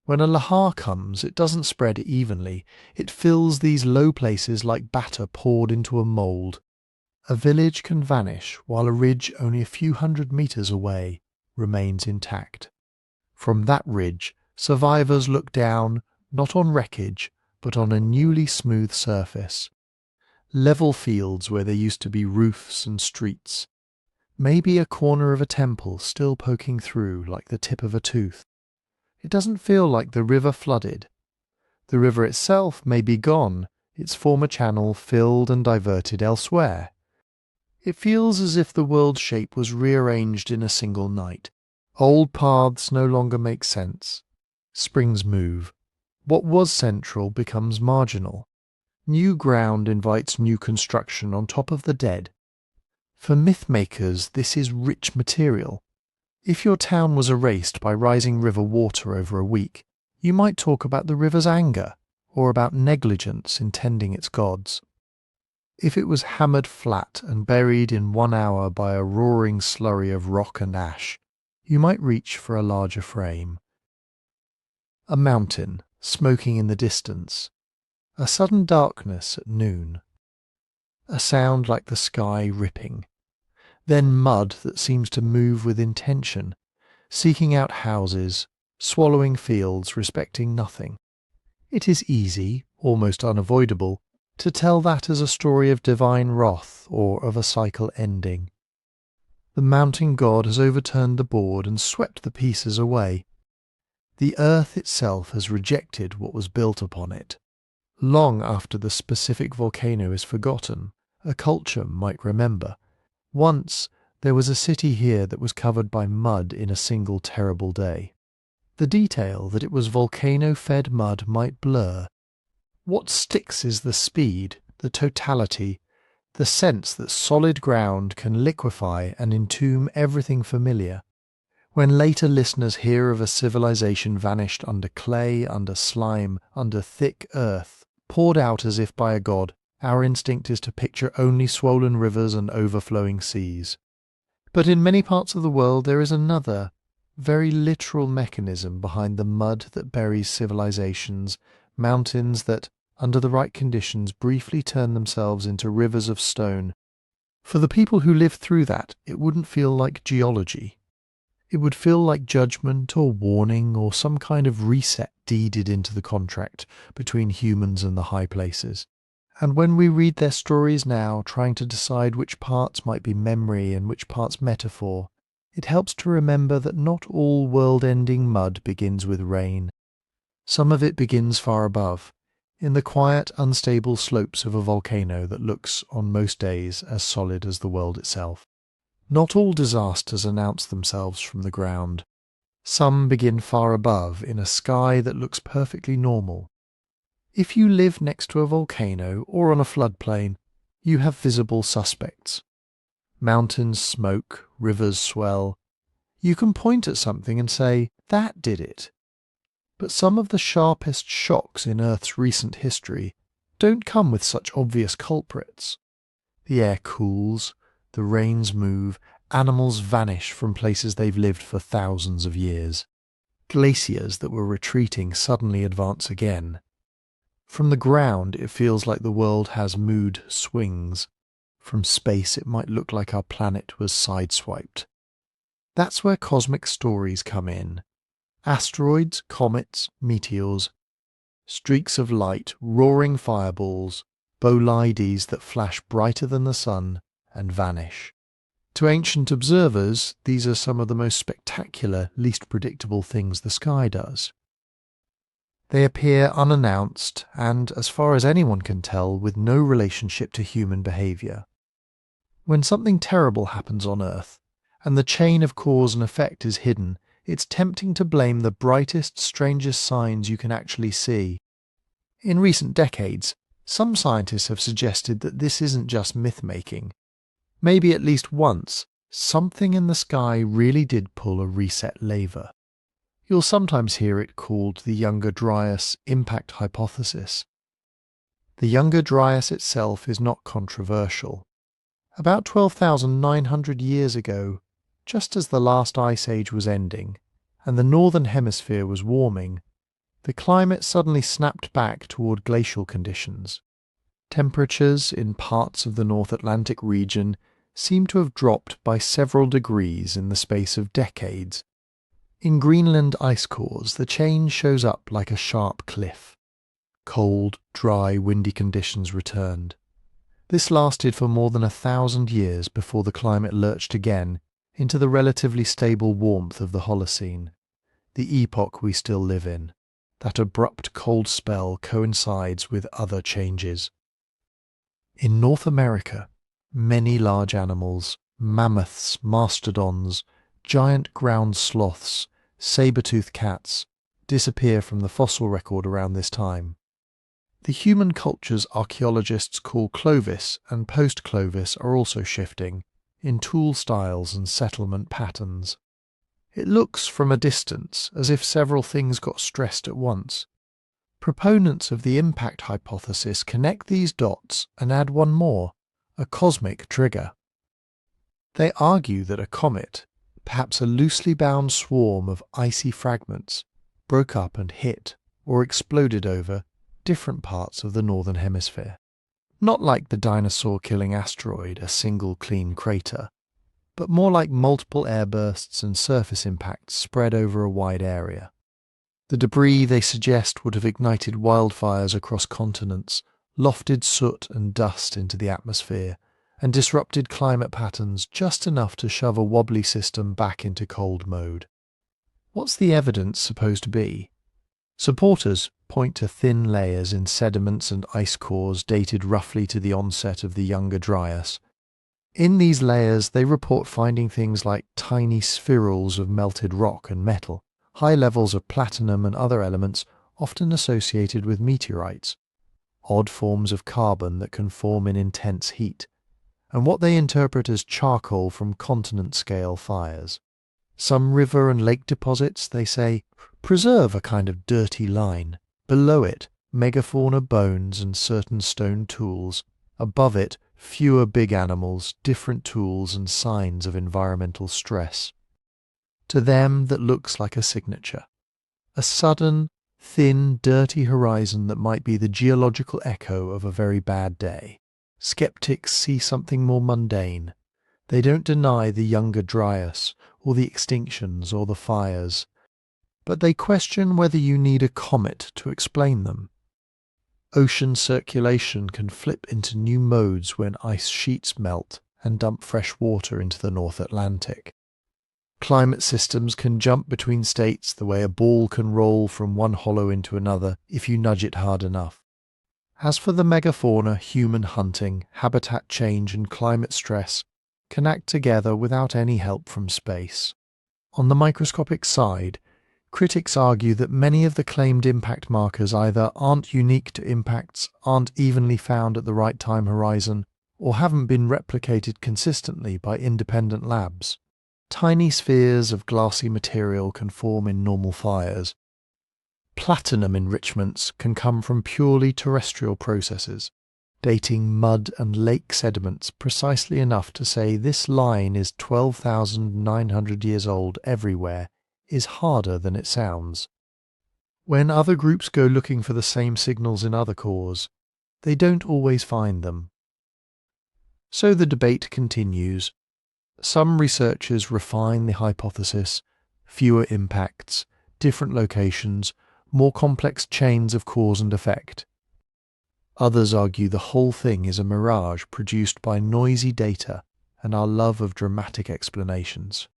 When a lahar comes, it doesn't spread evenly. It fills these low places like batter poured into a mould. A village can vanish while a ridge only a few hundred meters away remains intact. From that ridge, survivors look down, not on wreckage, but on a newly smooth surface. Level fields where there used to be roofs and streets. Maybe a corner of a temple still poking through like the tip of a tooth. It doesn't feel like the river flooded. The river itself may be gone, its former channel filled and diverted elsewhere. It feels as if the world shape was rearranged in a single night. Old paths no longer make sense. Springs move. What was central becomes marginal. New ground invites new construction on top of the dead. For myth-makers, this is rich material. If your town was erased by rising river water over a week, you might talk about the river's anger, or about negligence in tending its gods. If it was hammered flat and buried in 1 hour by a roaring slurry of rock and ash, you might reach for a larger frame. A mountain, smoking in the distance. A sudden darkness at noon. A sound like the sky ripping. Then mud that seems to move with intention, seeking out houses, swallowing fields, respecting nothing. It is easy, almost unavoidable, to tell that as a story of divine wrath or of a cycle ending. The mountain god has overturned the board and swept the pieces away. The earth itself has rejected what was built upon it. Long after the specific volcano is forgotten, a culture might remember. Once there was a city here that was covered by mud in a single terrible day. The detail that it was volcano-fed mud might blur. What sticks is the speed, the totality, the sense that solid ground can liquefy and entomb everything familiar. When later listeners hear of a civilization vanished under clay, under slime, under thick earth, poured out as if by a god, our instinct is to picture only swollen rivers and overflowing seas. But in many parts of the world there is another, very literal mechanism behind the mud that buries civilizations, mountains that, under the right conditions, briefly turn themselves into rivers of stone. For the people who lived through that, it wouldn't feel like geology. It would feel like judgment or warning or some kind of reset deeded into the contract between humans and the high places. And when we read their stories now, trying to decide which parts might be memory and which parts metaphor, it helps to remember that not all world-ending mud begins with rain. Some of it begins far above, in the quiet, unstable slopes of a volcano that looks, on most days, as solid as the world itself. Not all disasters announce themselves from the ground. Some begin far above, in a sky that looks perfectly normal. If you live next to a volcano or on a floodplain, you have visible suspects. Mountains smoke, rivers swell. You can point at something and say, that did it. But some of the sharpest shocks in Earth's recent history don't come with such obvious culprits. The air cools, the rains move, animals vanish from places they've lived for thousands of years. Glaciers that were retreating suddenly advance again. From the ground it feels like the world has mood swings. From space it might look like our planet was sideswiped. That's where cosmic stories come in. Asteroids, comets, meteors, streaks of light, roaring fireballs, bolides that flash brighter than the sun and vanish. To ancient observers, these are some of the most spectacular, least predictable things the sky does. They appear unannounced and, as far as anyone can tell, with no relationship to human behaviour. When something terrible happens on Earth, and the chain of cause and effect is hidden, it's tempting to blame the brightest, strangest signs you can actually see. In recent decades, some scientists have suggested that this isn't just myth-making. Maybe at least once, something in the sky really did pull a reset lever. You'll sometimes hear it called the Younger Dryas impact hypothesis. The Younger Dryas itself is not controversial. About 12,900 years ago, just as the last ice age was ending, and the northern hemisphere was warming, the climate suddenly snapped back toward glacial conditions. Temperatures in parts of the North Atlantic region seem to have dropped by several degrees in the space of decades. In Greenland ice cores, the change shows up like a sharp cliff. Cold, dry, windy conditions returned. This lasted for more than 1,000 years before the climate lurched again into the relatively stable warmth of the Holocene, the epoch we still live in. That abrupt cold spell coincides with other changes. In North America, many large animals, mammoths, mastodons, giant ground sloths, saber-toothed cats, disappear from the fossil record around this time. The human cultures archaeologists call Clovis and post-Clovis are also shifting in tool styles and settlement patterns. It looks from a distance as if several things got stressed at once. Proponents of the impact hypothesis connect these dots and add one more, a cosmic trigger. They argue that a comet, perhaps a loosely bound swarm of icy fragments, broke up and hit or exploded over different parts of the northern hemisphere. Not like the dinosaur-killing asteroid, a single clean crater, but more like multiple airbursts and surface impacts spread over a wide area. The debris, they suggest, would have ignited wildfires across continents, lofted soot and dust into the atmosphere, and disrupted climate patterns just enough to shove a wobbly system back into cold mode. What's the evidence supposed to be? Supporters point to thin layers in sediments and ice cores dated roughly to the onset of the Younger Dryas. In these layers, they report finding things like tiny spherules of melted rock and metal, high levels of platinum and other elements often associated with meteorites, odd forms of carbon that can form in intense heat, and what they interpret as charcoal from continent-scale fires. Some river and lake deposits, they say, preserve a kind of dirty line. Below it, megafauna bones and certain stone tools. Above it, fewer big animals, different tools and signs of environmental stress. To them, that looks like a signature. A sudden, thin, dirty horizon that might be the geological echo of a very bad day. Skeptics see something more mundane. They don't deny the Younger Dryas, or the extinctions, or the fires, but they question whether you need a comet to explain them. Ocean circulation can flip into new modes when ice sheets melt and dump fresh water into the North Atlantic. Climate systems can jump between states the way a ball can roll from one hollow into another if you nudge it hard enough. As for the megafauna, human hunting, habitat change and climate stress can act together without any help from space. On the microscopic side, critics argue that many of the claimed impact markers either aren't unique to impacts, aren't evenly found at the right time horizon, or haven't been replicated consistently by independent labs. Tiny spheres of glassy material can form in normal fires. Platinum enrichments can come from purely terrestrial processes, dating mud and lake sediments precisely enough to say this line is 12,900 years old everywhere is harder than it sounds. When other groups go looking for the same signals in other cores, they don't always find them. So the debate continues. Some researchers refine the hypothesis, fewer impacts, different locations, more complex chains of cause and effect. Others argue the whole thing is a mirage produced by noisy data and our love of dramatic explanations.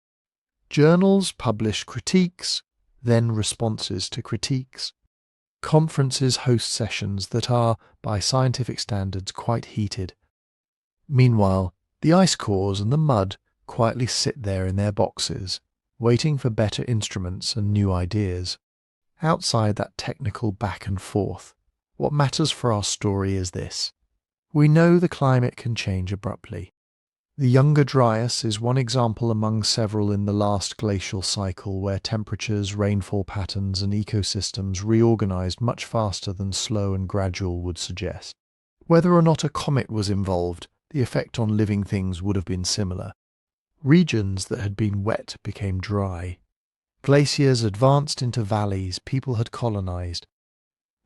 Journals publish critiques, then responses to critiques. Conferences host sessions that are, by scientific standards, quite heated. Meanwhile, the ice cores and the mud quietly sit there in their boxes, waiting for better instruments and new ideas. Outside that technical back and forth, what matters for our story is this. We know the climate can change abruptly. The Younger Dryas is one example among several in the last glacial cycle where temperatures, rainfall patterns and ecosystems reorganized much faster than slow and gradual would suggest. Whether or not a comet was involved, the effect on living things would have been similar. Regions that had been wet became dry. Glaciers advanced into valleys people had colonized.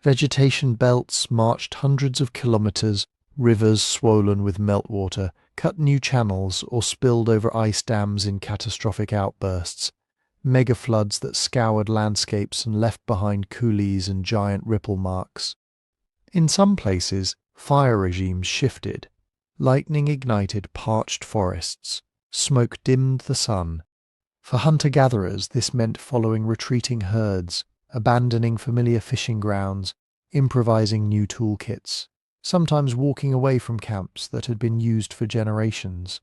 Vegetation belts marched hundreds of kilometers, rivers swollen with meltwater, cut new channels or spilled over ice dams in catastrophic outbursts, mega-floods that scoured landscapes and left behind coulees and giant ripple marks. In some places, fire regimes shifted. Lightning ignited parched forests, smoke dimmed the sun. For hunter-gatherers this meant following retreating herds, abandoning familiar fishing grounds, improvising new toolkits, sometimes walking away from camps that had been used for generations.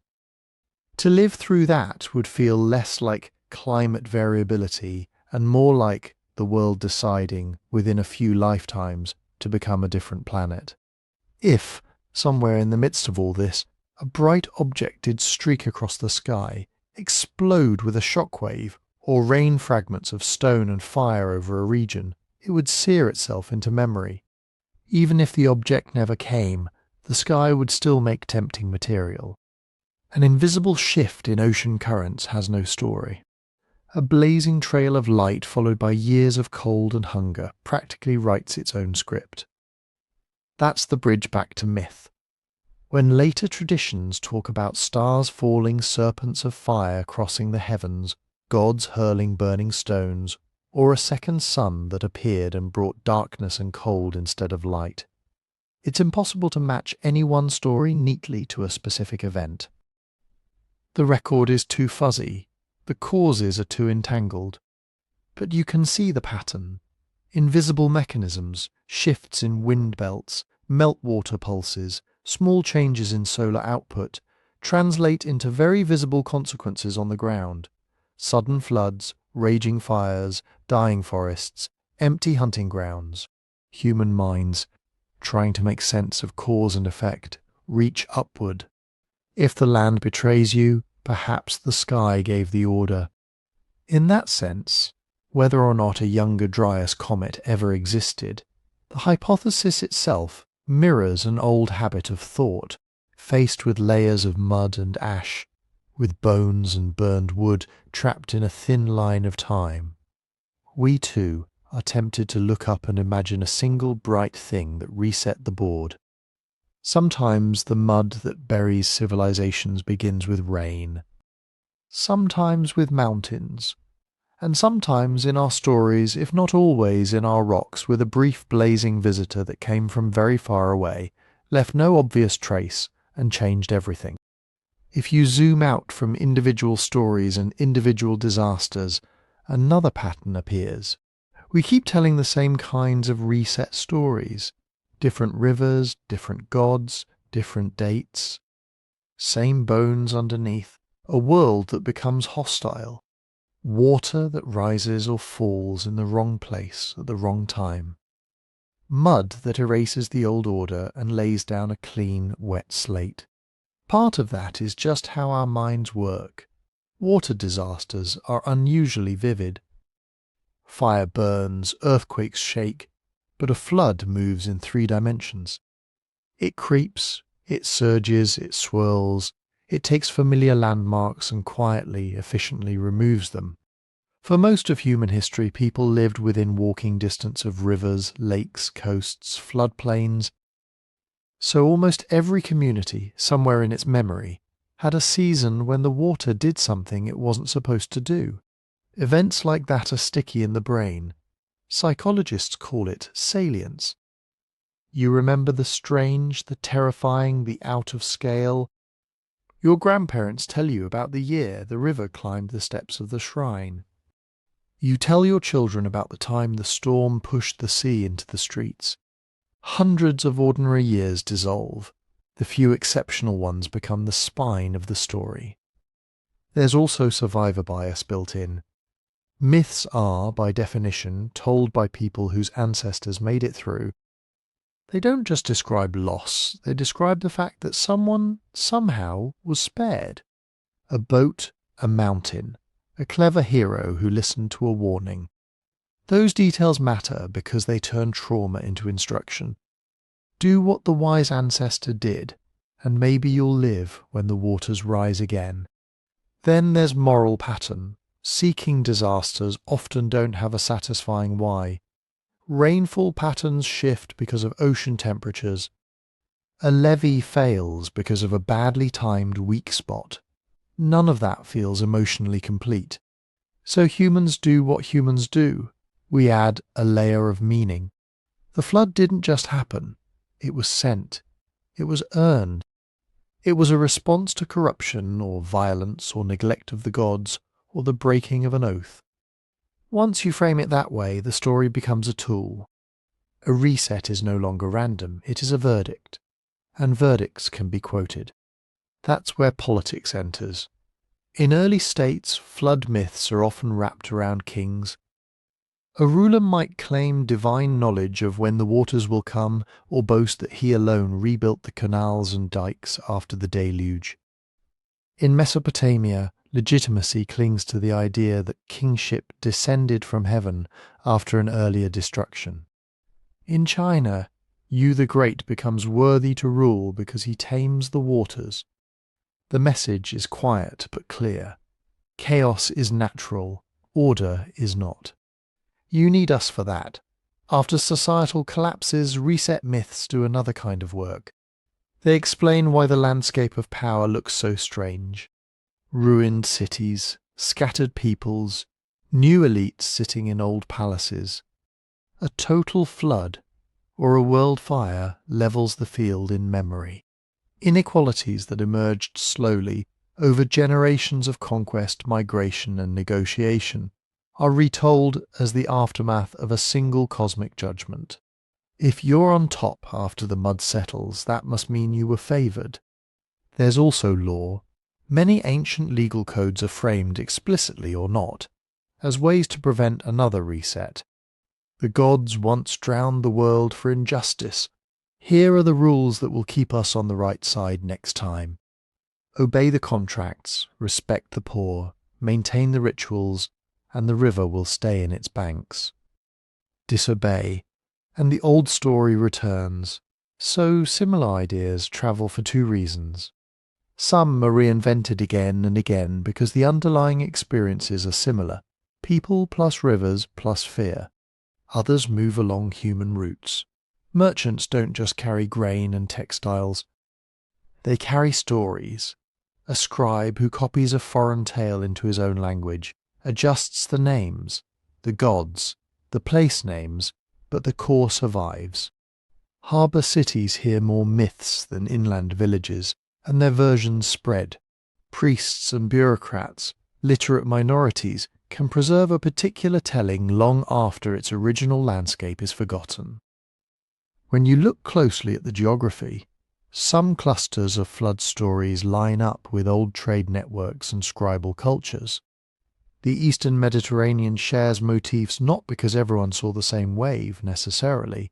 To live through that would feel less like climate variability and more like the world deciding, within a few lifetimes, to become a different planet. If, somewhere in the midst of all this, a bright object did streak across the sky, explode with a shockwave, or rain fragments of stone and fire over a region, it would sear itself into memory. Even if the object never came, the sky would still make tempting material. An invisible shift in ocean currents has no story. A blazing trail of light followed by years of cold and hunger practically writes its own script. That's the bridge back to myth. When later traditions talk about stars falling, serpents of fire crossing the heavens, gods hurling burning stones, or a second sun that appeared and brought darkness and cold instead of light, it's impossible to match any one story neatly to a specific event. The record is too fuzzy, the causes are too entangled. But you can see the pattern. Invisible mechanisms, shifts in wind belts, meltwater pulses, small changes in solar output, translate into very visible consequences on the ground. Sudden floods, raging fires, dying forests, empty hunting grounds. Human minds, trying to make sense of cause and effect, reach upward. If the land betrays you, perhaps the sky gave the order. In that sense, whether or not a younger Dryas comet ever existed, the hypothesis itself mirrors an old habit of thought, faced with layers of mud and ash, with bones and burned wood trapped in a thin line of time. We too are tempted to look up and imagine a single bright thing that reset the board. Sometimes the mud that buries civilizations begins with rain, sometimes with mountains, and sometimes in our stories, if not always in our rocks, with a brief blazing visitor that came from very far away, left no obvious trace, and changed everything. If you zoom out from individual stories and individual disasters, another pattern appears. We keep telling the same kinds of reset stories. Different rivers, different gods, different dates. Same bones underneath, a world that becomes hostile. Water that rises or falls in the wrong place at the wrong time. Mud that erases the old order and lays down a clean, wet slate. Part of that is just how our minds work. Water disasters are unusually vivid. Fire burns, earthquakes shake, but a flood moves in 3 dimensions. It creeps, it surges, it swirls, it takes familiar landmarks and quietly, efficiently removes them. For most of human history, people lived within walking distance of rivers, lakes, coasts, floodplains. So almost every community, somewhere in its memory, had a season when the water did something it wasn't supposed to do. Events like that are sticky in the brain. Psychologists call it salience. You remember the strange, the terrifying, the out of scale. Your grandparents tell you about the year the river climbed the steps of the shrine. You tell your children about the time the storm pushed the sea into the streets. Hundreds of ordinary years dissolve. The few exceptional ones become the spine of the story. There's also survivor bias built in. Myths are, by definition, told by people whose ancestors made it through. They don't just describe loss, they describe the fact that someone, somehow, was spared. A boat, a mountain, a clever hero who listened to a warning. Those details matter because they turn trauma into instruction. Do what the wise ancestor did, and maybe you'll live when the waters rise again. Then there's moral pattern. Seeking disasters often don't have a satisfying why. Rainfall patterns shift because of ocean temperatures. A levee fails because of a badly timed weak spot. None of that feels emotionally complete. So humans do what humans do. We add a layer of meaning. The flood didn't just happen. It was sent. It was earned. It was a response to corruption or violence or neglect of the gods or the breaking of an oath. Once you frame it that way, the story becomes a tool. A reset is no longer random, it is a verdict, and verdicts can be quoted. That's where politics enters. In early states, flood myths are often wrapped around kings. A ruler might claim divine knowledge of when the waters will come, or boast that he alone rebuilt the canals and dikes after the deluge. In Mesopotamia, legitimacy clings to the idea that kingship descended from heaven after an earlier destruction. In China, Yu the Great becomes worthy to rule because he tames the waters. The message is quiet but clear. Chaos is natural, order is not. You need us for that. After societal collapses, reset myths do another kind of work. They explain why the landscape of power looks so strange. Ruined cities, scattered peoples, new elites sitting in old palaces. A total flood, or a world fire, levels the field in memory. Inequalities that emerged slowly over generations of conquest, migration and negotiation are retold as the aftermath of a single cosmic judgment. If you're on top after the mud settles, that must mean you were favoured. There's also law. Many ancient legal codes are framed, explicitly or not, as ways to prevent another reset. The gods once drowned the world for injustice. Here are the rules that will keep us on the right side next time. Obey the contracts, respect the poor, maintain the rituals, and the river will stay in its banks. Disobey, and the old story returns. So similar ideas travel for two reasons. Some are reinvented again and again because the underlying experiences are similar. People plus rivers plus fear. Others move along human routes. Merchants don't just carry grain and textiles. They carry stories. A scribe who copies a foreign tale into his own language adjusts the names, the gods, the place names, but the core survives. Harbour cities hear more myths than inland villages, and their versions spread. Priests and bureaucrats, literate minorities, can preserve a particular telling long after its original landscape is forgotten. When you look closely at the geography, some clusters of flood stories line up with old trade networks and scribal cultures. The Eastern Mediterranean shares motifs not because everyone saw the same wave, necessarily,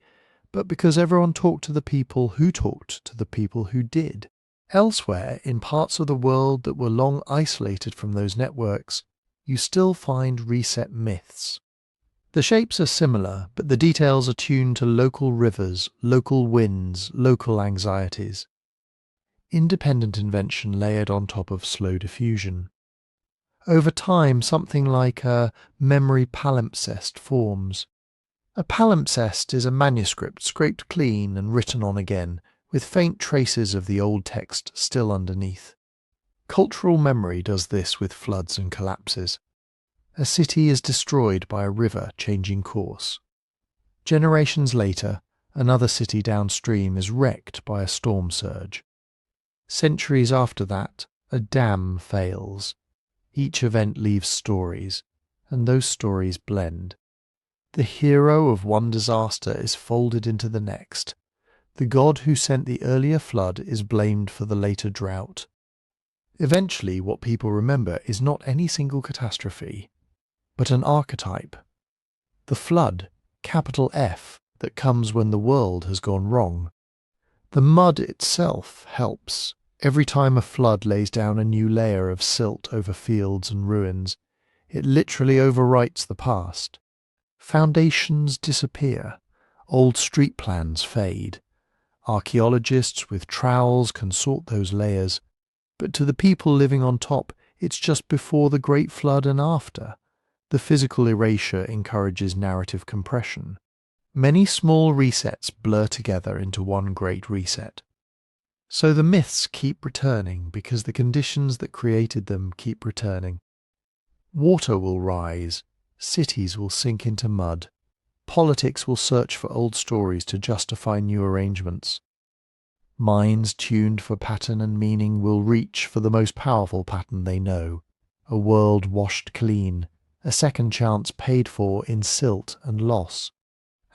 but because everyone talked to the people who talked to the people who did. Elsewhere, in parts of the world that were long isolated from those networks, you still find reset myths. The shapes are similar, but the details are tuned to local rivers, local winds, local anxieties. Independent invention layered on top of slow diffusion. Over time, something like a memory palimpsest forms. A palimpsest is a manuscript scraped clean and written on again, with faint traces of the old text still underneath. Cultural memory does this with floods and collapses. A city is destroyed by a river changing course. Generations later, another city downstream is wrecked by a storm surge. Centuries after that, a dam fails. Each event leaves stories, and those stories blend. The hero of one disaster is folded into the next. The god who sent the earlier flood is blamed for the later drought. Eventually, what people remember is not any single catastrophe, but an archetype. The flood, capital F, that comes when the world has gone wrong. The mud itself helps. Every time a flood lays down a new layer of silt over fields and ruins, it literally overwrites the past. Foundations disappear. Old street plans fade. Archaeologists with trowels can sort those layers, but to the people living on top, it's just before the Great Flood and after. The physical erasure encourages narrative compression. Many small resets blur together into one great reset. So the myths keep returning because the conditions that created them keep returning. Water will rise, cities will sink into mud, politics will search for old stories to justify new arrangements. Minds tuned for pattern and meaning will reach for the most powerful pattern they know, a world washed clean, a second chance paid for in silt and loss.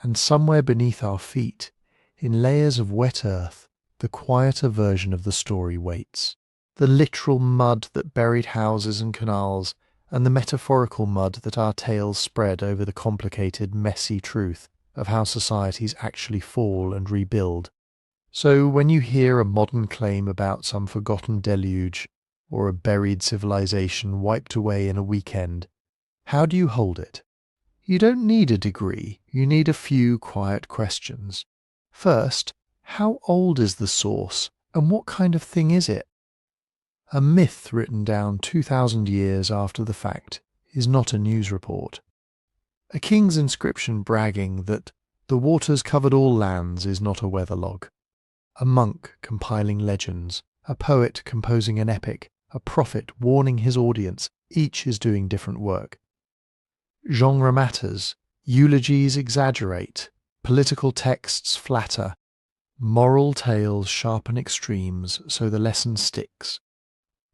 And somewhere beneath our feet, in layers of wet earth, the quieter version of the story waits. The literal mud that buried houses and canals, and the metaphorical mud that our tales spread over the complicated, messy truth of how societies actually fall and rebuild. So when you hear a modern claim about some forgotten deluge, or a buried civilization wiped away in a weekend, how do you hold it? You don't need a degree, you need a few quiet questions. First, how old is the source, and what kind of thing is it? A myth written down 2,000 years after the fact is not a news report. A king's inscription bragging that the waters covered all lands is not a weatherlog. A monk compiling legends, a poet composing an epic, a prophet warning his audience, each is doing different work. Genre matters, eulogies exaggerate, political texts flatter, moral tales sharpen extremes so the lesson sticks.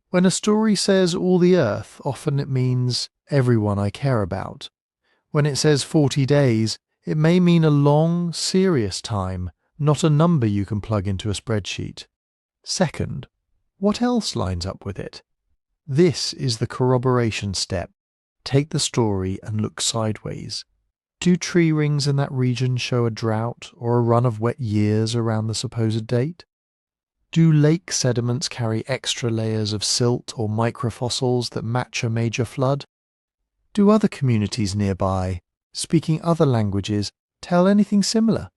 When a story says all the earth, often it means everyone I care about. When it says 40 days, it may mean a long, serious time, not a number you can plug into a spreadsheet. Second, what else lines up with it? This is the corroboration step. Take the story and look sideways. Do tree rings in that region show a drought or a run of wet years around the supposed date? Do lake sediments carry extra layers of silt or microfossils that match a major flood? Do other communities nearby, speaking other languages, tell anything similar?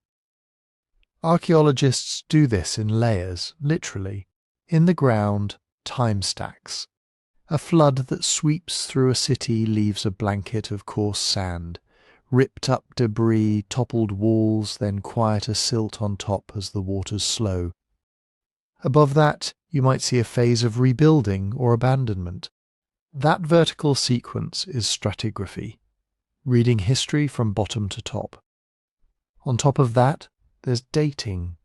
Archaeologists do this in layers, literally. In the ground, time stacks. A flood that sweeps through a city leaves a blanket of coarse sand, ripped up debris, toppled walls, then quieter silt on top as the waters slow. Above that, you might see a phase of rebuilding or abandonment. That vertical sequence is stratigraphy, reading history from bottom to top. On top of that, there's dating,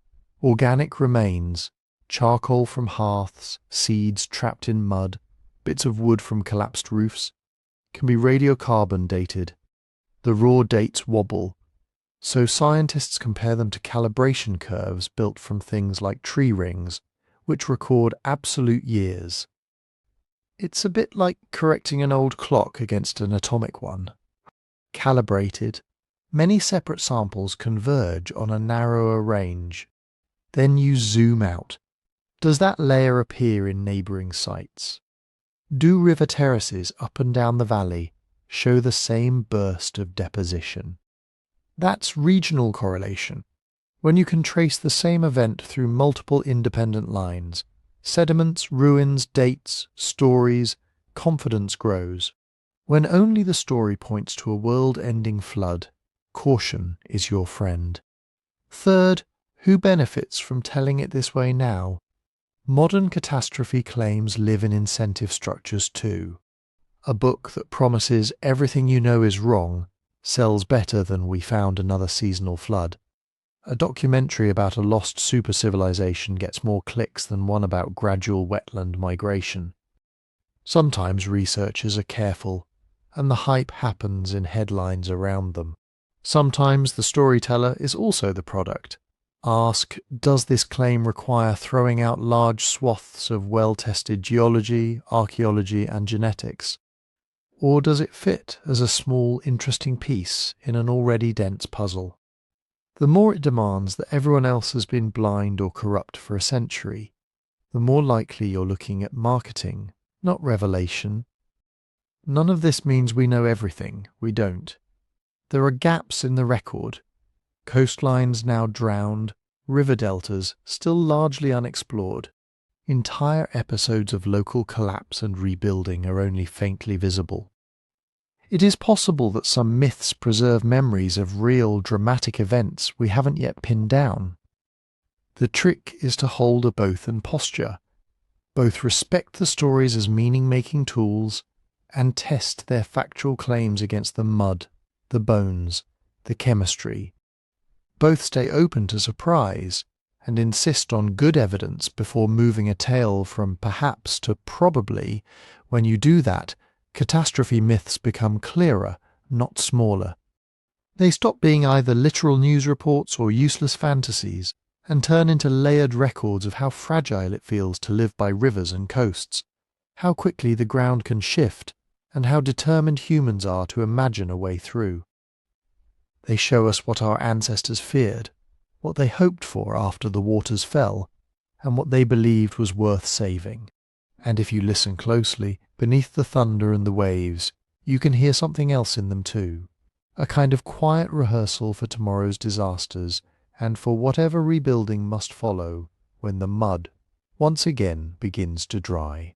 organic remains, charcoal from hearths, seeds trapped in mud, bits of wood from collapsed roofs, can be radiocarbon dated. The raw dates wobble, so scientists compare them to calibration curves built from things like tree rings, which record absolute years. It's a bit like correcting an old clock against an atomic one. Calibrated, many separate samples converge on a narrower range. Then you zoom out. Does that layer appear in neighbouring sites? Do river terraces up and down the valley show the same burst of deposition? That's regional correlation, when you can trace the same event through multiple independent lines. Sediments, ruins, dates, stories, confidence grows. When only the story points to a world-ending flood, caution is your friend. Third, who benefits from telling it this way now? Modern catastrophe claims live in incentive structures too. A book that promises everything you know is wrong sells better than We Found Another Seasonal Flood. A documentary about a lost super-civilization gets more clicks than one about gradual wetland migration. Sometimes researchers are careful, and the hype happens in headlines around them. Sometimes the storyteller is also the product. Ask, does this claim require throwing out large swaths of well-tested geology, archaeology and genetics? Or does it fit as a small, interesting piece in an already dense puzzle? The more it demands that everyone else has been blind or corrupt for a century, the more likely you're looking at marketing, not revelation. None of this means we know everything. We don't. There are gaps in the record. Coastlines now drowned, river deltas still largely unexplored. Entire episodes of local collapse and rebuilding are only faintly visible. It is possible that some myths preserve memories of real dramatic events we haven't yet pinned down. The trick is to hold a both-and posture. Both respect the stories as meaning-making tools and test their factual claims against the mud, the bones, the chemistry. Both stay open to surprise and insist on good evidence before moving a tale from perhaps to probably. When you do that, catastrophe myths become clearer, not smaller. They stop being either literal news reports or useless fantasies, and turn into layered records of how fragile it feels to live by rivers and coasts, how quickly the ground can shift, and how determined humans are to imagine a way through. They show us what our ancestors feared, what they hoped for after the waters fell, and what they believed was worth saving. And if you listen closely, beneath the thunder and the waves, you can hear something else in them too, a kind of quiet rehearsal for tomorrow's disasters and for whatever rebuilding must follow when the mud once again begins to dry.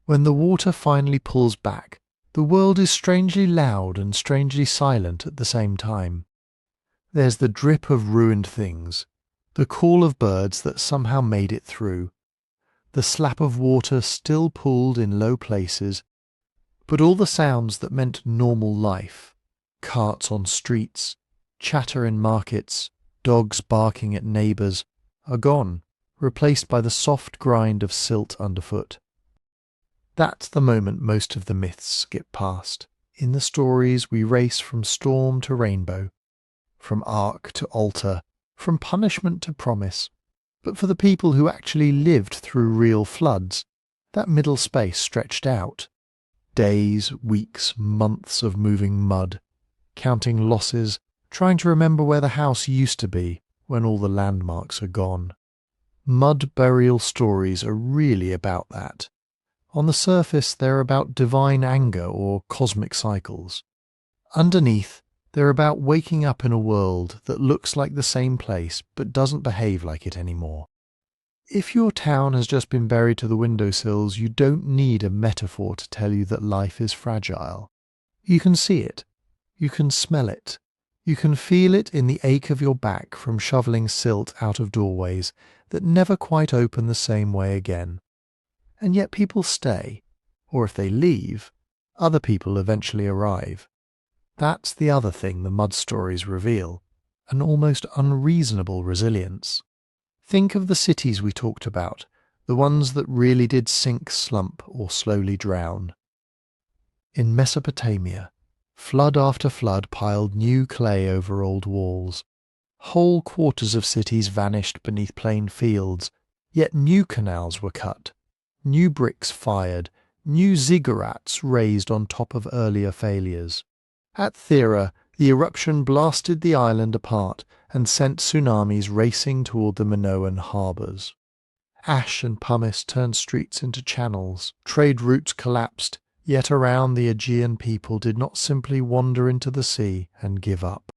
When the water finally pulls back, the world is strangely loud and strangely silent at the same time. There's the drip of ruined things, the call of birds that somehow made it through, the slap of water still pooled in low places, but all the sounds that meant normal life, carts on streets, chatter in markets, dogs barking at neighbours, are gone, replaced by the soft grind of silt underfoot. That's the moment most of the myths skip past. In the stories we race from storm to rainbow, from ark to altar, from punishment to promise. But for the people who actually lived through real floods, that middle space stretched out. Days, weeks, months of moving mud, counting losses, trying to remember where the house used to be when all the landmarks are gone. Mud burial stories are really about that. On the surface, they're about divine anger or cosmic cycles. Underneath, they're about waking up in a world that looks like the same place but doesn't behave like it anymore. If your town has just been buried to the windowsills, you don't need a metaphor to tell you that life is fragile. You can see it. You can smell it. You can feel it in the ache of your back from shoveling silt out of doorways that never quite open the same way again. And yet people stay, or if they leave, other people eventually arrive. That's the other thing the mud stories reveal, an almost unreasonable resilience. Think of the cities we talked about, the ones that really did sink, slump, or slowly drown. In Mesopotamia, flood after flood piled new clay over old walls. Whole quarters of cities vanished beneath plain fields, yet new canals were cut, new bricks fired, new ziggurats raised on top of earlier failures. At Thera, the eruption blasted the island apart and sent tsunamis racing toward the Minoan harbours. Ash and pumice turned streets into channels, trade routes collapsed, yet around the Aegean people did not simply wander into the sea and give up.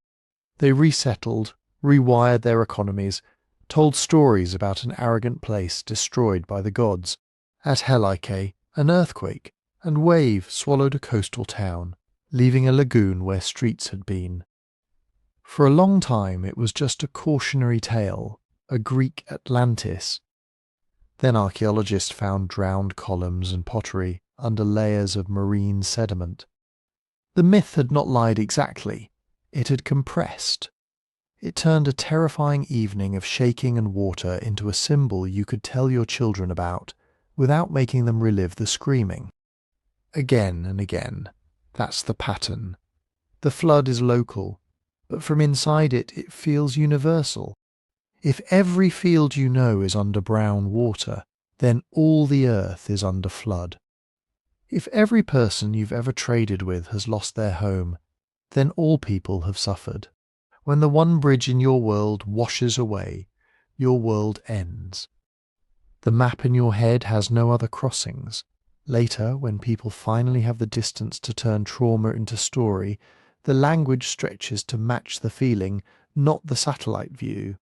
They resettled, rewired their economies, told stories about an arrogant place destroyed by the gods. At Helike, an earthquake and wave swallowed a coastal town, leaving a lagoon where streets had been. For a long time it was just a cautionary tale, a Greek Atlantis. Then archaeologists found drowned columns and pottery under layers of marine sediment. The myth had not lied exactly, it had compressed. It turned a terrifying evening of shaking and water into a symbol you could tell your children about without making them relive the screaming. Again and again. That's the pattern. The flood is local, but from inside it feels universal. If every field you know is under brown water, then all the earth is under flood. If every person you've ever traded with has lost their home, then all people have suffered. When the one bridge in your world washes away, your world ends. The map in your head has no other crossings. Later, when people finally have the distance to turn trauma into story, the language stretches to match the feeling, not the satellite view.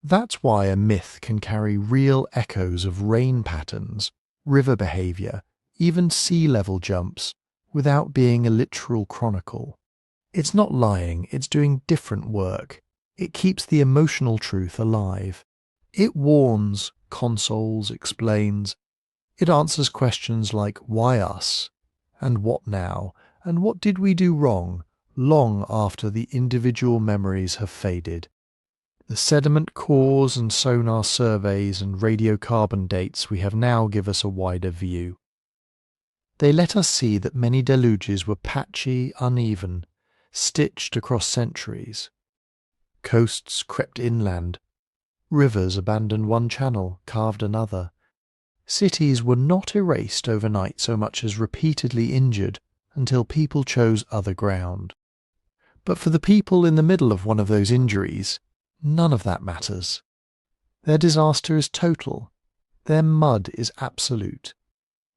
That's why a myth can carry real echoes of rain patterns, river behaviour, even sea level jumps, without being a literal chronicle. It's not lying, it's doing different work. It keeps the emotional truth alive. It warns, consoles, explains. It answers questions like why us, and what now, and what did we do wrong, long after the individual memories have faded. The sediment cores and sonar surveys and radiocarbon dates we have now give us a wider view. They let us see that many deluges were patchy, uneven, stitched across centuries. Coasts crept inland. Rivers abandoned one channel, carved another. Cities were not erased overnight so much as repeatedly injured until people chose other ground. But for the people in the middle of one of those injuries, none of that matters. Their disaster is total. Their mud is absolute.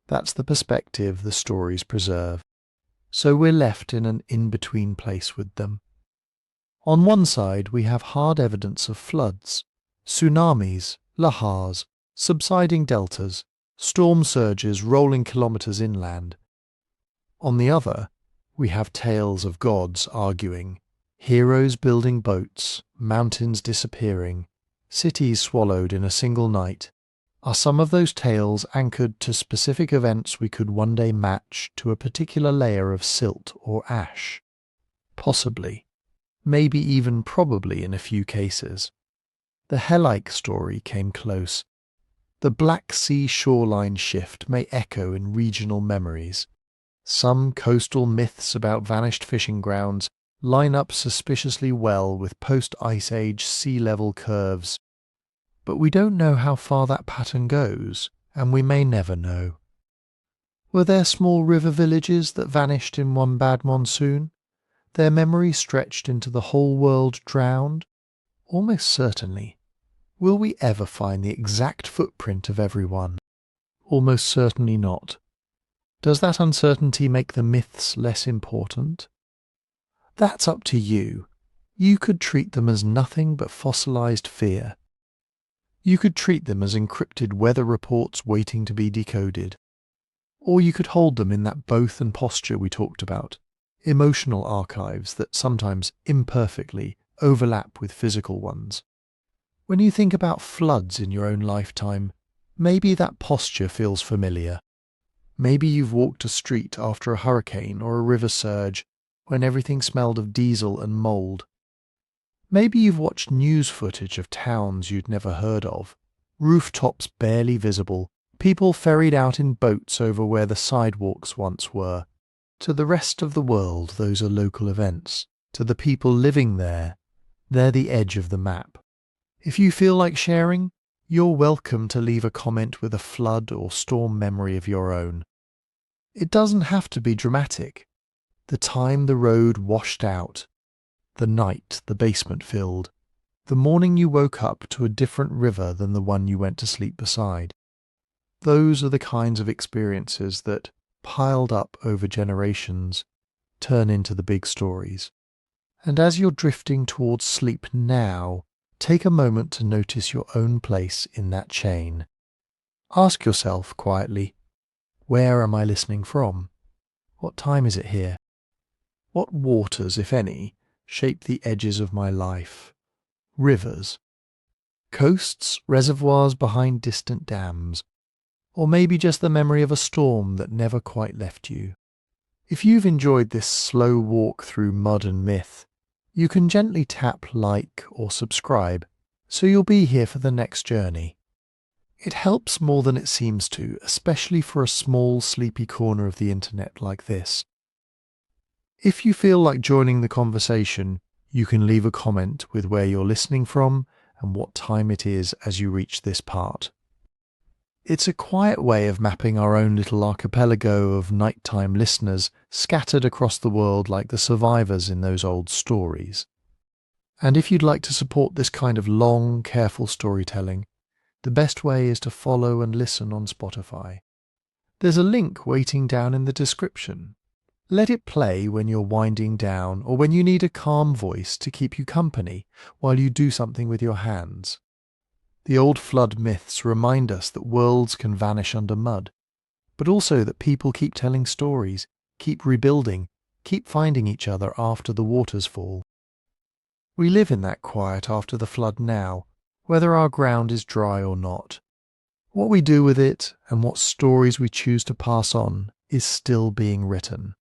That's the perspective the stories preserve. So we're left in an in-between place with them. On one side we have hard evidence of floods, tsunamis, lahars, subsiding deltas, storm surges rolling kilometres inland. On the other, we have tales of gods arguing, heroes building boats, mountains disappearing, cities swallowed in a single night. Are some of those tales anchored to specific events we could one day match to a particular layer of silt or ash? Possibly. Maybe even probably in a few cases. The Helike story came close. The Black Sea shoreline shift may echo in regional memories. Some coastal myths about vanished fishing grounds line up suspiciously well with post-Ice Age sea level curves. But we don't know how far that pattern goes, and we may never know. Were there small river villages that vanished in one bad monsoon? Their memory stretched into the whole world drowned? Almost certainly. Will we ever find the exact footprint of everyone? Almost certainly not. Does that uncertainty make the myths less important? That's up to you. You could treat them as nothing but fossilized fear. You could treat them as encrypted weather reports waiting to be decoded. Or you could hold them in that both and posture we talked about, emotional archives that sometimes imperfectly overlap with physical ones. When you think about floods in your own lifetime, maybe that posture feels familiar. Maybe you've walked a street after a hurricane or a river surge when everything smelled of diesel and mould. Maybe you've watched news footage of towns you'd never heard of, rooftops barely visible, people ferried out in boats over where the sidewalks once were. To the rest of the world, those are local events. To the people living there, they're the edge of the map. If you feel like sharing, you're welcome to leave a comment with a flood or storm memory of your own. It doesn't have to be dramatic. The time the road washed out, the night the basement filled, the morning you woke up to a different river than the one you went to sleep beside. Those are the kinds of experiences that, piled up over generations, turn into the big stories. And as you're drifting towards sleep now, take a moment to notice your own place in that chain. Ask yourself quietly, where am I listening from? What time is it here? What waters, if any, shape the edges of my life? Rivers? Coasts, reservoirs behind distant dams? Or maybe just the memory of a storm that never quite left you? If you've enjoyed this slow walk through mud and myth, you can gently tap like or subscribe, so you'll be here for the next journey. It helps more than it seems to, especially for a small, sleepy corner of the internet like this. If you feel like joining the conversation, you can leave a comment with where you're listening from and what time it is as you reach this part. It's a quiet way of mapping our own little archipelago of nighttime listeners scattered across the world like the survivors in those old stories. And if you'd like to support this kind of long, careful storytelling, the best way is to follow and listen on Spotify. There's a link waiting down in the description. Let it play when you're winding down or when you need a calm voice to keep you company while you do something with your hands. The old flood myths remind us that worlds can vanish under mud, but also that people keep telling stories, keep rebuilding, keep finding each other after the waters fall. We live in that quiet after the flood now, whether our ground is dry or not. What we do with it and what stories we choose to pass on is still being written.